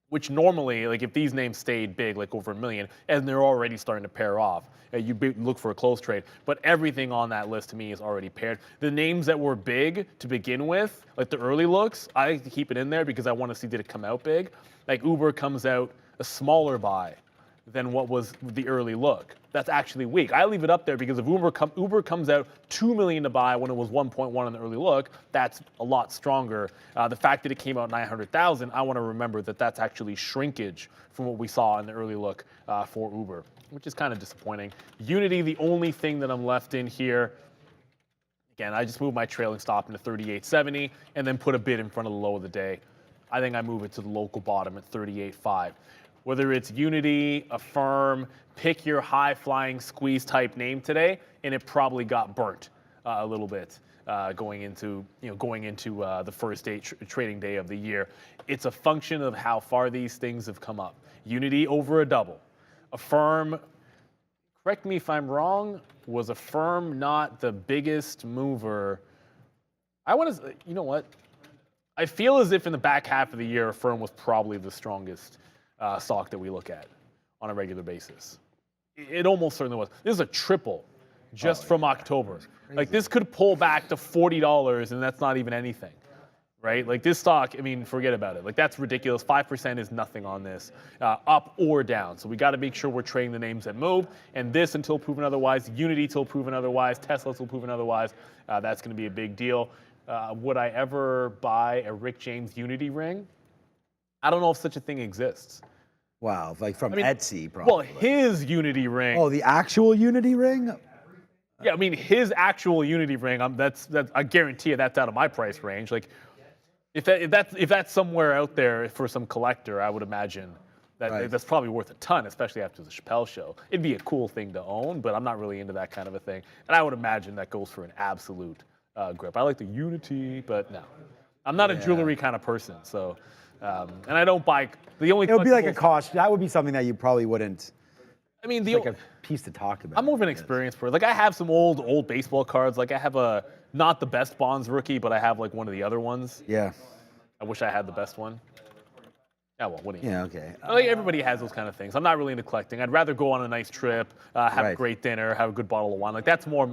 which normally, like if these names stayed big, like over 1 million, and they're already starting to pair off, you look for a close trade. But everything on that list to me is already paired. The names that were big to begin with, like the early looks, I like to keep it in there because I want to see did it come out big. Like Uber comes out a smaller buy than what was the early look. That's actually weak. I leave it up there because if Uber comes out 2 million to buy when it was 1.1 in the early look, that's a lot stronger. The fact that it came out 900,000, I want to remember that that's actually shrinkage from what we saw in the early look for Uber, which is kind of disappointing. Unity, the only thing that I'm left in here. Again, I just moved my trailing stop into 38.70 and then put a bid in front of the low of the day. I think I move it to the local bottom at 38.5. Whether it's Unity, Affirm, pick your high-flying squeeze type name today, and it probably got burnt a little bit going into the first day trading day of the year. It's a function of how far these things have come up. Unity over a double. Affirm correct me if I'm wrong, was Affirm not the biggest mover? I want to, you know what? I feel as if in the back half of the year, Affirm was probably the strongest stock that we look at on a regular basis. It almost certainly was. This is a triple just from October. Like this could pull back to $40 and that's not even anything, right? Like this stock, I mean, forget about it. Like that's ridiculous. 5% is nothing on this, up or down. So we got to make sure we're trading the names that move. And this until proven otherwise, Unity till proven otherwise, Tesla till proven otherwise. That's going to be a big deal. Would I ever buy a Rick James Unity ring? I don't know if such a thing exists. Wow, like from Etsy, probably. Well, his Unity ring. Oh, the actual Unity ring? Yeah, I mean his actual Unity ring. That's I guarantee you that's out of my price range. Like, if that's somewhere out there for some collector, I would imagine that that's probably worth a ton, especially after the Chappelle show. It'd be a cool thing to own, but I'm not really into that kind of a thing. And I would imagine that goes for an absolute grip. I like the Unity, but no, I'm not a jewelry kind of person. So, and I don't buy the only. It would be like a cost. That would be something that you probably wouldn't. I mean, like a piece to talk about. I'm more of an experience person. Like I have some old baseball cards. Like I have a not the best Bonds rookie, but I have like one of the other ones. Yeah. I wish I had the best one. Yeah, well, what do you? Yeah, okay. Like everybody has those kind of things. I'm not really into collecting. I'd rather go on a nice trip, have a great dinner, have a good bottle of wine. Like that's more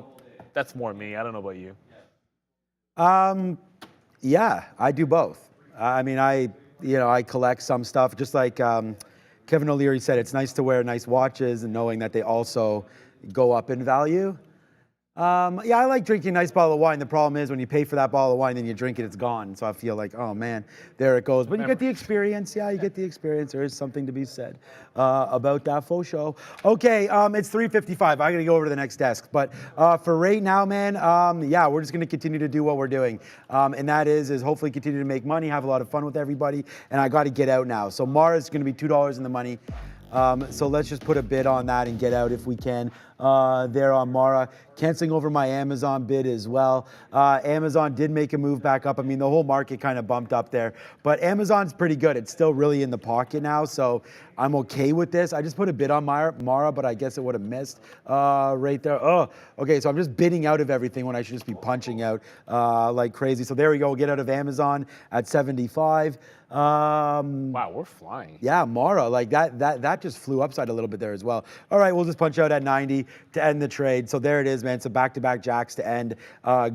me. I don't know about you. Yeah, I do both. I mean, I collect some stuff, just like Kevin O'Leary said, it's nice to wear nice watches and knowing that they also go up in value. Yeah, I like drinking a nice bottle of wine. The problem is when you pay for that bottle of wine, then you drink it, it's gone. So I feel like, oh man, there it goes. But you get the experience. Yeah, you get the experience. There is something to be said about that faux show. Okay, it's 3:55. I got to go over to the next desk. But for right now, man, yeah, we're just going to continue to do what we're doing. And that is hopefully continue to make money, have a lot of fun with everybody. And I got to get out now. So Mara's going to be $2 in the money. So let's just put a bid on that and get out if we can. There on Mara, canceling over my Amazon bid as well. Amazon did make a move back up. I mean, the whole market kind of bumped up there, but Amazon's pretty good. It's still really in the pocket now, so I'm okay with this. I just put a bid on Mara, but I guess it would have missed right there. Oh, okay, so I'm just bidding out of everything when I should just be punching out like crazy. So there we go. We'll get out of Amazon at 75. Wow, we're flying. Yeah, Mara, like that just flew upside a little bit there as well. All right, we'll just punch out at 90 to end the trade. So there it is, man. So back-to-back jacks to end.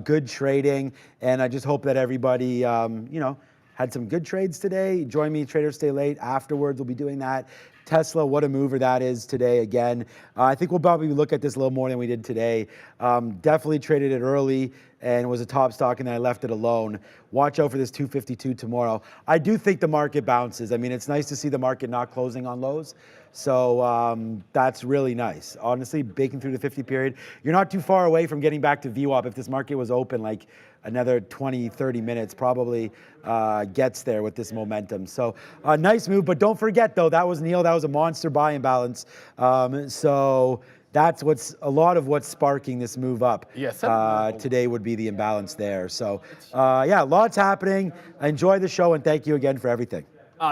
Good trading, and I just hope that everybody, had some good trades today. Join me, Traders Stay Late. Afterwards, we'll be doing that. Tesla, what a mover that is today again. I think we'll probably look at this a little more than we did today. Definitely traded it early and was a top stock, and then I left it alone. Watch out for this 252 tomorrow. I do think the market bounces. I mean, it's nice to see the market not closing on lows. So that's really nice. Honestly, baking through the 50 period, you're not too far away from getting back to VWAP. If this market was open like another 20, 30 minutes, probably gets there with this momentum. So nice move, but don't forget though, that was Neil, that was a monster buy imbalance. So that's a lot of what's sparking this move up today would be the imbalance there. So yeah, lots happening. Enjoy the show and thank you again for everything.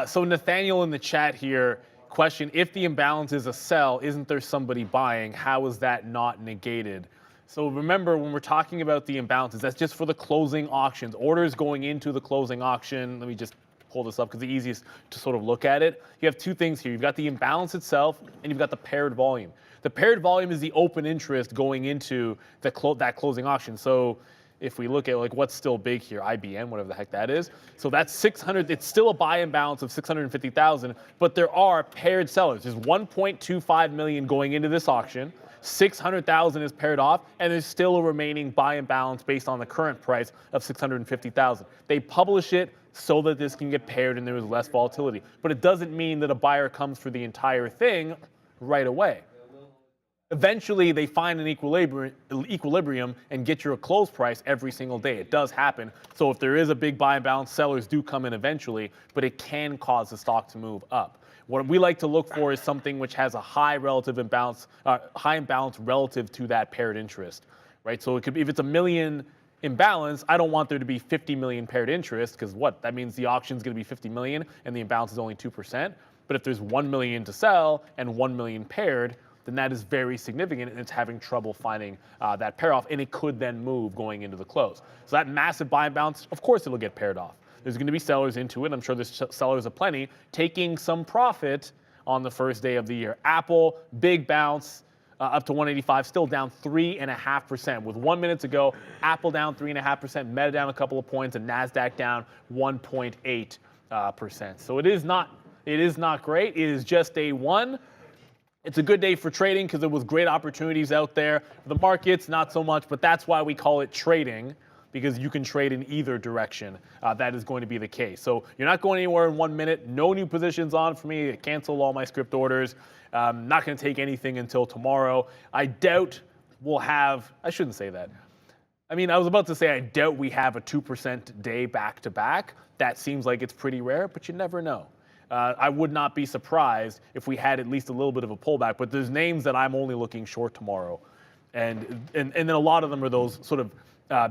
So Nathaniel in the chat here, question, if the imbalance is a sell, isn't there somebody buying? How is that not negated? So remember, when we're talking about the imbalances, that's just for the closing auctions. Orders going into the closing auction. Let me just pull this up because the easiest to sort of look at it. You have two things here. You've got the imbalance itself, and you've got the paired volume. The paired volume is the open interest going into that closing auction. So if we look at like what's still big here, IBM, whatever the heck that is. So that's 600, it's still a buy imbalance of 650,000, but there are paired sellers. There's 1.25 million going into this auction. 600,000 is paired off, and there's still a remaining buy imbalance based on the current price of 650,000. They publish it so that this can get paired and there is less volatility. But it doesn't mean that a buyer comes for the entire thing right away. Eventually, they find an equilibrium and get you a close price every single day. It does happen. So if there is a big buy imbalance, sellers do come in eventually, but it can cause the stock to move up. What we like to look for is something which has a high relative imbalance, high imbalance relative to that paired interest, right? So it could be, if it's a million imbalance, I don't want there to be 50 million paired interest, because that means the auction is going to be 50 million and the imbalance is only 2%. But if there's 1 million to sell and 1 million paired, then that is very significant, and it's having trouble finding that pair off, and it could then move going into the close. So that massive buy bounce, of course it'll get paired off. There's going to be sellers into it. I'm sure there's sellers aplenty taking some profit on the first day of the year. Apple, big bounce. Up to 185, still down 3.5%. With 1 minute to go, Apple down 3.5%, Meta down a couple of points, and NASDAQ down 1.8%. So it is not great. It is just day one. It's a good day for trading because there was great opportunities out there. The markets, not so much, but that's why we call it trading, because you can trade in either direction. That is going to be the case. So you're not going anywhere in 1 minute. No new positions on for me. I canceled all my script orders. Not going to take anything until tomorrow. I doubt we'll have, I shouldn't say that. I mean, I was about to say I doubt we have a 2% day back to back. That seems like it's pretty rare, but you never know. I would not be surprised if we had at least a little bit of a pullback, but there's names that I'm only looking short tomorrow. And then a lot of them are those sort of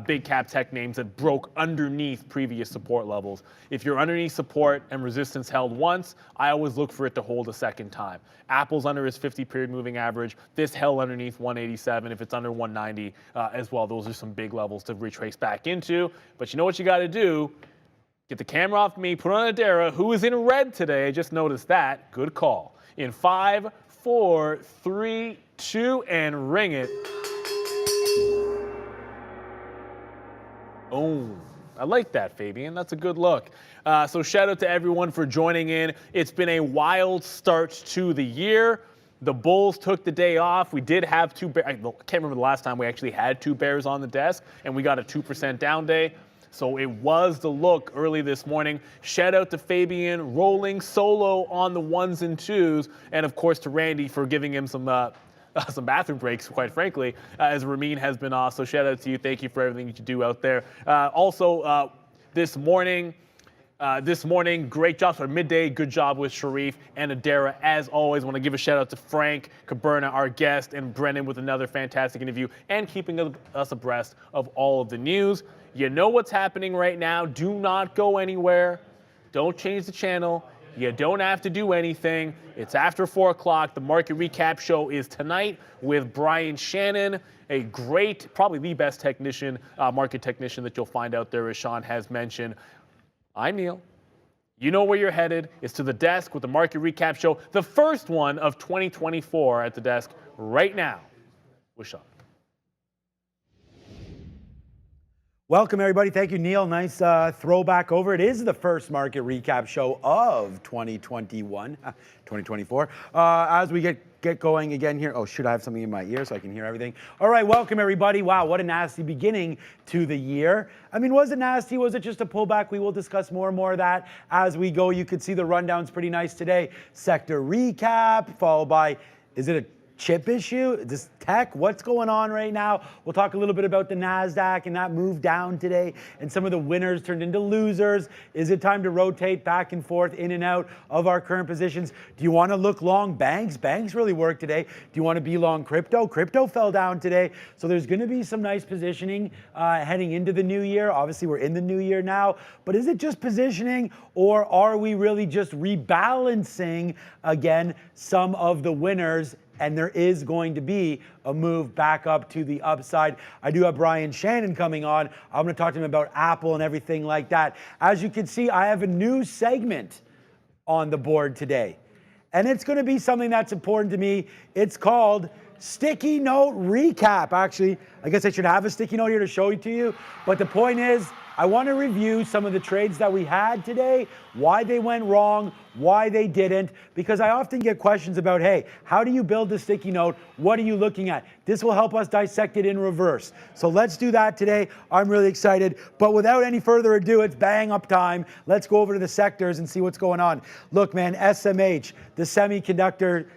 big cap tech names that broke underneath previous support levels. If you're underneath support and resistance held once, I always look for it to hold a second time. Apple's under his 50-period moving average. This held underneath 187. If it's under 190 as well, those are some big levels to retrace back into. But you know what you got to do? Get the camera off me, put on Adara, who is in red today. I just noticed that. Good call. In 5, 4, 3, 2, and ring it. Oh, I like that, Fabian. That's a good look. So shout out to everyone for joining in. It's been a wild start to the year. The Bulls took the day off. We did have two bears. I can't remember the last time we actually had two bears on the desk, and we got a 2% down day. So it was the look early this morning. Shout out to Fabian rolling solo on the 1s and 2s, and of course to Randy for giving him some bathroom breaks, quite frankly, as Ramin has been off. So shout out to you. Thank you for everything you do out there. Also, this morning, great job for midday. Good job with Sharif and Adara. As always, want to give a shout out to Frank Caberna, our guest, and Brendan with another fantastic interview and keeping us abreast of all of the news. You know what's happening right now. Do not go anywhere. Don't change the channel. You don't have to do anything. It's after 4 o'clock. The market recap show is tonight with Brian Shannon, a great, probably the best technician, market technician that you'll find out there, as Sean has mentioned. I'm Neil. You know where you're headed. It's to the desk with the market recap show, the first one of 2024 at the desk right now with Sean. Welcome, everybody. Thank you, Neil. Nice throwback over. It is the first market recap show of 2024. As we get going again here. Oh, should I have something in my ear so I can hear everything? All right, welcome, everybody. Wow, what a nasty beginning to the year. I mean, was it nasty? Was it just a pullback? We will discuss more and more of that as we go. You could see the rundown's pretty nice today. Sector recap, followed by, is it a chip issue? This tech, what's going on right now? We'll talk a little bit about the NASDAQ and that move down today and some of the winners turned into losers. Is it time to rotate back and forth in and out of our current positions? Do you want to look long banks? Banks really work today. Do you want to be long crypto? Crypto fell down today. So there's going to be some nice positioning heading into the new year. Obviously, we're in the new year now, but is it just positioning or are we really just rebalancing again some of the winners? And there is going to be a move back up to the upside. I do have Brian Shannon coming on. I'm going to talk to him about Apple and everything like that. As you can see, I have a new segment on the board today. And it's going to be something that's important to me. It's called Sticky Note Recap. Actually, I guess I should have a sticky note here to show it to you. But the point is, I want to review some of the trades that we had today, why they went wrong, why they didn't, because I often get questions about, hey, how do you build a sticky note? What are you looking at? This will help us dissect it in reverse. So let's do that today. I'm really excited. But without any further ado, it's bang up time. Let's go over to the sectors and see what's going on. Look, man, SMH, the semiconductor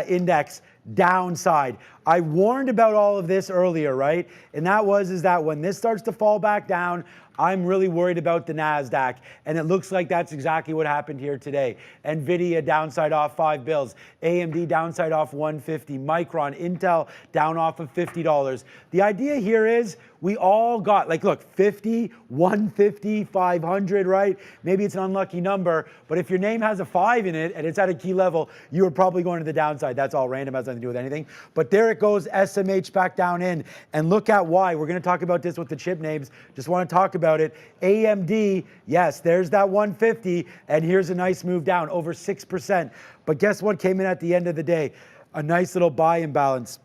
index, downside. I warned about all of this earlier, right? And that was that when this starts to fall back down, I'm really worried about the NASDAQ. And it looks like that's exactly what happened here today. NVIDIA downside off 5 bills. AMD downside off 150. Micron, Intel down off of $50. The idea here is we all got, like, look, 50, 150, 500, right? Maybe it's an unlucky number, but if your name has a 5 in it and it's at a key level, you are probably going to the downside. That's all random, has nothing to do with anything. But there it goes, SMH back down in. And look at why. We're going to talk about this with the chip names. Just want to talk about it. AMD, yes, there's that 150, and here's a nice move down, over 6%. But guess what came in at the end of the day? A nice little buy imbalance.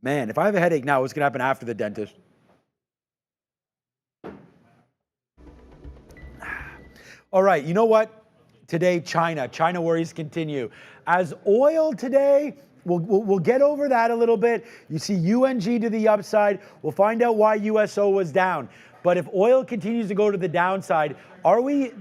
Man, if I have a headache now, what's going to happen after the dentist? All right, you know what? Today, China worries continue. As oil today, we'll get over that a little bit. You see UNG to the upside. We'll find out why USO was down. But if oil continues to go to the downside, are we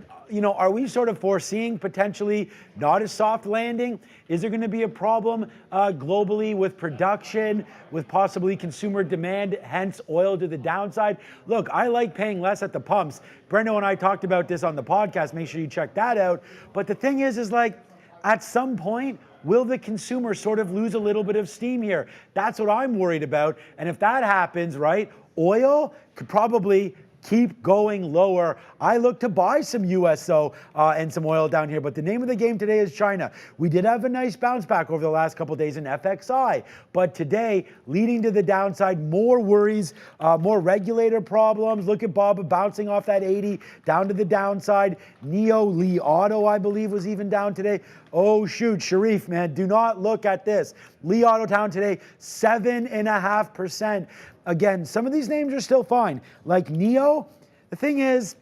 sort of foreseeing potentially not a soft landing? Is there going to be a problem globally with production, with possibly consumer demand, hence oil to the downside? Look, I like paying less at the pumps. Brendo and I talked about this on the podcast. Make sure you check that out. But the thing is like, at some point, will the consumer sort of lose a little bit of steam here? That's what I'm worried about. And if that happens, right, oil could probably keep going lower. I look to buy some USO and some oil down here, but the name of the game today is China. We did have a nice bounce back over the last couple of days in FXI, but today, leading to the downside, more worries, more regulator problems. Look at BOBA bouncing off that 80 down to the downside. Neo Lee Auto, I believe, was even down today. Oh shoot, Sharif, man, do not look at this. Lee Auto down today, 7.5%. Again, some of these names are still fine. Like Neo, the thing is,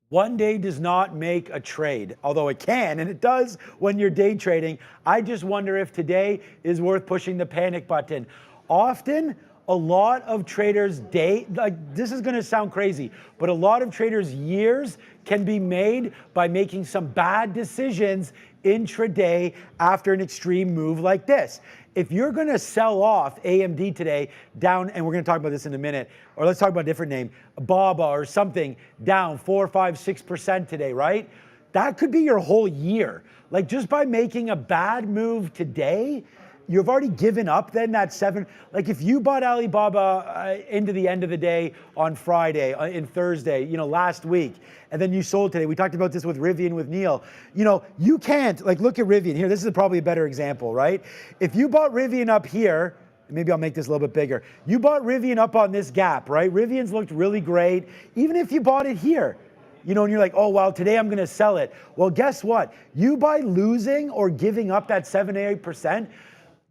one day does not make a trade, although it can, and it does when you're day trading. I just wonder if today is worth pushing the panic button. Often, a lot of traders' this is gonna sound crazy, but a lot of traders' years can be made by making some bad decisions intraday after an extreme move like this. If you're going to sell off AMD today down, and we're going to talk about this in a minute, or let's talk about a different name, BABA or something, down 4, 5, 6% today, right? That could be your whole year. Like, just by making a bad move today, you've already given up then that 7. Like, if you bought Alibaba into the end of the day on Friday, in Thursday, last week, and then you sold today. We talked about this with Rivian, with Neil. You can't, like, look at Rivian here. This is probably a better example, right? If you bought Rivian up here, maybe I'll make this a little bit bigger. You bought Rivian up on this gap, right? Rivian's looked really great. Even if you bought it here, and you're like, oh, well, today I'm going to sell it. Well, guess what? You, by losing or giving up that 7, 8%,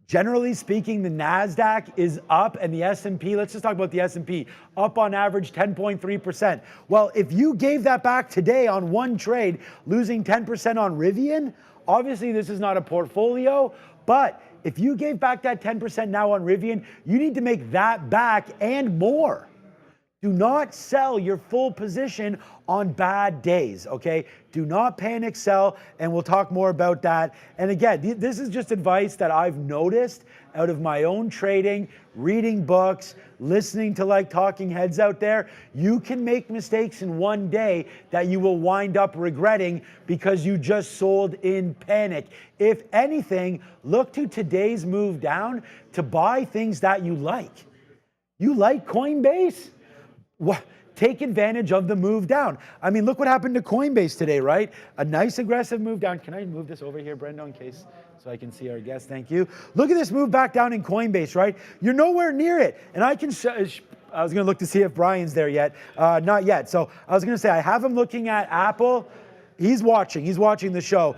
generally speaking, the NASDAQ is up, and the S&P, let's just talk about the S&P, up on average 10.3%. Well, if you gave that back today on one trade, losing 10% on Rivian, obviously this is not a portfolio, but if you gave back that 10% now on Rivian, you need to make that back and more. Do not sell your full position on bad days, okay? Do not panic sell, and we'll talk more about that. And again, this is just advice that I've noticed out of my own trading, reading books, listening to like talking heads out there. You can make mistakes in one day that you will wind up regretting because you just sold in panic. If anything, look to today's move down to buy things that you like. You like Coinbase? Take advantage of the move down. I mean, look what happened to Coinbase today, right? A nice aggressive move down. Can I move this over here, Brenda, in case, so I can see our guest? Thank you. Look at this move back down in Coinbase, right? You're nowhere near it. And I was going to look to see if Brian's there yet. Not yet. So I was going to say, I have him looking at Apple. He's watching the show.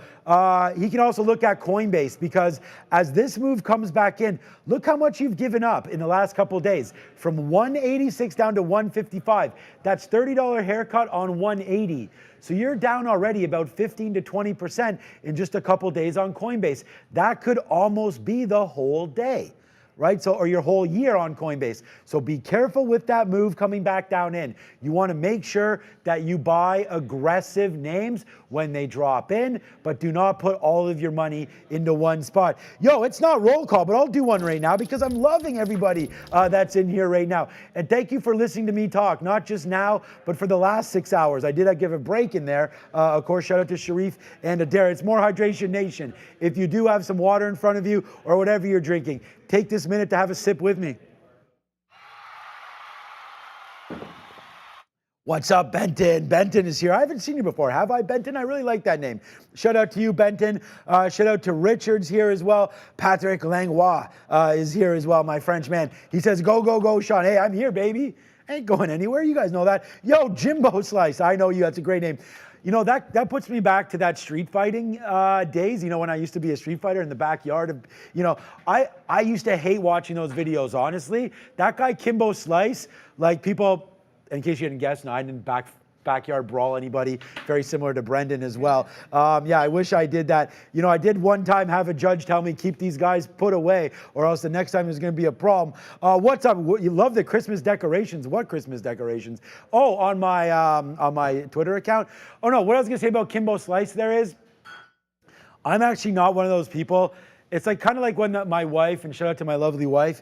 He can also look at Coinbase, because as this move comes back in, look how much you've given up in the last couple of days, from 186 down to 155. That's $30 haircut on 180. So you're down already about 15 to 20% in just a couple days on Coinbase. That could almost be the whole day, right? So, or your whole year on Coinbase. So be careful with that move coming back down in. You want to make sure that you buy aggressive names when they drop in, but do not put all of your money into one spot. Yo, it's not roll call, but I'll do one right now because I'm loving everybody that's in here right now. And thank you for listening to me talk, not just now, but for the last 6 hours. I did give a break in there. Of course, shout out to Sharif and Adair. It's more Hydration Nation. If you do have some water in front of you or whatever you're drinking, take this minute to have a sip with me. What's up, Benton? Benton is here. I haven't seen you before, have I, Benton? I really like that name. Shout out to you, Benton. Shout out to Richards here as well. Patrick Langlois is here as well, my French man. He says, go, go, go, Sean. Hey, I'm here, baby. I ain't going anywhere. You guys know that. Yo, Jimbo Slice. I know you. That's a great name. You know, that puts me back to that street fighting days, you know, when I used to be a street fighter in the backyard of, you know, I used to hate watching those videos, honestly. That guy, Kimbo Slice, like people, in case you didn't guess, no, I didn't backyard brawl anybody. Very similar to Brendan as well. Yeah, I wish I did that. You know, I did one time have a judge tell me, keep these guys put away or else the next time there's going to be a problem. What's up? You love the Christmas decorations. What Christmas decorations? Oh, on my Twitter account. Oh no, what I was going to say about Kimbo Slice there is, I'm actually not one of those people. It's like kind of like when my wife, and shout out to my lovely wife,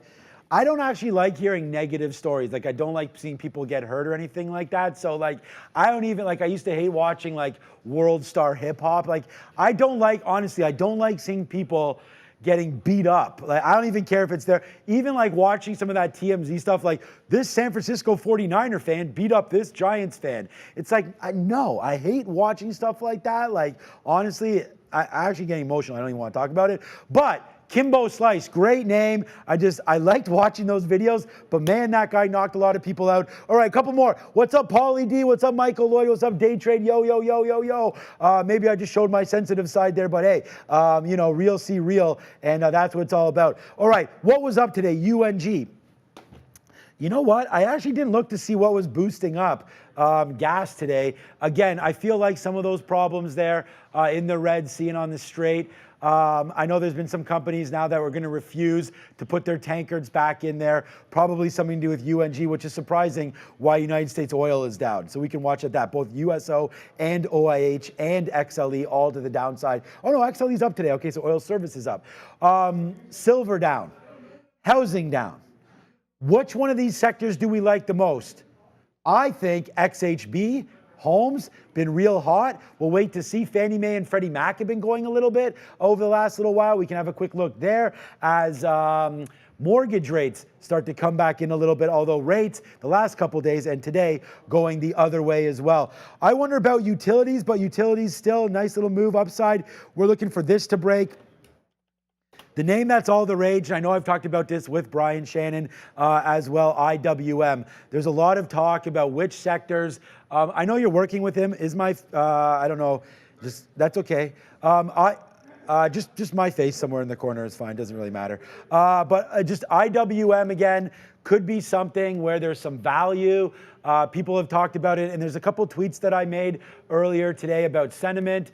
I don't actually like hearing negative stories. Like, I don't like seeing people get hurt or anything like that. So, like, I don't even, like, I used to hate watching, like, world star hip hop. Like, I don't like, honestly, I don't like seeing people getting beat up. Like, I don't even care if it's there. Even, like, watching some of that TMZ stuff, like, this San Francisco 49er fan beat up this Giants fan. It's like, no, I hate watching stuff like that. Like, honestly, I actually get emotional. I don't even want to talk about it. But Kimbo Slice, great name. I liked watching those videos, but man, that guy knocked a lot of people out. All right, a couple more. What's up, Paulie D? What's up, Michael Lloyd? What's up, Day Trade? Yo, yo, yo, yo, yo. Maybe I just showed my sensitive side there, but hey, you know, real see real, and that's what it's all about. All right, what was up today? UNG. You know what? I actually didn't look to see what was boosting up gas today. Again, I feel like some of those problems there in the Red Sea and on the Strait. I know there's been some companies now that were going to refuse to put their tankards back in there. Probably something to do with UNG, which is surprising why United States oil is down. So we can watch at that. Both USO and OIH and XLE all to the downside. Oh no, XLE's up today. Okay, so oil service is up. Silver down. Housing down. Which one of these sectors do we like the most? I think XHB. Homes, been real hot. We'll wait to see. Fannie Mae and Freddie Mac have been going a little bit over the last little while. We can have a quick look there as mortgage rates start to come back in a little bit, although rates the last couple days and today going the other way as well. I wonder about utilities, but utilities still a nice little move upside. We're looking for this to break. The name that's all the rage, and I know I've talked about this with Brian Shannon as well, IWM. There's a lot of talk about which sectors. I know you're working with him. Is my, I don't know, that's okay. Just my face somewhere in the corner is fine, doesn't really matter. But just IWM again, could be something where there's some value. People have talked about it, and there's a couple tweets that I made earlier today about sentiment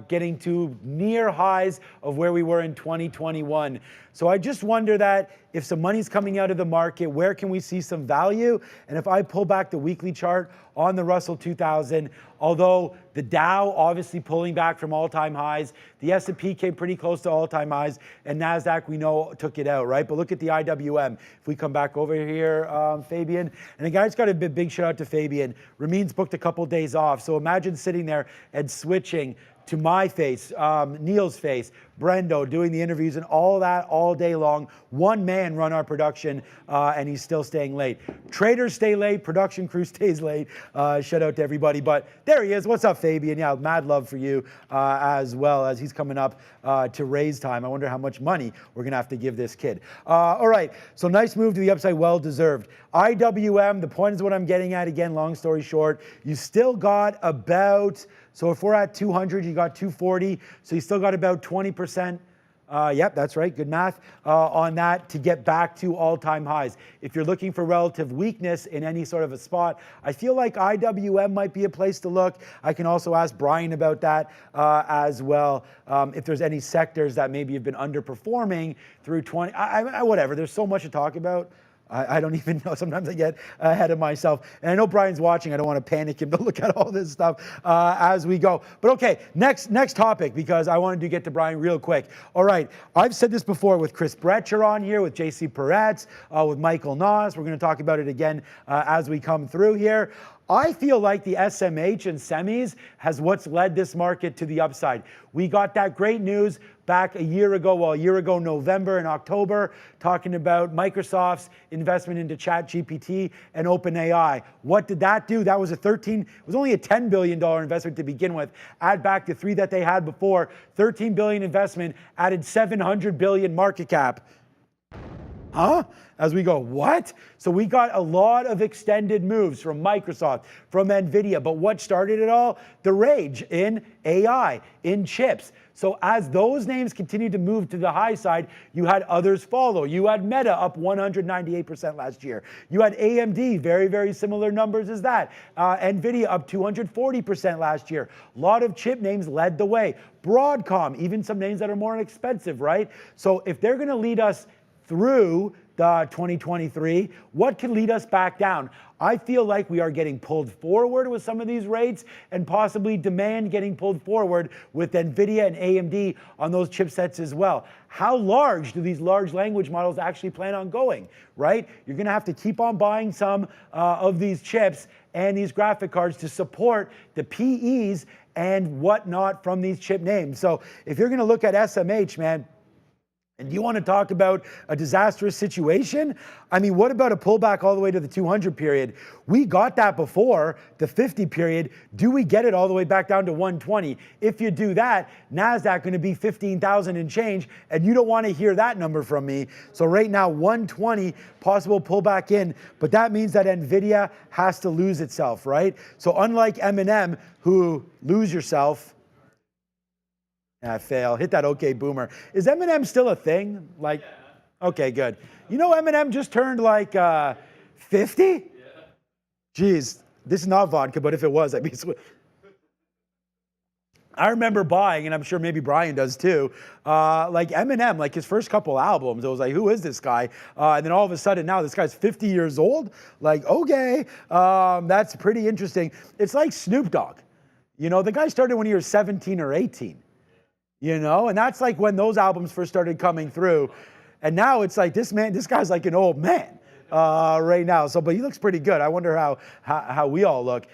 getting to near highs of where we were in 2021. So I just wonder that if some money's coming out of the market, where can we see some value? And if I pull back the weekly chart on the Russell 2000, although the Dow obviously pulling back from all-time highs, the S&P came pretty close to all-time highs, and NASDAQ, we know, took it out, right? But look at the IWM. If we come back over here, Fabian, and the guy's got a big shout out to Fabian. Ramin's booked a couple days off, so imagine sitting there and switching to my face, Neil's face, Brendo doing the interviews and all that all day long. One man run our production, and he's still staying late. Traders stay late, production crew stays late. Shout out to everybody. But there he is. What's up, Fabian? Yeah, mad love for you as well as he's coming up to raise time. I wonder how much money we're going to have to give this kid. All right, so nice move to the upside, well deserved. IWM, the point is what I'm getting at again, long story short. You still got about, so if we're at 200, you got 240, so you still got about 20% Yep, that's right. Good math on that to get back to all-time highs. If you're looking for relative weakness in any sort of a spot, I feel like IWM might be a place to look. I can also ask Brian about that as well. If there's any sectors that maybe have been underperforming through whatever. There's so much to talk about. I don't even know. Sometimes I get ahead of myself. And I know Brian's watching. I don't want to panic him to look at all this stuff as we go. But okay, next topic, because I wanted to get to Brian real quick. All right, I've said this before with Chris Bretcher on here, with JC Peretz, with Michael Noss. We're going to talk about it again as we come through here. I feel like the SMH and semis has what's led this market to the upside. We got that great news back a year ago, November and October, talking about Microsoft's investment into ChatGPT and OpenAI. What did that do? That was it was only a $10 billion investment to begin with. Add back the 3 that they had before, $13 billion investment, added $700 billion market cap. Huh? As we go, what? So we got a lot of extended moves from Microsoft, from NVIDIA, but what started it all? The rage in AI, in chips. So as those names continued to move to the high side, you had others follow. You had Meta up 198% last year. You had AMD, very, very similar numbers as that. NVIDIA up 240% last year. A lot of chip names led the way. Broadcom, even some names that are more expensive, right? So if they're gonna lead us through the 2023, what can lead us back down? I feel like we are getting pulled forward with some of these rates, and possibly demand getting pulled forward with NVIDIA and AMD on those chipsets as well. How large do these large language models actually plan on going, right? You're gonna have to keep on buying some of these chips and these graphic cards to support the PEs and whatnot from these chip names. So if you're gonna look at SMH, man, and you want to talk about a disastrous situation? I mean, what about a pullback all the way to the 200 period? We got that before, the 50 period. Do we get it all the way back down to 120? If you do that, NASDAQ going to be 15,000 and change, and you don't want to hear that number from me. So right now, 120, possible pullback in, but that means that NVIDIA has to lose itself, right? So unlike M&M, who lose yourself, I fail. Hit that okay boomer. Is M&M still a thing? Like, yeah. Okay, good. You know M&M just turned like 50? Yeah. Jeez, this is not vodka, but if it was, I'd be I remember buying, and I'm sure maybe Brian does too, like M&M, like his first couple albums, it was like, who is this guy? And then all of a sudden now this guy's 50 years old. Like, okay, that's pretty interesting. It's like Snoop Dogg. You know, the guy started when he was 17 or 18. You know, and that's like when those albums first started coming through. And now it's like, this guy's like an old man right now. So, but he looks pretty good. I wonder how we all look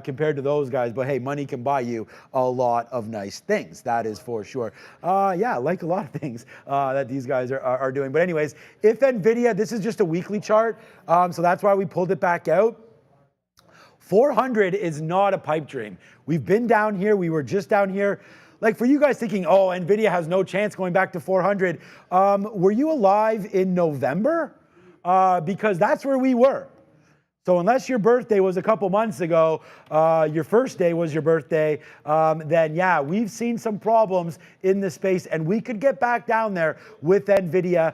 compared to those guys. But hey, money can buy you a lot of nice things. That is for sure. Yeah, like a lot of things that these guys are doing. But anyways, if NVIDIA, this is just a weekly chart. So that's why we pulled it back out. 400 is not a pipe dream. We've been down here. We were just down here. Like for you guys thinking, oh, NVIDIA has no chance going back to 400, were you alive in November? Because that's where we were. So unless your birthday was a couple months ago, your first day was your birthday, then yeah, we've seen some problems in the space, and we could get back down there with NVIDIA.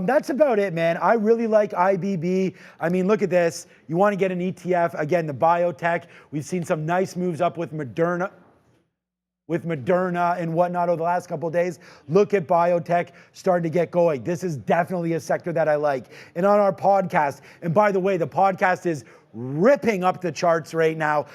That's about it, man. I really like IBB. I mean, look at this. You want to get an ETF. Again, the biotech. We've seen some nice moves up with Moderna and whatnot over the last couple of days. Look at biotech starting to get going. This is definitely a sector that I like. And on our podcast, and by the way, the podcast is ripping up the charts right now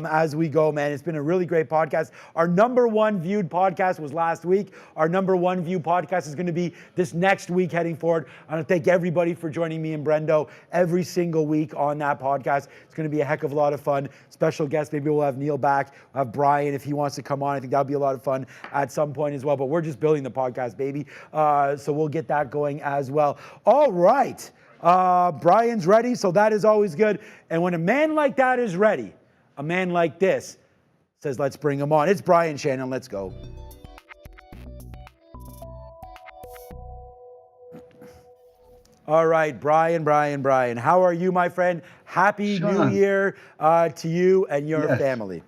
as we go, man. It's been a really great podcast. Our #1 viewed podcast was last week. Our #1 viewed podcast is going to be this next week heading forward. I want to thank everybody for joining me and Brendo every single week on that podcast. It's going to be a heck of a lot of fun. Special guest, maybe we'll have Neil back. We'll have Brian if he wants to come on. I think that'll be a lot of fun at some point as well. But we're just building the podcast, baby. So we'll get that going as well. All right. Brian's ready, so that is always good. And when a man like that is ready, a man like this says, let's bring him on. It's Brian Shannon. Let's go. All right, Brian. How are you, my friend? Happy New Year to you and your family.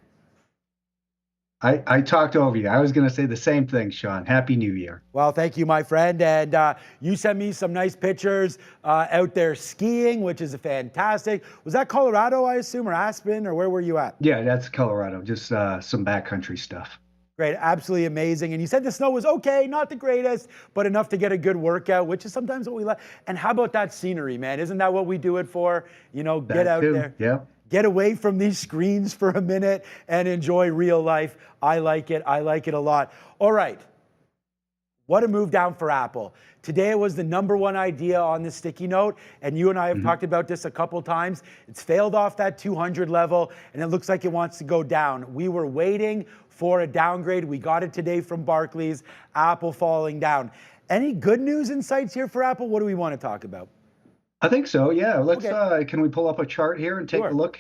I talked over you. I was going to say the same thing, Sean. Happy New Year. Well, thank you, my friend. And you sent me some nice pictures out there skiing, which is fantastic. Was that Colorado, I assume, or Aspen, or where were you at? Yeah, that's Colorado. Just some backcountry stuff. Great, absolutely amazing. And you said the snow was okay, not the greatest, but enough to get a good workout, which is sometimes what we like. And how about that scenery, man? Isn't that what we do it for? You know, get out there. Yeah. Get away from these screens for a minute and enjoy real life. I like it. I like it a lot. All right. What a move down for Apple. Today it was the #1 idea on the sticky note, and you and I have talked about this a couple times. It's failed off that 200 level, and it looks like it wants to go down. We were waiting for a downgrade. We got it today from Barclays. Apple falling down. Any good news insights here for Apple? What do we want to talk about? I think so. Yeah. Let's. Can we pull up a chart here and take a look?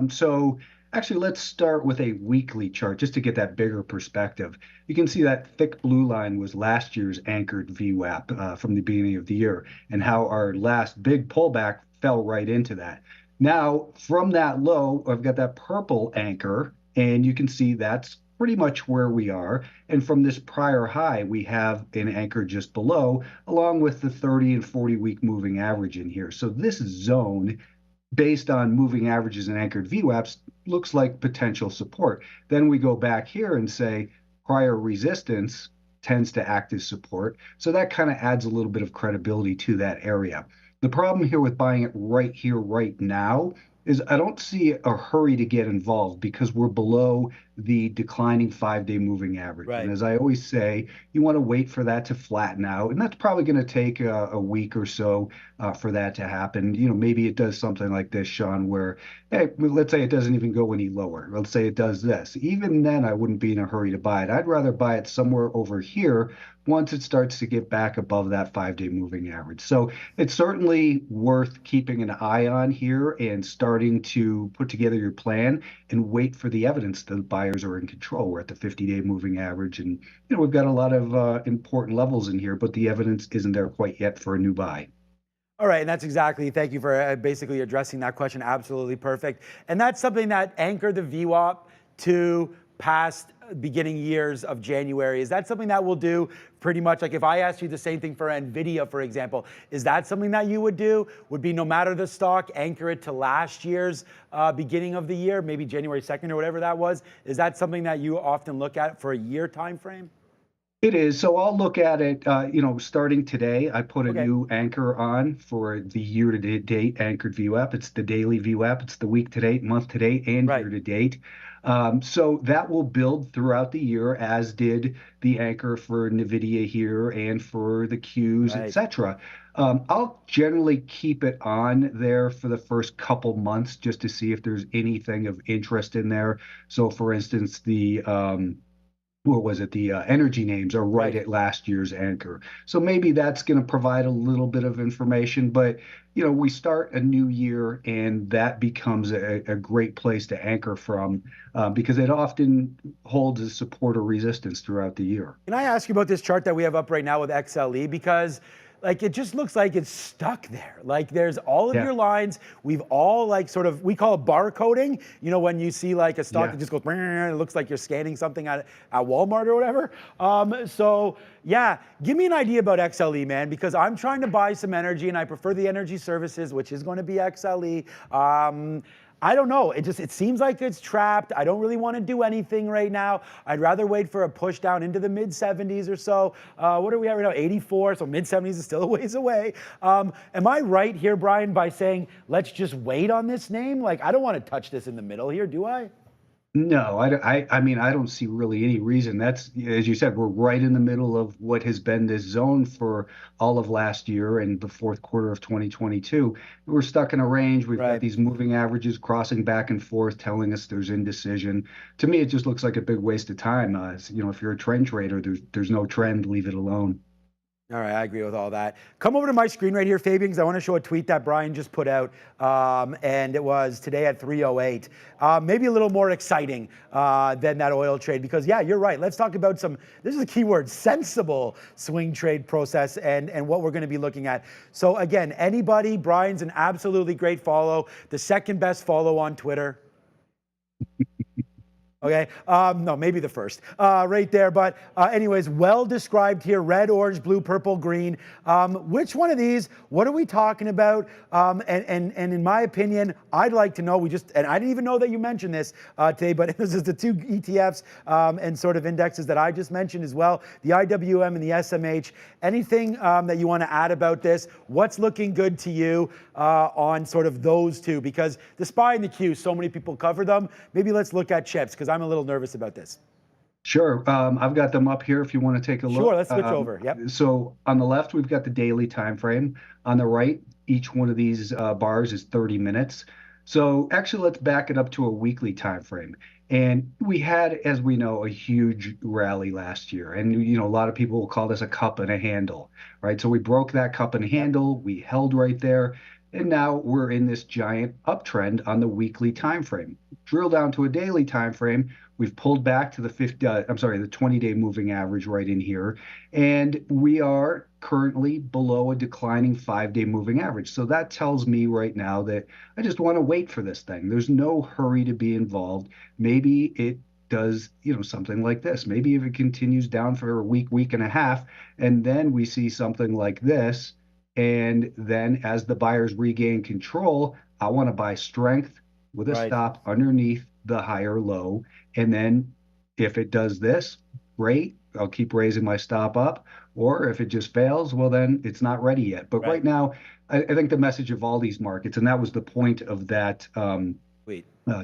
So actually, let's start with a weekly chart just to get that bigger perspective. You can see that thick blue line was last year's anchored VWAP from the beginning of the year, and how our last big pullback fell right into that. Now, from that low, I've got that purple anchor, and you can see that's pretty much where we are. And from this prior high, we have an anchor just below, along with the 30 and 40 week moving average in here. So this zone, based on moving averages and anchored VWAPs, looks like potential support. Then we go back here and say prior resistance tends to act as support. So that kind of adds a little bit of credibility to that area. The problem here with buying it right here, right now, is I don't see a hurry to get involved because we're below the declining 5-day moving average. Right. And as I always say, you want to wait for that to flatten out. And that's probably going to take a week or so for that to happen. You know, maybe it does something like this, Sean, where, hey, let's say it doesn't even go any lower. Let's say it does this. Even then, I wouldn't be in a hurry to buy it. I'd rather buy it somewhere over here once it starts to get back above that 5-day moving average. So it's certainly worth keeping an eye on here and starting to put together your plan and wait for the evidence that the buyers are in control. We're at the 50-day moving average, and you know we've got a lot of important levels in here, but the evidence isn't there quite yet for a new buy. All right, and that's exactly, thank you for basically addressing that question. Absolutely perfect. And that's something that anchored the VWAP to past beginning years of January. Is that something that we'll do pretty much? Like if I asked you the same thing for NVIDIA, for example, is that something that you would do? Would be no matter the stock, anchor it to last year's beginning of the year, maybe January 2nd or whatever that was? Is that something that you often look at for a year time frame? It is. So I'll look at it, starting today. I put a new anchor on for the year-to-date anchored VWAP. It's the daily VWAP. It's the week-to-date, month-to-date, and year-to-date. So that will build throughout the year, as did the anchor for NVIDIA here and for the Qs, etc. I'll generally keep it on there for the first couple months just to see if there's anything of interest in there. So, for instance, the energy names are right at last year's anchor. So maybe that's going to provide a little bit of information, but you know, we start a new year and that becomes a great place to anchor from because it often holds a support or resistance throughout the year. Can I ask you about this chart that we have up right now with XLE? Because like it just looks like it's stuck there. Like there's all of your lines. We've all like sort of, we call it barcoding. You know, when you see like a stock that just goes, it looks like you're scanning something at Walmart or whatever. So yeah, give me an idea about XLE, man, because I'm trying to buy some energy and I prefer the energy services, which is going to be XLE. I don't know. It seems like it's trapped. I don't really want to do anything right now. I'd rather wait for a push down into the mid 70s or so. What are we at right now? 84. So mid 70s is still a ways away. Am I right here, Brian, by saying let's just wait on this name? Like I don't want to touch this in the middle here, do I? No, I mean, I don't see really any reason. That's, as you said, we're right in the middle of what has been this zone for all of last year and the fourth quarter of 2022. We're stuck in a range. We've got these moving averages crossing back and forth, telling us there's indecision. To me, it just looks like a big waste of time. You know, if you're a trend trader, there's no trend, leave it alone. All right, I agree with all that. Come over to my screen right here, Fabian, because I want to show a tweet that Brian just put out, and it was today at 3:08. Maybe a little more exciting than that oil trade, because yeah, you're right. Let's talk about some, this is a key word, sensible swing trade process and what we're going to be looking at. So again, anybody, Brian's an absolutely great follow, the second best follow on Twitter. Okay, no, maybe the first, right there. But anyways, well described here, red, orange, blue, purple, green. Which one of these, what are we talking about? And in my opinion, I'd like to know, and I didn't even know that you mentioned this today, but this is the two ETFs and sort of indexes that I just mentioned as well, the IWM and the SMH. Anything that you want to add about this? What's looking good to you on sort of those two? Because the SPY and the Q, so many people cover them. Maybe let's look at chips, because I'm a little nervous about this. Sure. I've got them up here if you want to take a look. Sure, let's switch over. Yep. So on the left, we've got the daily time frame. On the right, each one of these bars is 30 minutes. So actually, let's back it up to a weekly time frame. And we had, as we know, a huge rally last year. And, a lot of people will call this a cup and a handle, right? So we broke that cup and handle. We held right there. And now we're in this giant uptrend on the weekly time frame. Drill down to a daily time frame. We've pulled back to the 20-day moving average right in here, and we are currently below a declining 5-day moving average. So that tells me right now that I just want to wait for this thing. There's no hurry to be involved. Maybe it does, something like this. Maybe if it continues down for a week and a half, and then we see something like this. And then as the buyers regain control, I want to buy strength with a stop underneath the higher low. And then if it does this, great, I'll keep raising my stop up. Or if it just fails, well, then it's not ready yet. But right now, I think the message of all these markets, and that was the point of that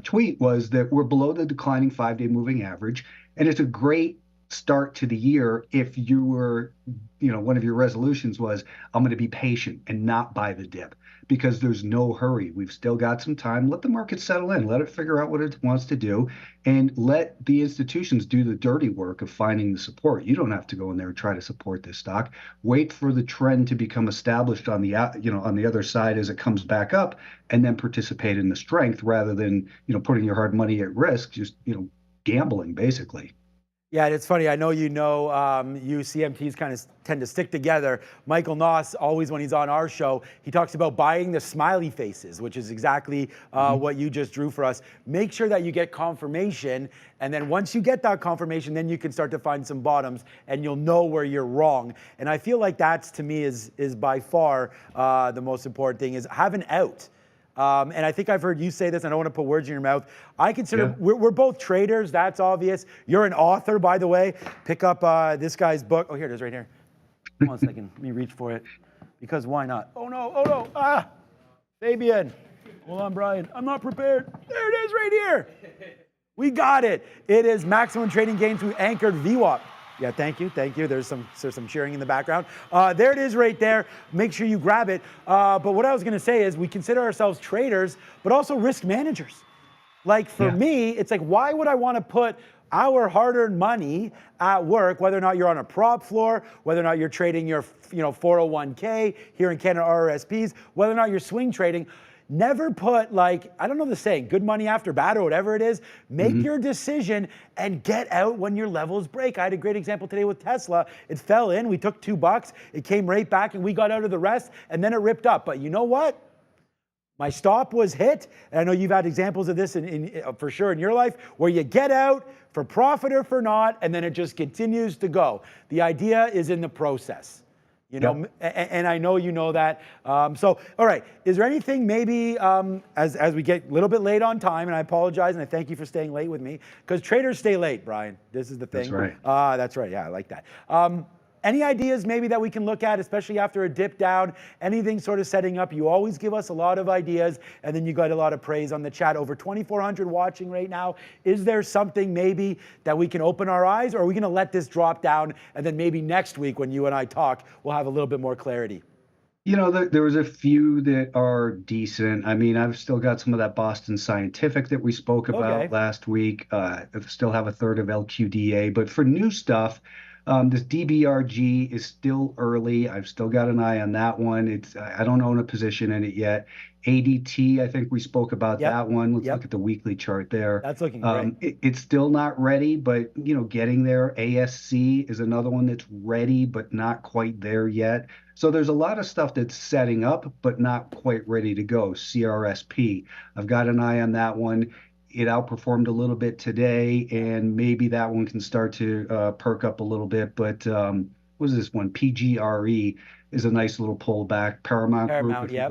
tweet, was that we're below the declining 5-day moving average. And it's a great start to the year if you were, one of your resolutions was, I'm going to be patient and not buy the dip, because there's no hurry. We've still got some time. Let the market settle in. Let it figure out what it wants to do, and let the institutions do the dirty work of finding the support. You don't have to go in there and try to support this stock. Wait for the trend to become established on the on the other side as it comes back up, and then participate in the strength rather than putting your hard money at risk, just gambling basically. Yeah, and it's funny. I know you CMTs kind of tend to stick together. Michael Noss, always when he's on our show, he talks about buying the smiley faces, which is exactly what you just drew for us. Make sure that you get confirmation, and then once you get that confirmation, then you can start to find some bottoms, and you'll know where you're wrong. And I feel like that's, to me, is by far the most important thing, is have an out. And I think I've heard you say this, I don't want to put words in your mouth. I consider, we're both traders, that's obvious. You're an author, by the way. Pick up this guy's book. Oh, here it is right here. Hold on a second, let me reach for it. Because why not? Oh no, Fabian. Hold on, Brian, I'm not prepared. There it is right here. We got it. It is Maximum Trading Gains through Anchored VWAP. Yeah, thank you. There's some cheering in the background. There it is right there. Make sure you grab it. But what I was going to say is we consider ourselves traders, but also risk managers. Like for me, it's like, why would I want to put our hard-earned money at work, whether or not you're on a prop floor, whether or not you're trading your 401k here in Canada, RRSPs, whether or not you're swing trading. Never put, like, I don't know the saying, good money after bad or whatever it is. Make your decision and get out when your levels break. I had a great example today with Tesla. It fell in, we took $2, it came right back and we got out of the rest, and then it ripped up. But you know what? My stop was hit, and I know you've had examples of this for sure in your life, where you get out for profit or for not, and then it just continues to go. The idea is in the process. And I know you know that. So, all right, is there anything maybe, as we get a little bit late on time, and I apologize, and I thank you for staying late with me, because traders stay late, Brian. This is the thing. That's right. That's right, yeah, I like that. Any ideas maybe that we can look at, especially after a dip down, anything sort of setting up? You always give us a lot of ideas, and then you got a lot of praise on the chat. Over 2,400 watching right now. Is there something maybe that we can open our eyes, or are we going to let this drop down, and then maybe next week when you and I talk, we'll have a little bit more clarity? There was a few that are decent. I mean, I've still got some of that Boston Scientific that we spoke about last week. I still have a third of LQDA, but for new stuff, this DBRG is still early. I've still got an eye on that one. I don't own a position in it yet. ADT, I think we spoke about that one. Let's look at the weekly chart there. That's looking great. It's still not ready, but getting there. ASC is another one that's ready, but not quite there yet. So there's a lot of stuff that's setting up, but not quite ready to go. CRSP, I've got an eye on that one. it outperformed a little bit today, and maybe that one can start to perk up a little bit. But what was this one? PGRE is a nice little pullback. Paramount Group, if you yep.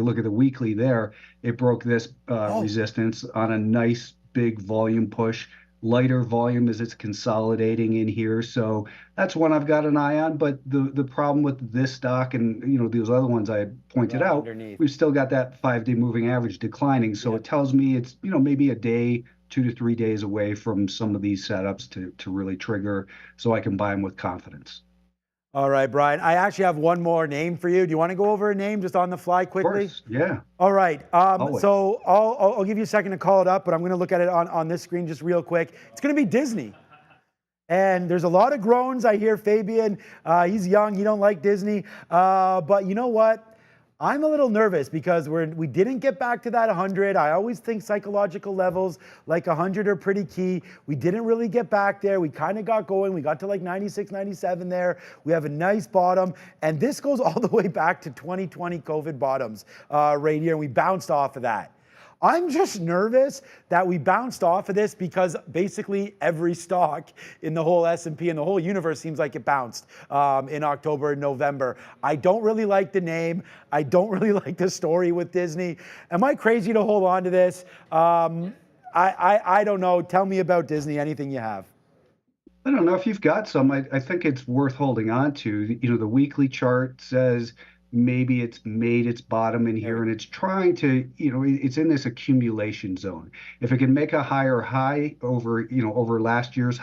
look at the weekly there, it broke this resistance on a nice big volume push. Lighter volume as it's consolidating in here. So that's one I've got an eye on. But the problem with this stock and those other ones I pointed out, we've still got that 5-day moving average declining. So it tells me it's maybe a day, 2 to 3 days away from some of these setups to really trigger, so I can buy them with confidence. All right, Brian. I actually have one more name for you. Do you want to go over a name just on the fly quickly? Of course, yeah. All right. So I'll give you a second to call it up, but I'm going to look at it on this screen just real quick. It's going to be Disney. And there's a lot of groans. I hear Fabian. He's young. He don't like Disney. But you know what? I'm a little nervous because we didn't get back to that 100. I always think psychological levels like 100 are pretty key. We didn't really get back there. We kind of got going. We got to like 96, 97 there. We have a nice bottom. And this goes all the way back to 2020 COVID bottoms right here. And we bounced off of that. I'm just nervous that we bounced off of this because basically every stock in the whole S&P and the whole universe seems like it bounced in October and November. I don't really like the name. I don't really like the story with Disney. Am I crazy to hold on to this? I don't know. Tell me about Disney, anything you have. I don't know if you've got some. I think it's worth holding on to. The weekly chart says maybe it's made its bottom in here, and it's trying to, it's in this accumulation zone. If it can make a higher high over last year's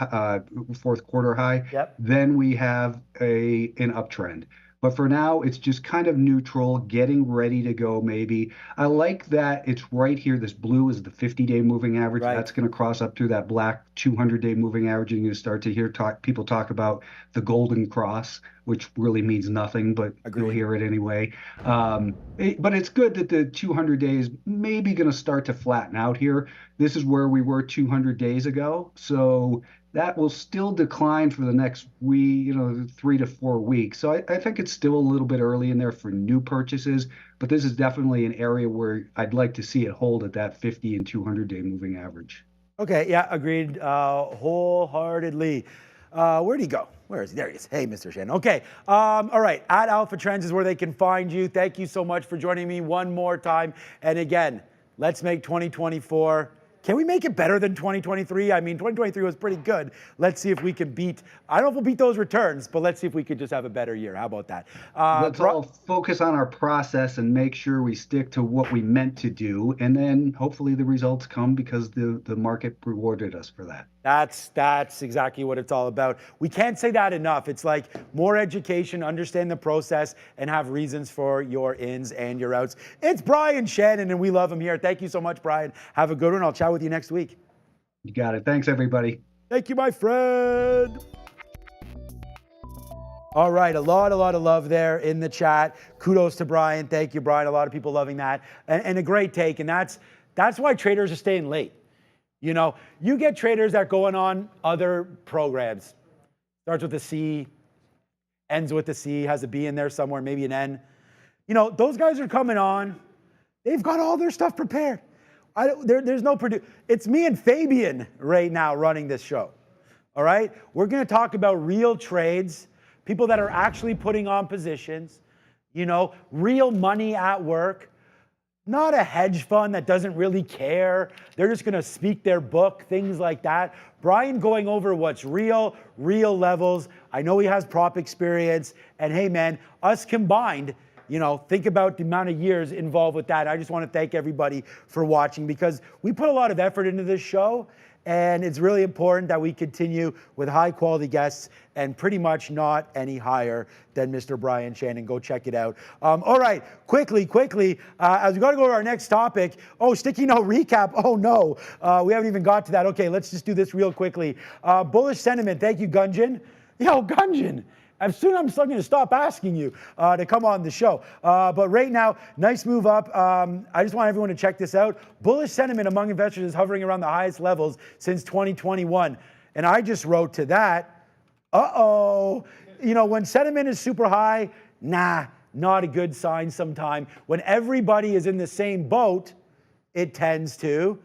fourth quarter high, then we have an uptrend. But for now, it's just kind of neutral, getting ready to go maybe. I like that it's right here. This blue is the 50-day moving average. Right. That's going to cross up through that black 200-day moving average. And you're going to start to hear people talk about the golden cross, which really means nothing, but you'll hear it anyway. But it's good that the 200 days maybe going to start to flatten out here. This is where we were 200 days ago. So that will still decline for the next 3 to 4 weeks. So I think it's still a little bit early in there for new purchases, but this is definitely an area where I'd like to see it hold at that 50 and 200-day moving average. Okay, yeah, agreed wholeheartedly. Where'd he go? Where is he? There he is. Hey, Mr. Shannon. Okay, all right, at Alpha Trends is where they can find you. Thank you so much for joining me one more time. And again, let's make 2024. Can we make it better than 2023? I mean, 2023 was pretty good. Let's see if we can beat, I don't know if we'll beat those returns, but let's see if we could just have a better year. How about that? Let's all focus on our process and make sure we stick to what we meant to do. And then hopefully the results come because the market rewarded us for that. That's exactly what it's all about. We can't say that enough. It's like more education, understand the process, and have reasons for your ins and your outs. It's Brian Shannon, and we love him here. Thank you so much, Brian. Have a good one. I'll chat with you next week. You got it. Thanks, everybody. Thank you, my friend. All right, a lot of love there in the chat. Kudos to Brian. Thank you, Brian. A lot of people loving that. And a great take, and that's why traders are staying late. You get traders that go on other programs. Starts with a C, ends with a C, has a B in there somewhere, maybe an N. Those guys are coming on. They've got all their stuff prepared. There's no it's me and Fabian right now running this show. All right? We're going to talk about real trades, people that are actually putting on positions, real money at work. Not a hedge fund that doesn't really care. They're just going to speak their book, things like that. Brian going over what's real levels. I know he has prop experience. And hey, man, us combined, think about the amount of years involved with that. I just want to thank everybody for watching because we put a lot of effort into this show. And it's really important that we continue with high quality guests and pretty much not any higher than Mr. Brian Shannon. Go check it out. All right, quickly, as we got to go to our next topic. Oh, sticky note recap. Oh no, we haven't even got to that. Okay, let's just do this real quickly. Bullish sentiment. Thank you, Gunjan. Yo, Gunjan. I'm going to stop asking you to come on the show. But right now, nice move up. I just want everyone to check this out. Bullish sentiment among investors is hovering around the highest levels since 2021. And I just wrote to that, when sentiment is super high, not a good sign sometime. When everybody is in the same boat, it tends to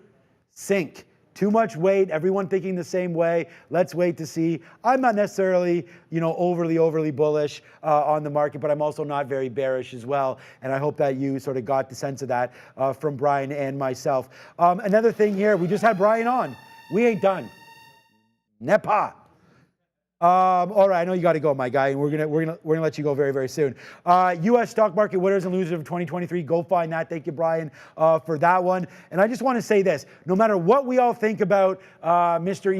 sink. Too much weight, everyone thinking the same way. Let's wait to see. I'm not necessarily, overly bullish on the market, but I'm also not very bearish as well. And I hope that you sort of got the sense of that from Brian and myself. Another thing here, we just had Brian on. We ain't done. Nepa. All right, I know you got to go, my guy, and we're gonna let you go very, very soon. U.S. stock market winners and losers of 2023. Go find that. Thank you, Brian, for that one. And I just want to say this: no matter what we all think about Mr.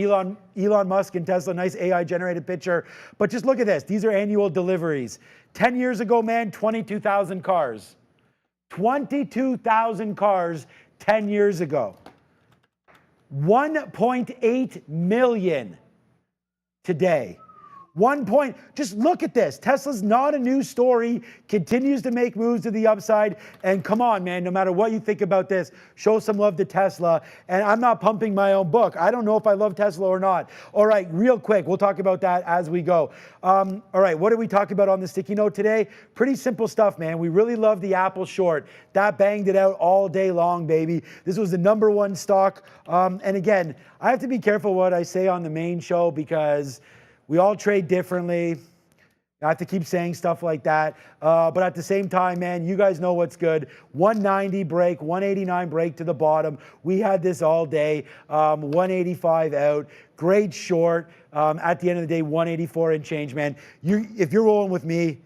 Elon Musk and Tesla, nice AI-generated picture, but just look at this. These are annual deliveries. 10 years ago, man, 22,000 cars. 22,000 cars 10 years ago. 1.8 million. Today. Just look at this. Tesla's not a new story, continues to make moves to the upside. And come on, man, no matter what you think about this, show some love to Tesla. And I'm not pumping my own book. I don't know if I love Tesla or not. All right, real quick, we'll talk about that as we go. All right, what did we talk about on the sticky note today? Pretty simple stuff, man. We really love the Apple short. That banged it out all day long, baby. This was the #1 stock. And again, I have to be careful what I say on the main show because we all trade differently. I have to keep saying stuff like that. But at the same time, man, you guys know what's good. 190 break, 189 break to the bottom. We had this all day. 185 out. Great short. At the end of the day, 184 and change, man. If you're rolling with me,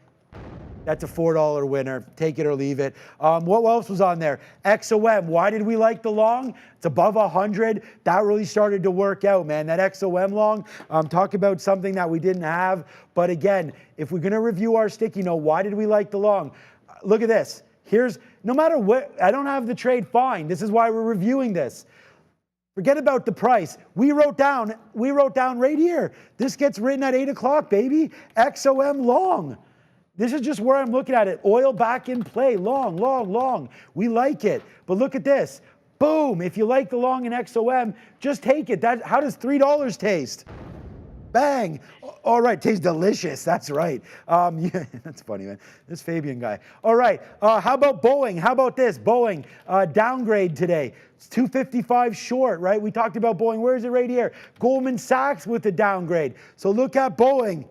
that's a $4 winner. Take it or leave it. What else was on there? XOM. Why did we like the long? It's above 100. That really started to work out, man. That XOM long. Talk about something that we didn't have. But again, if we're going to review our sticky note, why did we like the long? Look at this. No matter what, I don't have the trade, fine. This is why we're reviewing this. Forget about the price. We wrote down right here. This gets written at 8 o'clock, baby. XOM long. This is just where I'm looking at it. Oil back in play. Long, long, long. We like it. But look at this. Boom. If you like the long in XOM, just take it. How does $3 taste? Bang. All right. Tastes delicious. That's right. Yeah, that's funny, man. This Fabian guy. All right. How about Boeing? How about this? Boeing downgrade today. It's 255 short, right? We talked about Boeing. Where is it right here? Goldman Sachs with the downgrade. So look at Boeing.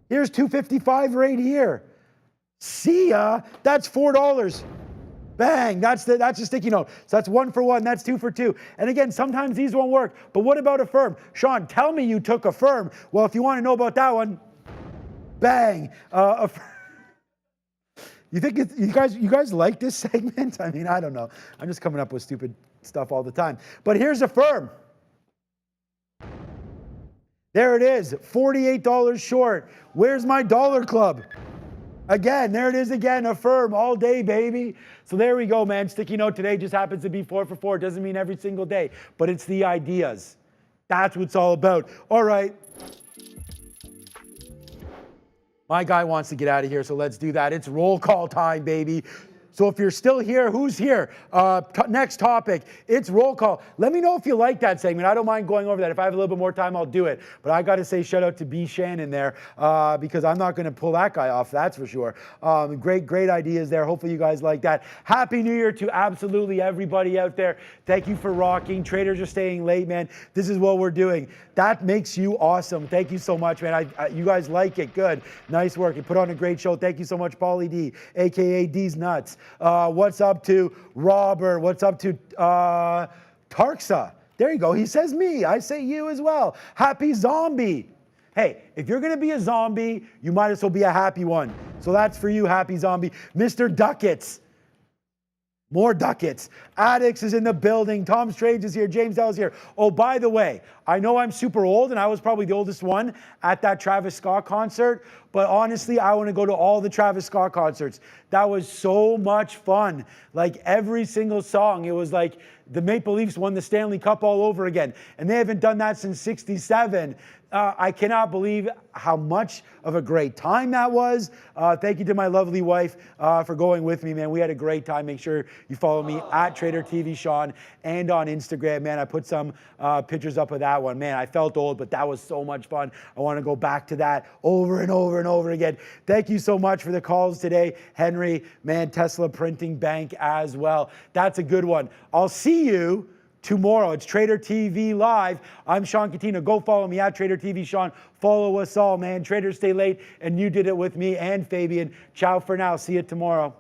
Here's 255 right here. See ya. That's $4. Bang. That's a sticky note. So that's 1 for 1. That's 2 for 2. And again, sometimes these won't work. But what about Affirm? Sean, tell me you took Affirm. Well, if you want to know about that one, bang. You think you guys like this segment? I mean, I don't know. I'm just coming up with stupid stuff all the time. But here's Affirm. There it is, $48 short. Where's my dollar club? Again, there it is again, Affirm all day, baby. So there we go, man. Sticky note today just happens to be 4 for 4. Doesn't mean every single day, but it's the ideas. That's what it's all about. All right. My guy wants to get out of here, so let's do that. It's roll call time, baby. So if you're still here, who's here? Next topic, it's roll call. Let me know if you like that segment. I don't mind going over that. If I have a little bit more time, I'll do it. But I got to say shout out to B. Shannon there because I'm not going to pull that guy off, that's for sure. Great ideas there. Hopefully you guys like that. Happy New Year to absolutely everybody out there. Thank you for rocking. Traders are staying late, man. This is what we're doing. That makes you awesome. Thank you so much, man. You guys like it. Good. Nice work. You put on a great show. Thank you so much, Paulie D, a.k.a. D's Nuts. What's up to Robert? What's up to Tarksa? There you go. He says me. I say you as well. Happy zombie. Hey, if you're going to be a zombie, you might as well be a happy one. So that's for you, happy zombie. Mr. Ducats. More ducats. Addicts is in the building. Tom's Trades is here. James Dell is here. Oh, by the way, I know I'm super old and I was probably the oldest one at that Travis Scott concert, but honestly, I want to go to all the Travis Scott concerts. That was so much fun. Like every single song, it was like the Maple Leafs won the Stanley Cup all over again. And they haven't done that since '67. I cannot believe how much of a great time that was. Thank you to my lovely wife for going with me, man. We had a great time. Make sure you follow me at TraderTV Sean and on Instagram, man. I put some pictures up of that one. Man, I felt old, but that was so much fun. I want to go back to that over and over and over again. Thank you so much for the calls today. Henry, man, Tesla Printing Bank as well. That's a good one. I'll see you tomorrow. It's Trader TV Live. I'm Sean Catino. Go follow me at Trader TV Sean. Follow us all, man. Traders stay late, and you did it with me and Fabian. Ciao for now. See you tomorrow.